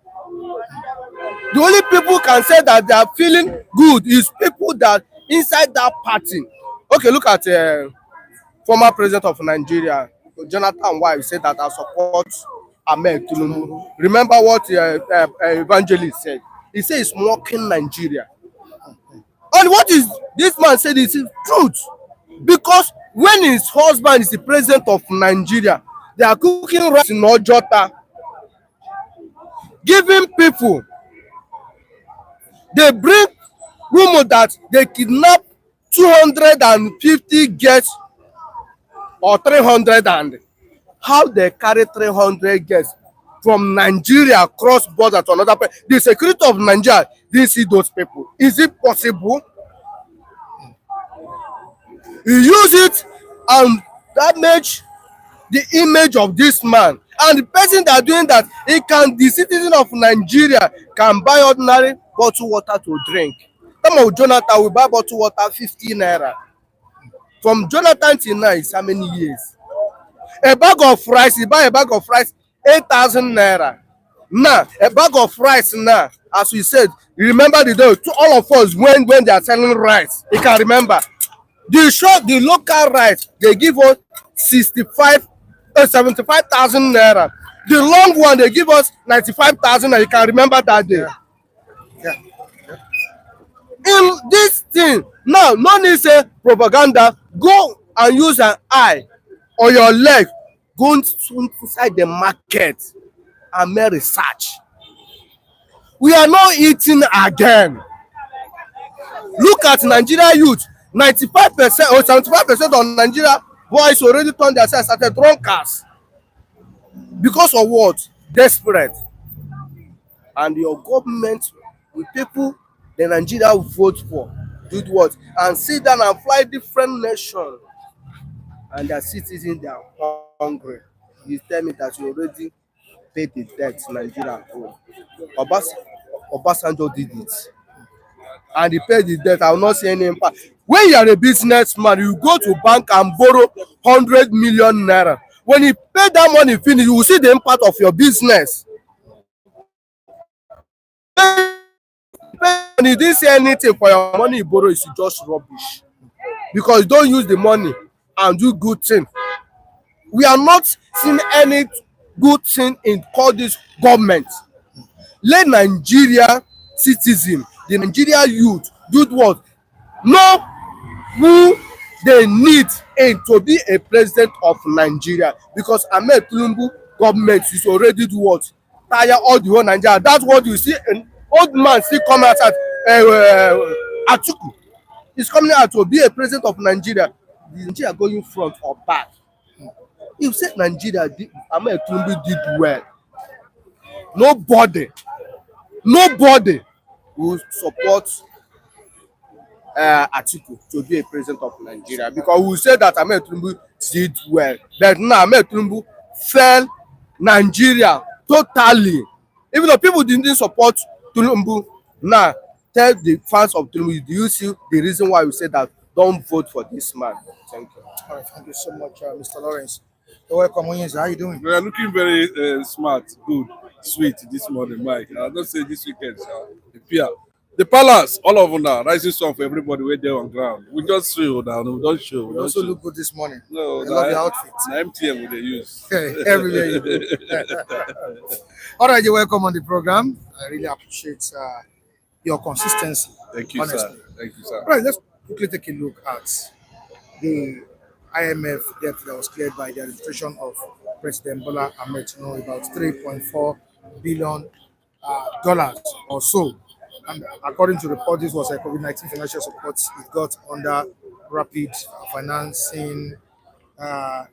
The only people can say that they are feeling good is people that inside that party. Okay, look at former president of Nigeria, Jonathan Wike, said that I support Ahmed Tinubu. Remember what Evangelist said? He said he's mocking Nigeria. And what is this man said is truth. Because when his husband is the president of Nigeria, they are cooking rice in Ojota, giving people. They bring rumor that they kidnap 250 guests or 300, and how they carry 300 guests from Nigeria cross border to another place. The security of Nigeria didn't see those people. Is it possible? You use it and damage the image of this man. And the person that doing that, the citizen of Nigeria can buy ordinary bottled water to drink. Some of Jonathan will buy bottled water 15 naira. From Jonathan till now is how many years? A bag of rice, you buy a bag of rice 8,000 naira. Now, a bag of rice now, as we said, you remember the day, to all of us when they are selling rice, you can remember. The local rice, they give us 75,000 naira. The long one, they give us 95,000 naira. You can remember that day. Yeah. in this thing now, no need say propaganda. Go and use an eye or your leg, go inside the market and make research. We are not eating again. Look at Nigeria youth. 95% or 75% of Nigeria boys already turned themselves as drunkards. Because of what? Desperate. And your government, the people the Nigeria will vote for, do what? And sit down and fly different nations. And their citizens, they are hungry. You tell me that you already paid the debt Nigeria owed. Obasanjo did it. And he paid the debt. I will not see any impact. When you are a businessman, you go to bank and borrow 100 million naira. When you pay that money finish, you will see the impact of your business. When you didn't say anything for your money you borrow, is just rubbish. Because you don't use the money and do good thing. We are not seeing any good thing in call this government. Let Nigeria citizen, the Nigeria youth, do what? Know who they need in to be a president of Nigeria. Because Ahmed Tinubu government is already do what? Tire all the whole Nigeria. That's what you see. An old man still come out at Atiku. He's coming out to be a president of Nigeria. The Nigeria going front or back. If say Nigeria, Ahmed Tinubu did well. Nobody will support Atiku to be a president of Nigeria, because we say that Ahmed Tinubu did well. But now Ahmed Tinubu failed Nigeria totally. Even though people didn't support Tinubu, now tell the fans of Tinubu, do you see the reason why we say that don't vote for this man? Thank you. All right, thank you so much, Mr. Lawrence. You're welcome. How are you doing? We are looking very smart, good, sweet this morning, Mike. I'll not say this weekend, the palace, all of them now, rising sun for everybody way there on ground. We just show now, we don't show. You also look good this morning. No, I love your outfit. MTM with the use. Everywhere you go. All right, you're welcome on the program. I really appreciate your consistency. Thank you, honestly. sir. Thank you, sir. All right, let's quickly take a look at the IMF debt that was cleared by the administration of President Bola Tinubu, about $3.4 billion or so. And according to report, this was a COVID-19 financial support it got under rapid financing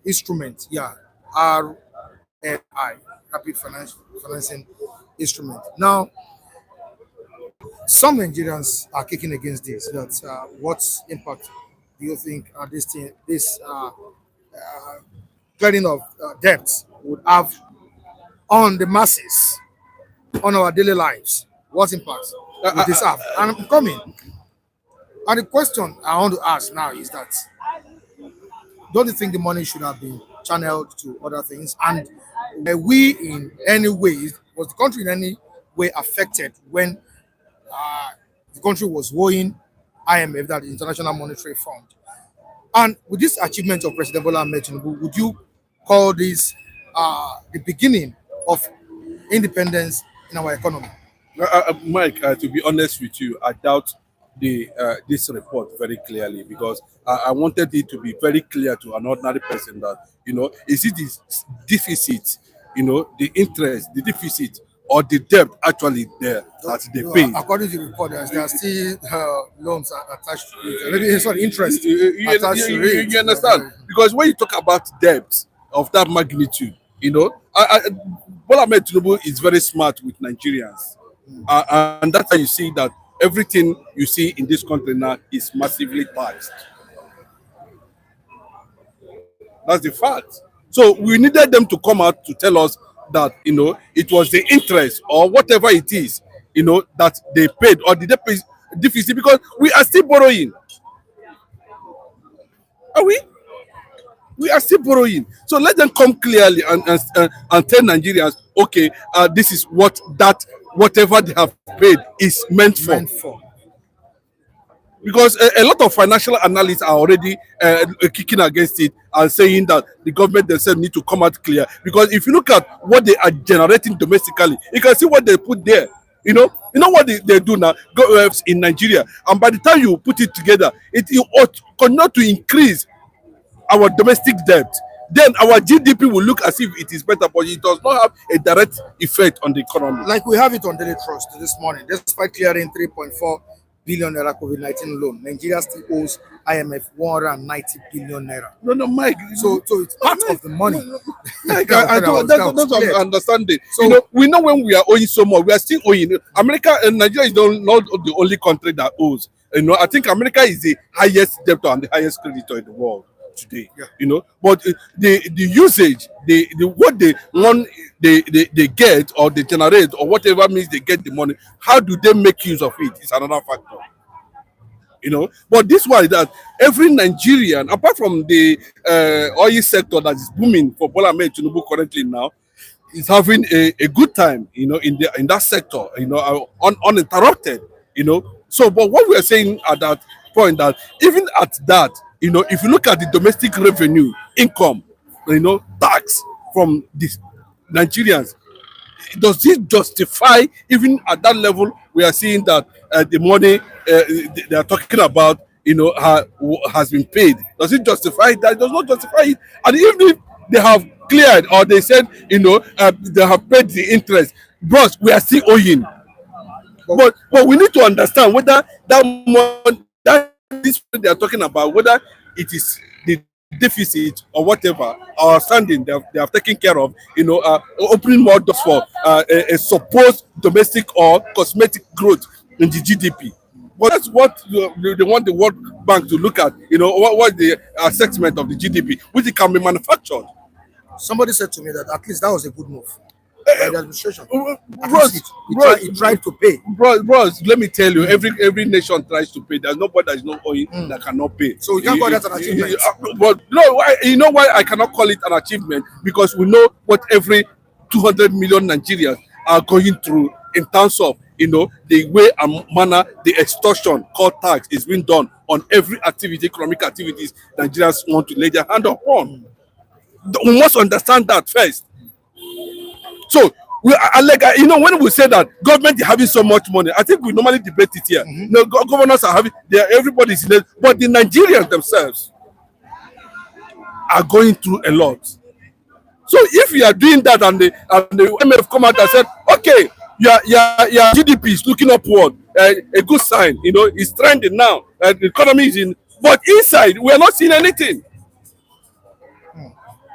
instrument. Yeah, RFI, rapid financing instrument. Now, some Nigerians are kicking against this. That what impact do you think this clearing of debt would have on the masses, on our daily lives? What impact would this have? And I'm coming. And the question I want to ask now is that, don't you think the money should have been channeled to other things? And were we in any way, was the country in any way affected when the country was owing IMF, that the International Monetary Fund? And with this achievement of President Bola Tinubu, would you call this the beginning of independence in our economy? Mike, to be honest with you, I doubt this report very clearly, because I wanted it to be very clear to an ordinary person that, is it the deficit, the interest, the deficit, or the debt actually there that they pay? According to the report, there are still loans attached to it. Maybe sorry, interest attached to it. You understand? Because when you talk about debt of that magnitude, Bola Tinubu is very smart with Nigerians. And that's why you see that everything you see in this country now is massively taxed. That's the fact. So we needed them to come out to tell us that, it was the interest or whatever it is, that they paid, or the deficit, because we are still borrowing. Are we? We are still borrowing. So let them come clearly and tell Nigerians, okay, this is what whatever they have paid is meant for. Because a lot of financial analysts are already kicking against it and saying that the government themselves need to come out clear. Because if you look at what they are generating domestically, you can see what they put there. You know what they do now in Nigeria, and by the time you put it together, it ought continue to increase our domestic debt. Then our GDP will look as if it is better, but it does not have a direct effect on the economy. Like we have it on Daily Trust this morning, despite clearing 3.4 billion naira COVID-19 loan, Nigeria still owes IMF 190 billion naira. No, Mike. So it's part of the money. Mike, I don't, that's what I'm understanding. So, we know when we are owing so much, we are still owing. America and Nigeria is not the only country that owes. I think America is the highest debtor and the highest creditor in the world today. But the usage, the what they want, they get or they generate or whatever means they get the money, how do they make use of it is another factor. But this one is that every Nigerian, apart from the oil sector that is booming for Bola Tinubu currently now, is having a good time, in that sector, uninterrupted, So, but what we are saying at that point, that even at that, if you look at the domestic revenue, income, tax from these Nigerians, does it justify, even at that level, we are seeing that the money they are talking about, has been paid? Does it justify that? It does not justify it. And even if they have cleared or they said, they have paid the interest, bros, we are still owing. But we need to understand whether that money, this they are talking about, whether it is the deficit or whatever, or standing they have taken care of, opening more doors for a supposed domestic or cosmetic growth in the GDP. But that's what they want the World Bank to look at, what the assessment of the GDP, which can be manufactured. Somebody said to me that at least that was a good move. The administration. He tried to pay. Bros, let me tell you, every nation tries to pay. There's nobody that is not owing that cannot pay. So we can't call that an achievement. But no, you know why I cannot call it an achievement? Because we know what every 200 million Nigerians are going through in terms of, the way and manner the extortion called tax is being done on every activity, economic activities Nigerians want to lay their hand upon. We must understand that first. So, when we say that government is having so much money, I think we normally debate it here. Governors are having, everybody's in it, but the Nigerians themselves are going through a lot. So, if you are doing that and the IMF come out and said, okay, your GDP is looking upward, a good sign, it's trending now, the economy is in, but inside, we are not seeing anything.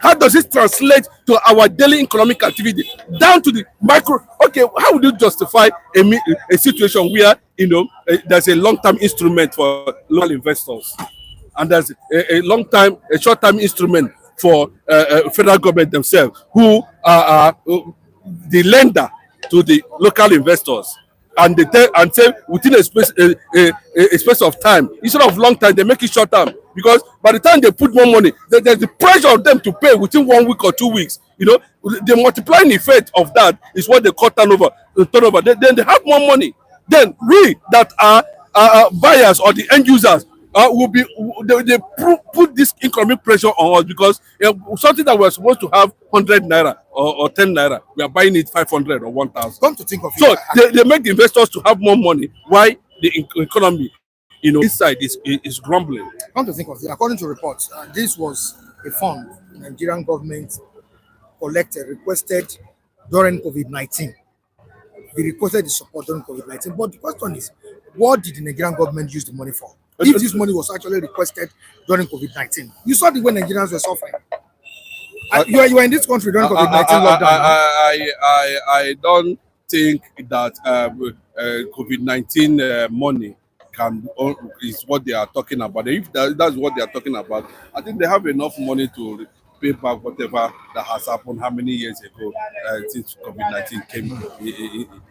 How does it translate to our daily economic activity down to the micro? Okay, how would you justify a situation where there's a long-term instrument for local investors, and there's a short-term instrument for federal government themselves, who are the lender to the local investors, and they say within a space of time, instead of long time, they make it short term, because by the time they put more money, there's the pressure of them to pay within 1 week or 2 weeks. The multiplying effect of that is what they call turnover. Then they have more money. Then we that are buyers or the end users they put this economic pressure on us, because something that we're supposed to have 100 naira or 10 naira, we are buying it 500 or 1,000. Come to think of it, so they make the investors to have more money. Why the economy, inside is grumbling. Come to think of it, according to reports, this was a fund the Nigerian government requested during COVID-19. They requested the support during COVID-19, but the question is, what did the Nigerian government use the money for? If this money was actually requested during COVID-19, you saw the way Nigerians were suffering. You were in this country during COVID-19 lockdown. I don't think that COVID-19 money is what they are talking about. If that's what they are talking about, I think they have enough money to pay back whatever that has happened how many years ago since COVID-19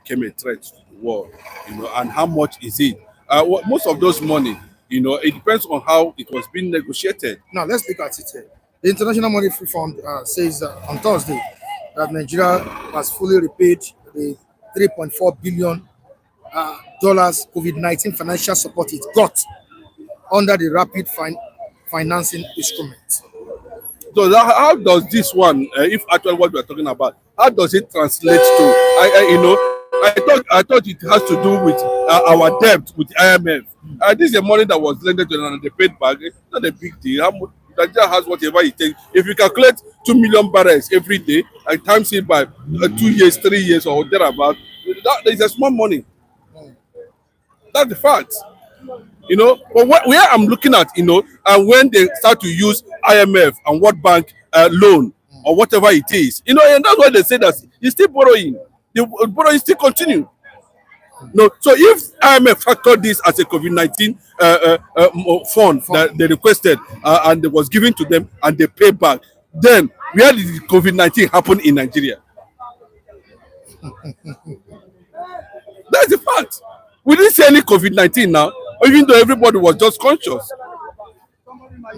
came a threat to the world. And how much is it? Most of those money, it depends on how it was being negotiated. Now let's look at it here. The International Monetary Fund says on Thursday that Nigeria has fully repaid the $3.4 billion COVID-19 financial support it got under the rapid financing instrument. So how does this one, if actually what we are talking about, how does it translate to, I thought it has to do with our debt with IMF. This is the money that was lended to them and they paid back. It's not a big deal. Nigeria has whatever it takes. If you calculate 2 million barrels every day and times it by 2 years, 3 years, or thereabout, that is a small money. That's the fact. You know, but where I'm looking at, you know, and when they start to use IMF and World Bank loan or whatever it is, you know, and that's why they say that it's still borrowing. The borrowing still continue. No, so if IMF factored this as a COVID-19 fund that they requested and it was given to them and they pay back, then where did COVID-19 happen in Nigeria? That's the fact. We didn't see any COVID-19 now, even though everybody was just conscious.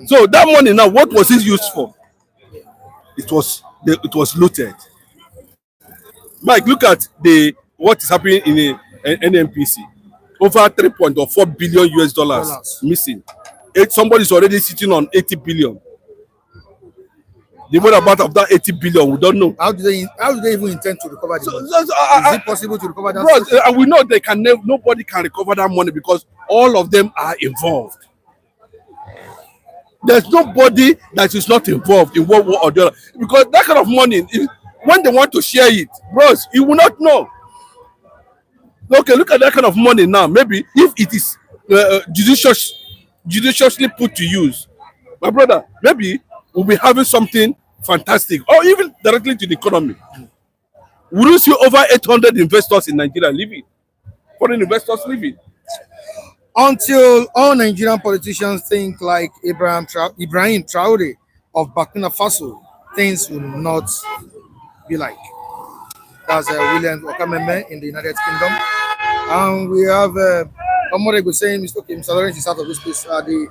So that money now, what was it used for? It was looted. Mike, look at what is happening in the NNPC. Over 3.4 billion US dollars missing. Somebody is already sitting on 80 billion. The whereabouts of that 80 billion, we don't know. How do they even intend to recover the money? Is it possible to recover that? Bro, we know they can nobody can recover that money because all of them are involved. There's nobody that is not involved in one way or the other. Because that kind of money, when they want to share it, bros, you will not know. Okay, look at that kind of money now. Maybe if it is judiciously put to use, my brother, maybe we'll be having something fantastic, or even directly to the economy. We will see over 800 investors in Nigeria living, foreign investors living. Until all Nigerian politicians think like Ibrahim Traore of Burkina Faso, things will not be like. That's William Okameme in the United Kingdom. And we have Omorego saying, Mr. Lawrence is out of this place. The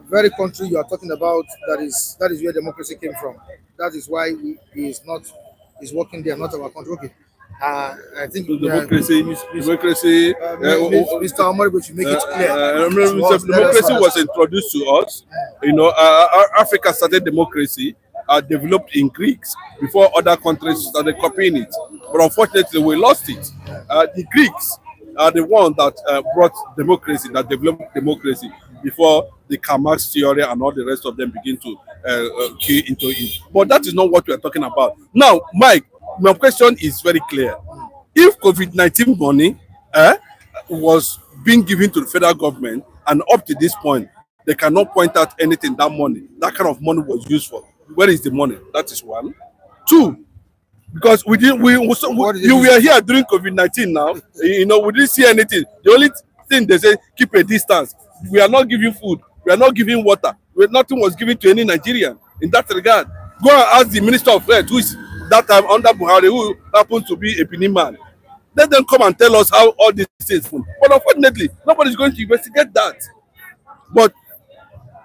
very country you are talking about, that is where democracy came from. That is why he's working there, not our country. Okay. I think democracy. Mr. Omorego should make it clear. Democracy was introduced to us. You know, Africa started democracy, developed in Greeks before other countries started copying it. But unfortunately, we lost it. The Greeks are the one that brought democracy, that developed democracy before the Karl Marx theory and all the rest of them begin to key into it. But that is not what we are talking about. Now, Mike, my question is very clear. If COVID-19 money was being given to the federal government, and up to this point, they cannot point out anything that kind of money was used for. Where is the money? That is one. Two, because you were here during COVID-19 now, you know, we didn't see anything. The only thing they say, keep a distance. We are not giving food. We are not giving water. Nothing was given to any Nigerian in that regard. Go and ask the Minister of Health, who is that time under Buhari, who happens to be a Benin man. Let them come and tell us how all this is. But unfortunately, nobody is going to investigate that. But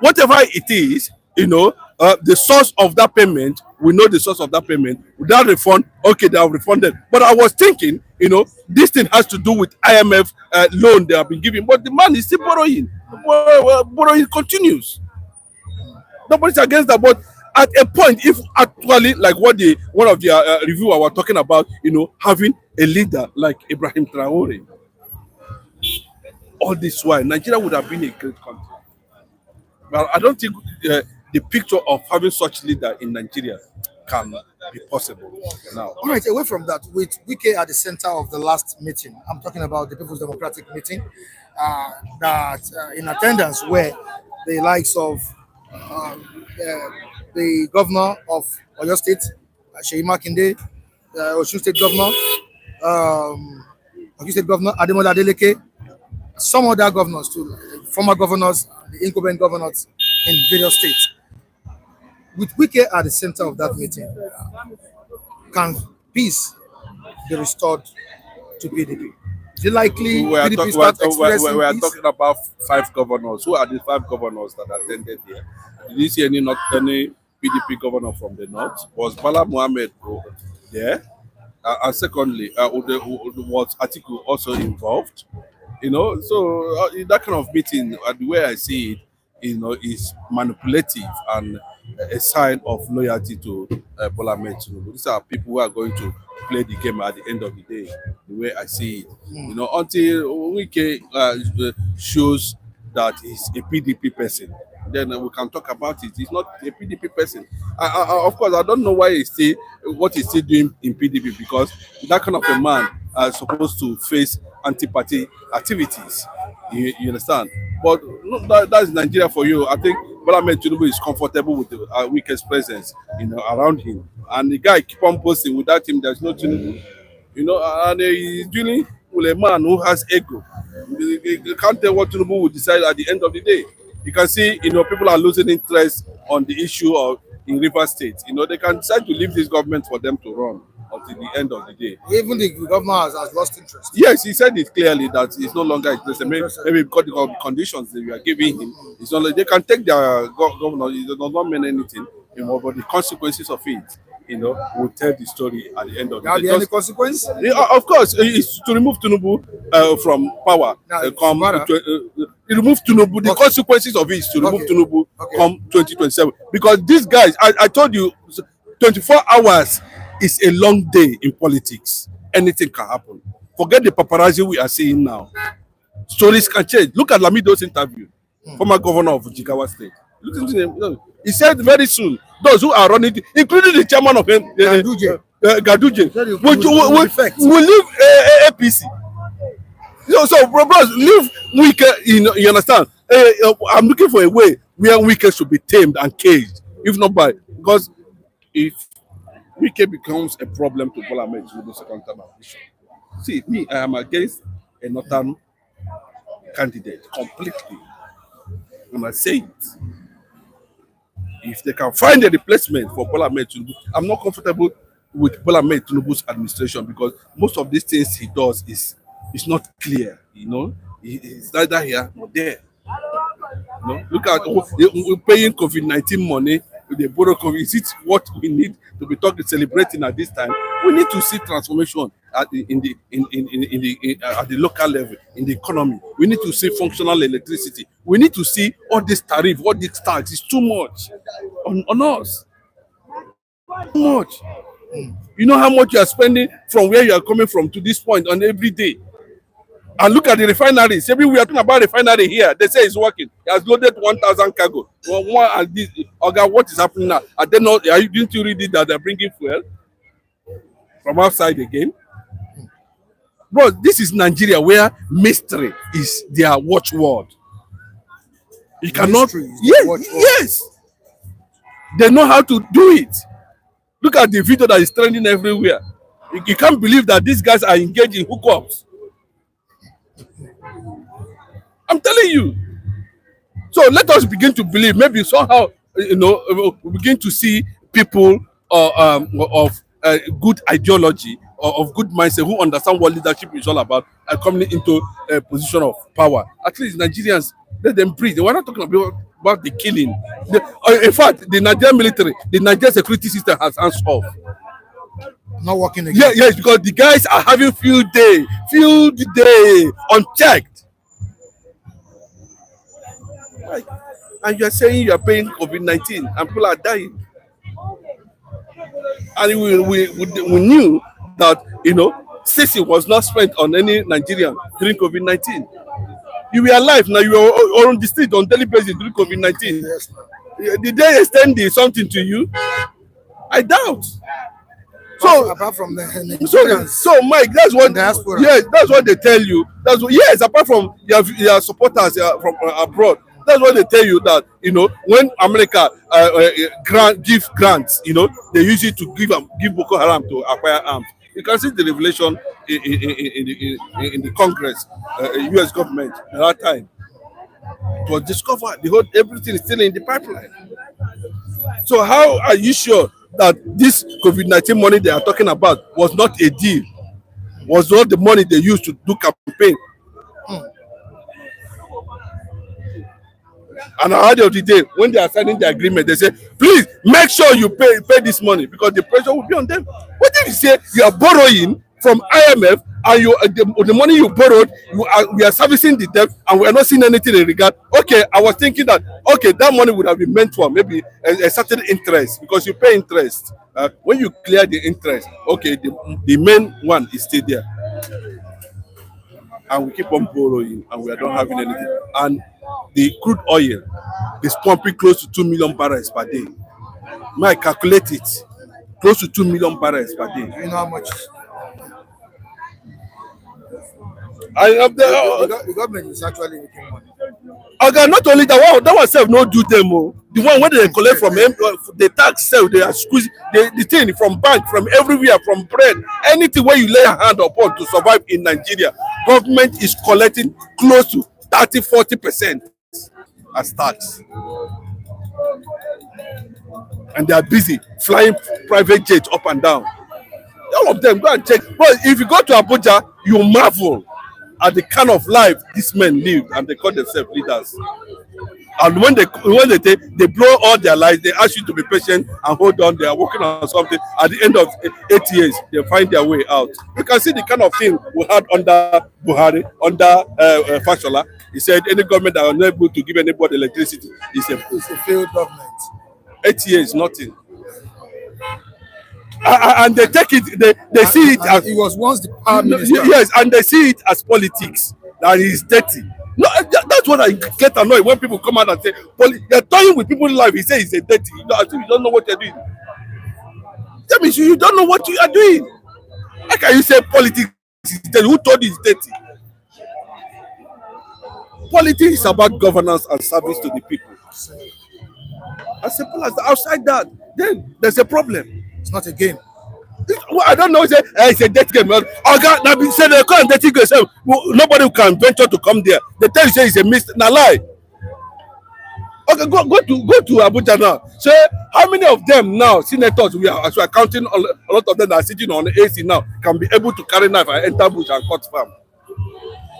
whatever it is, you know, the source of that payment, we know the source of that payment. Without refund, okay, they have refunded. But I was thinking, you know, this thing has to do with IMF loan they have been giving. But the man is still borrowing. Borrowing continues. Nobody's against that. But at a point, if actually, like what one of the reviewer were talking about, you know, having a leader like Ibrahim Traore, all this while, Nigeria would have been a great country. But I don't think the picture of having such leader in Nigeria can be possible now. All right, away from that, with Wike at the center of the last meeting, I'm talking about the People's Democratic meeting, that in attendance were the likes of the governor of Oyo State, Seyi Makinde, Osun State Governor, Osun State Governor Ademola Adeleke, some other governors too, former governors, the incumbent governors in various states. With Wike at the center of that meeting, can peace be restored to PDP? Is it likely we are PDP start expressing peace? talking about 5 governors. Who are the 5 governors that attended there? Did you see any PDP governor from the north? Was Bala Mohammed there? And secondly, was Atiku also involved? You know, so that kind of meeting, the way I see it, you know, is manipulative and a sign of loyalty to Bola Tinubu. These are people who are going to play the game at the end of the day, the way I see it. You know, until Wike shows that he's a PDP person, then we can talk about it. He's not a PDP person. Of course, I don't know why he's still what he's still doing in PDP, because that kind of a man is supposed to face anti-party activities. You understand? But no, that's Nigeria for you. I think Bola Tinubu is comfortable with Wike's presence, you know, around him, and the guy keep on posting. Without him, there's no Tinubu, you know, and he's dealing with a man who has ego. You can't tell what Tinubu will decide at the end of the day. You can see, you know, people are losing interest on the issue of in River State. You know, they can decide to leave this government for them to run until the end of the day. Even the government has lost interest. Yes, he said it clearly that he's no longer interested. Maybe because the conditions that we are giving him, it's not like they can take their governor. It does not mean anything, you know, but the consequences of it, you know, will tell the story at the end of the day. Any consequence? Of course, it's to remove Tinubu from power. Remove Tinubu. The consequences of it is to remove Tinubu come 2027. Because these guys, I told you, 24 hours is a long day in politics. Anything can happen. Forget the paparazzi we are seeing now. Stories can change. Look at Lamido's interview, former governor of Jigawa State. Listen to him. He said very soon, those who are running, including the chairman of Gaduje, will leave APC. So bros, leave Wike. You understand? I'm looking for a way where Wike should be tamed and caged, if not by, because if Wike becomes a problem to Bola Tinubu's second term ambition. See, me, I am against a northern candidate completely. And I say it. If they can find a replacement for Bola Tinubu, I'm not comfortable with Bola Tinubu's administration, because most of these things he does is not clear. You know, it's neither here nor there. You know, look at we're paying COVID-19 money. They borrow COVID. Is it what we need to be talking, celebrating at this time? We need to see transformation at the local level, in the economy. We need to see functional electricity. We need to see all this tariff, all this tax. It's too much on us. Too much. You know how much you are spending from where you are coming from to this point on every day. And look at the refineries. Every we are talking about refinery here. They say it's working. It has loaded 1,000 cargo. What is happening now? I don't know. Didn't you read it that they're bringing fuel from outside again? Bro, this is Nigeria, where mystery is their watchword. You cannot. Yes. They know how to do it. Look at the video that is trending everywhere. You can't believe that these guys are engaged in hookups. I'm telling you. So let us begin to believe. Maybe somehow, you know, we begin to see people of good ideology, or of good mindset, who understand what leadership is all about, and coming into a position of power. At least Nigerians, let them breathe. We're not talking about the killing. In fact, the Nigerian military, the Nigerian security system has hands off. Not working again. Yes, because the guys are having field day, unchecked. And you are saying you are paying COVID-19 and people are dying. And we knew that, you know, Sisi was not spent on any Nigerian during COVID-19. You were alive now, you were on the street on daily basis during COVID-19. Yes, did they extend something to you? I doubt. So apart from the so Mike, that's what diaspora. Yes, that's what they tell you. That's what, yes, apart from your supporters from abroad, that's what they tell you, that, you know, when America give grants, you know, they use it to give Boko Haram to acquire arms. You can see the revelation in the Congress, U.S. government at that time. It was discovered. Everything is still in the pipeline. So how are you sure that this COVID-19 money they are talking about was not a deal, was not the money they used to do campaign? And at the end of the day, when they are signing the agreement, they say, please make sure you pay this money, because the pressure will be on them. What if you say you are borrowing from IMF and the money you borrowed, we are servicing the debt, and we are not seeing anything in regard. Okay, I was thinking that okay, that money would have been meant for maybe a certain interest, because you pay interest. When you clear the interest, okay, the main one is still there, and we keep on borrowing, and we are not having anything. And the crude oil is pumping close to 2 million barrels per day. Might calculate it, close to 2 million barrels per day. Do you know how much? I have The government is actually making money. Okay, not only that one self no do them. Oh. The one when they collect from the tax self, they are squeezing the thing from bank, from everywhere, from bread, anything where you lay a hand upon to survive in Nigeria. Government is collecting close to 30-40% as tax, and they are busy flying private jets up and down. All of them, go and check. But if you go to Abuja, you marvel at the kind of life these men live, and they call themselves leaders. And when they blow all their lives, they ask you to be patient and hold on. They are working on something. At the end of 8 years, they find their way out. You can see the kind of thing we had under Buhari, under Fashola. He said any government that are not able to give anybody electricity is a failed government. 8 years, nothing. And they take it, they see it as he was once the power minister. Yes, and they see it as politics, that he's dirty. No, that's what I get annoyed when people come out and say, they're toying with people's life. He says he's a dirty. You don't know what you're doing. That means you don't know what you are doing. How can you say politics is dirty? Who told you it's dirty? Politics is about governance and service to the people. As simple as that. Outside that, then there's a problem. It's not a game. Well, I don't know. It's a debt game. Oga, say they call dirty game. So, nobody can venture to come there. They tell you say it's a mistake. Na lie. Okay, go to Abuja now. Say how many of them now, senators, as we are counting a lot of them that are sitting on the AC now, can be able to carry knife and enter bush and cut farm.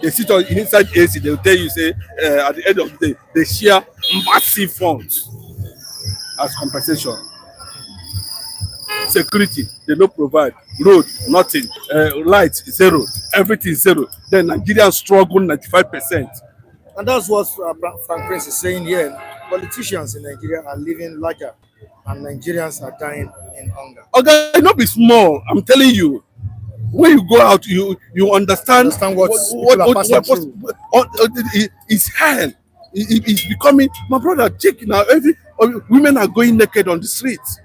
They sit inside AC. They will tell you say at the end of the day they share massive funds as compensation. Security, they don't provide. Road, nothing. Light, zero. Everything zero. Then Nigerians struggle 95%. And that's what Frank Prince is saying here. Politicians in Nigeria are living larger, and Nigerians are dying in hunger. Okay, not be small. I'm telling you. When you go out, you understand what it's hell. It's becoming, my brother. Check now. Women are going naked on the streets.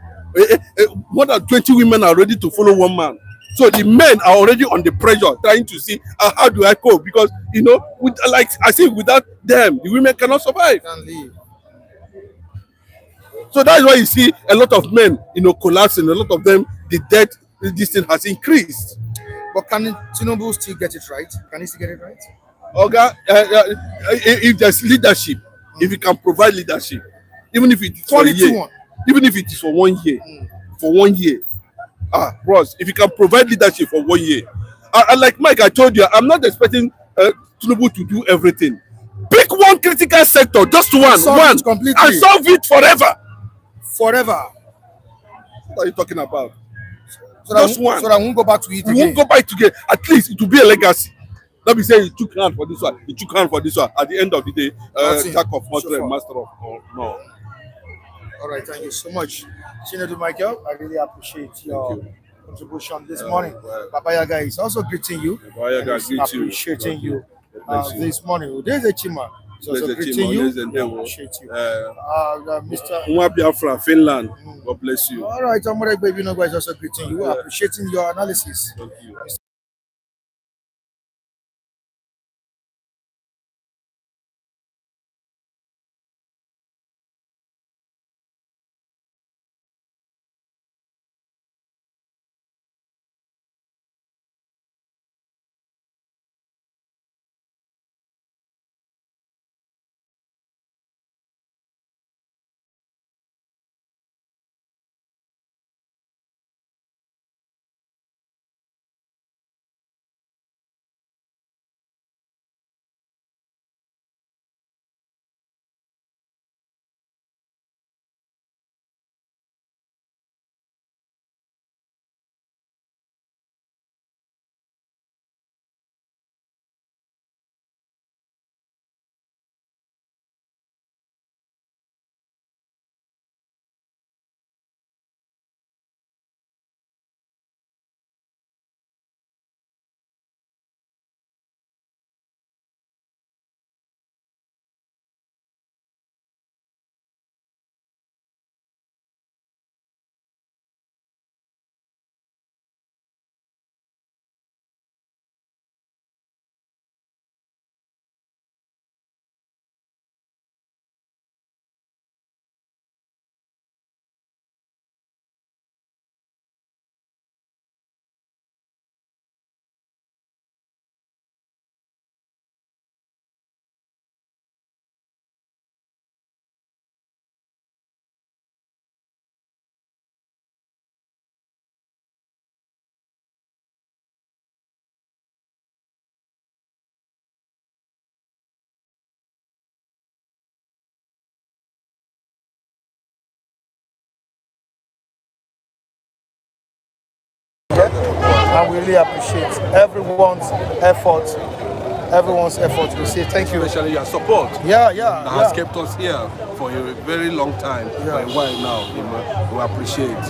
More than 20 women are ready to follow one man. So the men are already on the pressure, trying to see how do I cope, because like I say, without them, the women cannot survive. Can't leave. So that's why you see a lot of men, collapsing. A lot of them, the debt, this thing has increased. But can Tinubu still get it right? Can he still get it right? Okay, if there's leadership, if he can provide leadership, even if it's for a year, even if it is for 1 year, bros, if you can provide leadership for 1 year, and like Mike, I told you, I'm not expecting Tinubu to do everything. Pick one critical sector, just one, completely, and solve it forever. Forever. What are you talking about? Just one. So that we won't go back to it again. We won't go back to it. At least it will be a legacy. Let me say he took hand for this one. He took hand for this one. At the end of the day, jack of master of no. All right, thank you so much, Senator Michael. I really appreciate your contribution this morning. Papa Yaga is also greeting you. Papa Yaga appreciating you this morning. There's a Chima. It's also greeting you. Appreciate you. Mr. Biafra, Finland. God bless you. All right, Amore Baby Nogo is also greeting you. Appreciating your analysis. Thank you. and we really appreciate everyone's effort. Everyone's effort. We say thank you. Especially your support. That has kept us here for a very long time, for a while now. You know, we appreciate.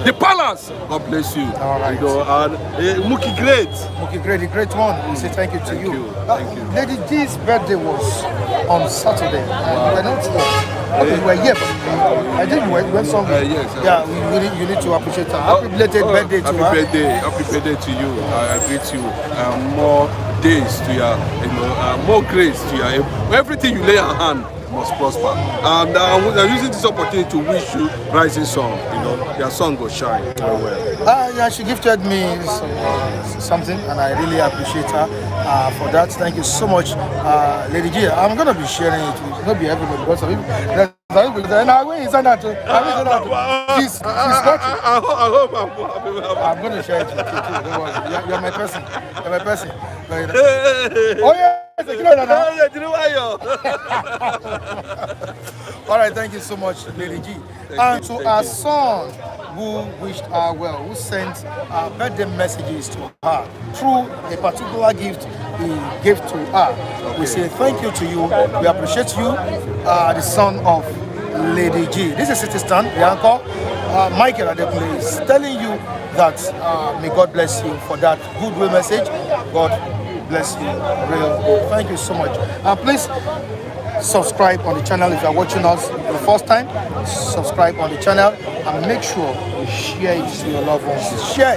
The palace. God bless you. All right. You know, and Muki great. The great one. We say thank you to Thank you. you. Thank you. Lady G's birthday was on Saturday. And we're not here. Okay, you were here, but I think you went somewhere. Yes. You need to appreciate her. Happy belated birthday to her. Happy birthday to you. I greet you. More days to your, more grace to your. Everything you lay a hand must prosper. And I'm using this opportunity to wish you rising sun. You know, your sun will shine very well. She gifted me something, and I really appreciate her for that. Thank you so much, Lady G. I'm gonna be sharing it with not be everybody, because some people. And I will send that to. She's watching. I hope I'm gonna share it with you too. Don't worry. You're my person. You're my person. Oh yeah. All right, thank you so much, Lady G. And to our son, who wished her well, who sent birthday messages to her through a particular gift he gave to her. We say thank you to you. We appreciate you, the son of Lady G. This is City Stand, the uncle, Michael Adekunle, is telling you that may God bless you for that goodwill message. God bless you real good. Thank you so much. Please subscribe on the channel if you are watching us for the first time. Subscribe on the channel and make sure you share it to your loved ones. Share.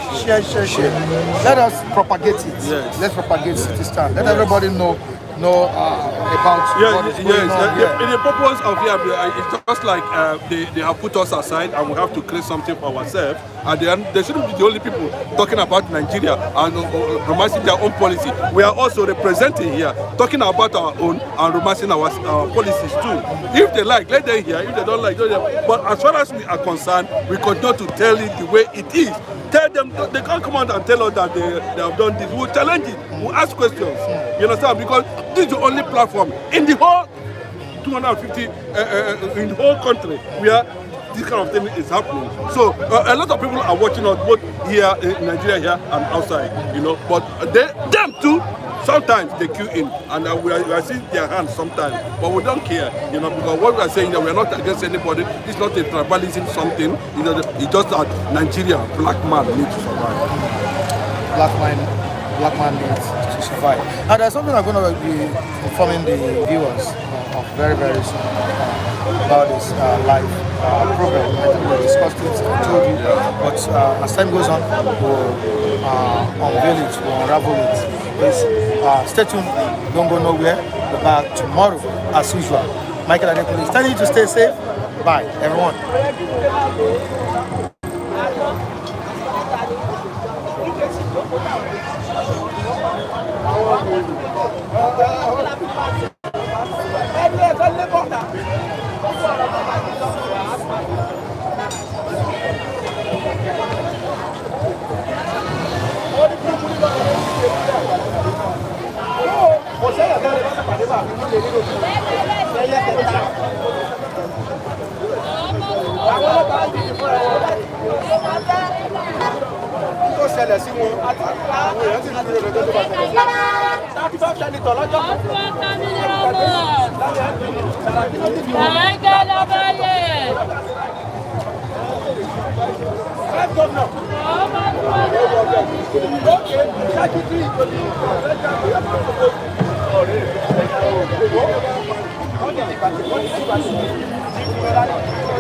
Let us propagate it. Yes. Let's propagate City Stand. Let everybody know about what is going on here. The purpose of here, it's just like they have put us aside and we have to create something for ourselves. And they shouldn't be the only people talking about Nigeria and romancing their own policy. We are also representing here, talking about our own and romancing our policies too. If they like, let them hear. If they don't like, let them. But as far as we are concerned, we continue to tell it the way it is. Tell them, they can't come out and tell us that they have done this. We'll challenge it. We'll ask questions. You understand? Because this is the only platform in the whole 250 in the whole country where this kind of thing is happening. So a lot of people are watching us both here in Nigeria here and outside, but them too, sometimes they queue in and we are seeing their hands sometimes, but we don't care, because what we are saying that we are not against anybody. It's not a tribalism something, it's just that Nigeria, black man needs to survive. Black man needs to survive. And there's something I'm going to be informing the viewers of very, very soon about this live program. I think we discussed it, I told you, but as time goes on, we'll unveil it, we'll unravel it. Please stay tuned, don't go nowhere. We're back tomorrow as usual. Michael Adekunle is telling you to stay safe. Bye, everyone. Okay.